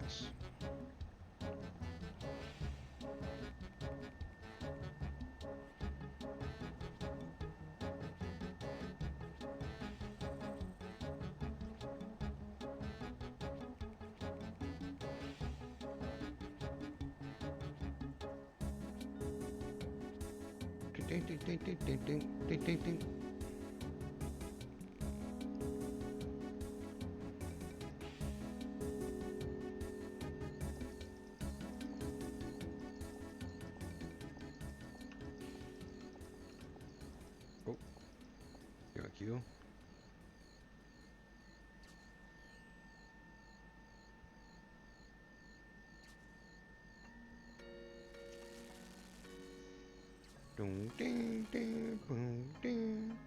Nice. Ding ding ding ding ding ding ding ding ding. Oh, you want you? Ding ding ding boom ding.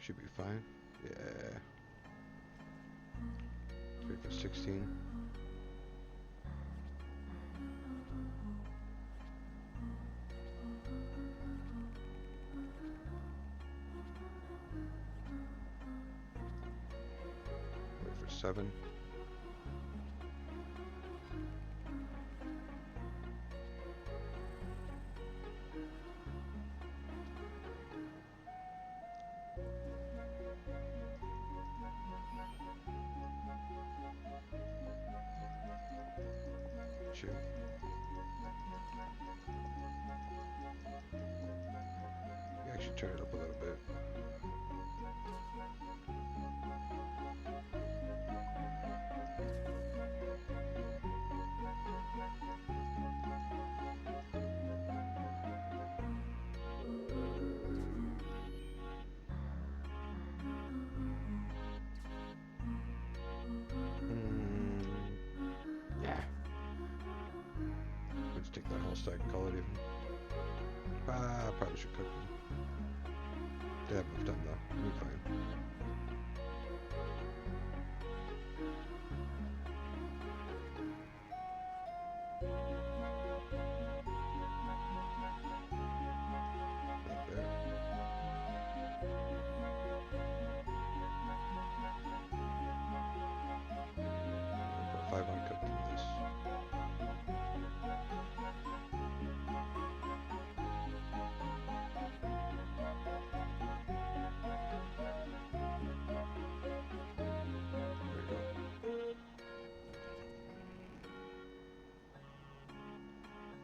Should be fine. Yeah. 3 for 16. Wait for 7. Shoot. You actually turn it up a little bit. Yeah. Let's take that whole stack and call it even. Probably should cook them. They have enough time though. We'll be fine.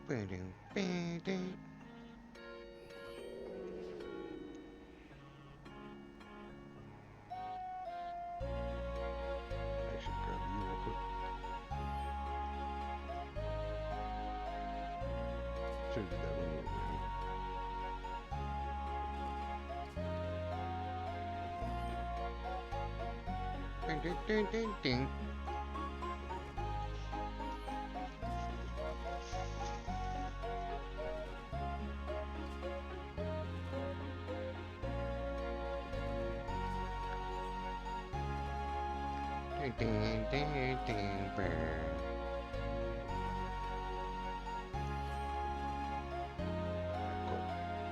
Actually, grab you real quick. Should have did that one over here. Ding, ding, ding, ding, ding. Ding, ding, ding, ding, brr. Cool.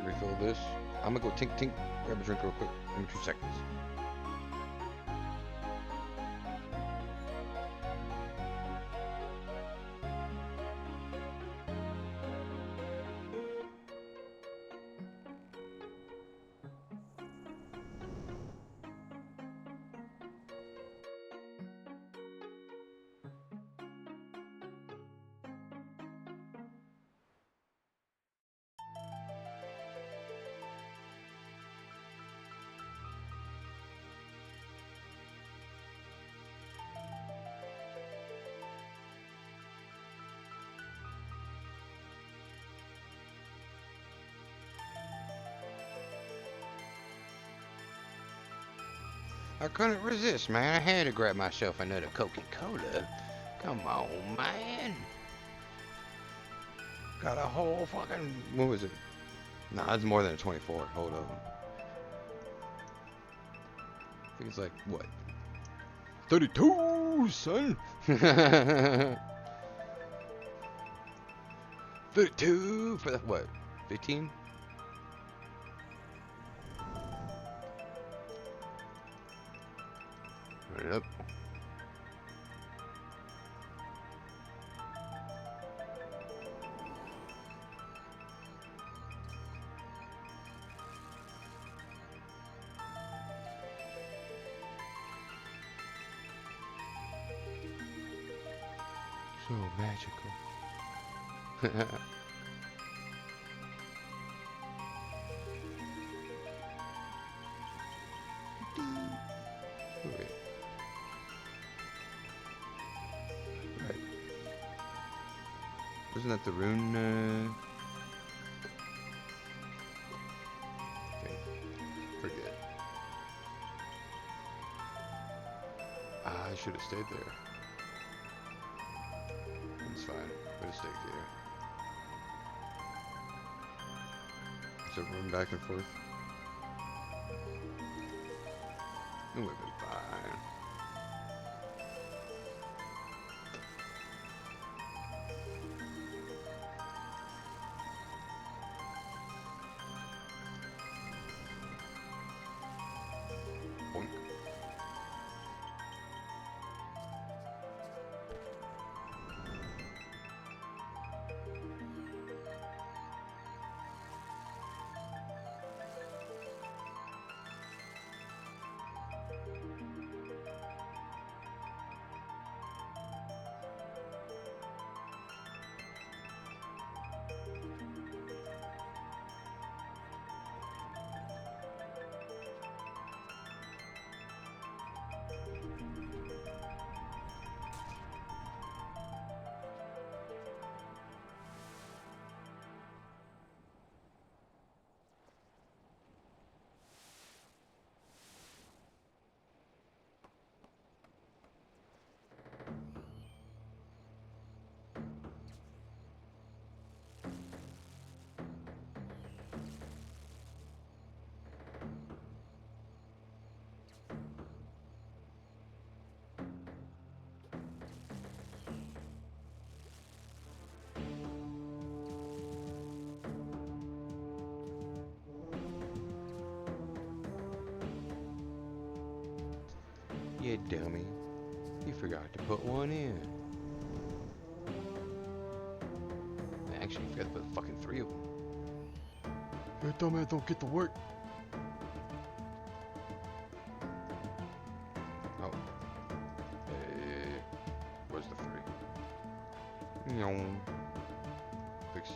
Refill this. I'm gonna go tink tink, grab a drink real quick. Give me 2 seconds. I couldn't resist, man. I had to grab myself another Coca-Cola. Come on, man. Got a whole fucking... What was it? Nah, it's more than a 24. Hold on. I think it's like, what? 32, son! 32 for the, what? 15? Yep. So magical. Wait. Right. Wasn't that the rune? Okay. Forget. Ah, I should have stayed there. It's fine. We'll stay here. So run back and forth. It would have been fine. Boink. You dummy. You forgot to put one in. Actually, you forgot to put fucking 3 of them. Your dumbass don't get to work. Oh. Where's the 3? No. Fix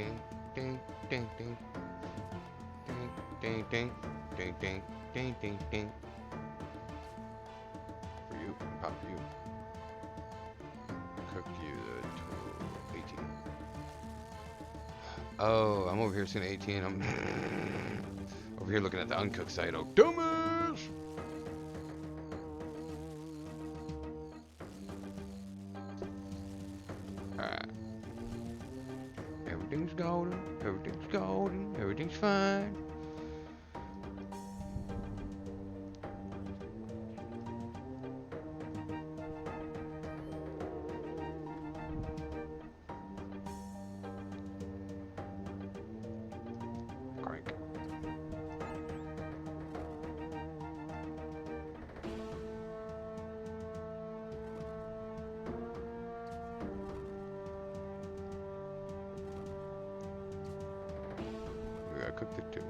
ding, ding, ding, ding, ding, ding, ding, ding, ding, ding. For you, pop you. Cook you to 18. Oh, I'm over here seeing 18. I'm over here looking at the uncooked side. Oh, dumbass! Alright. Everything's golden. Everything's golden. Everything's fine. Crank. We gotta cook the two.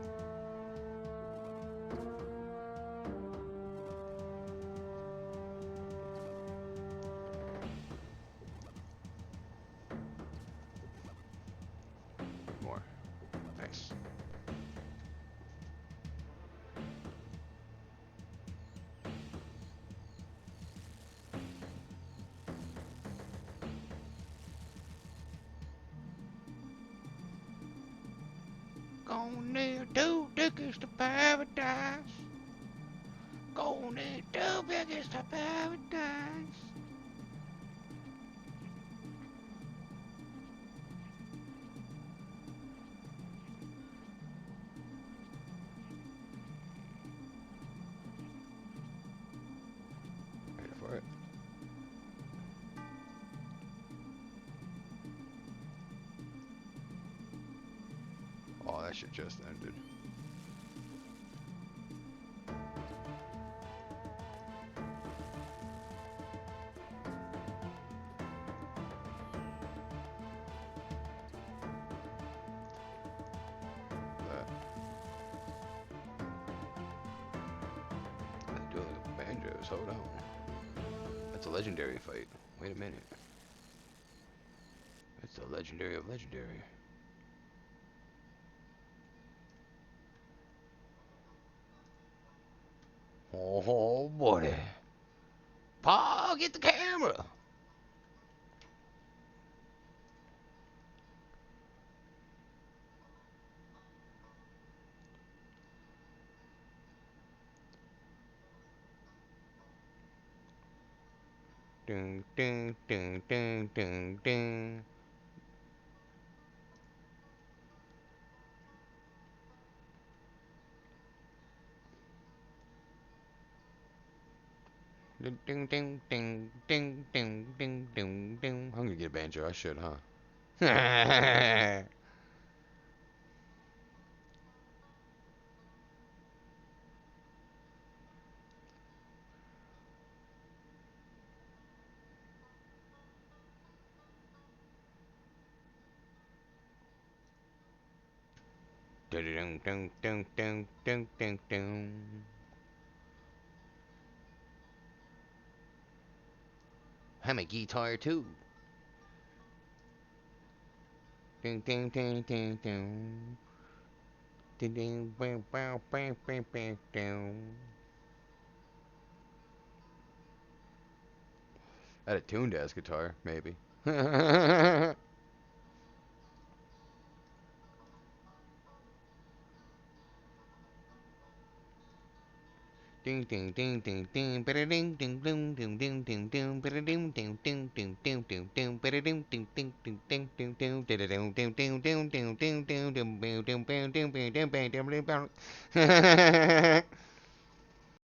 More. Nice. Gone there, 2 tickets to paradise. Gone there, 2 tickets to paradise. Wait for it. Oh, that shit just ended. Let's do the banjos. Hold on. That's a legendary fight. Wait a minute. That's the legendary of legendary. Oh, buddy. Paul, get the camera. Ding, ding, ding, ding, ding, ding. Ding, ding, ding, ding, ding, ding, ding, ding, ding. I'm gonna get a banjo. I should, huh? Ding, ding, ding, ding, ding, ding, ding. I'm a guitar too. Ding, ding, ding, ding, ding. Ding, ding, bang, bang, bang, bang, bang, ding. I had a tuned ass guitar, maybe. Ding ding ding ding ding ba ding ding ding ding ding ding ding ba ding ding ding ding ding ding ding ba ding ding ding ding ding ding ding da ding ding ding ding ding ding ding ding ding ding ding ding ding ding ding.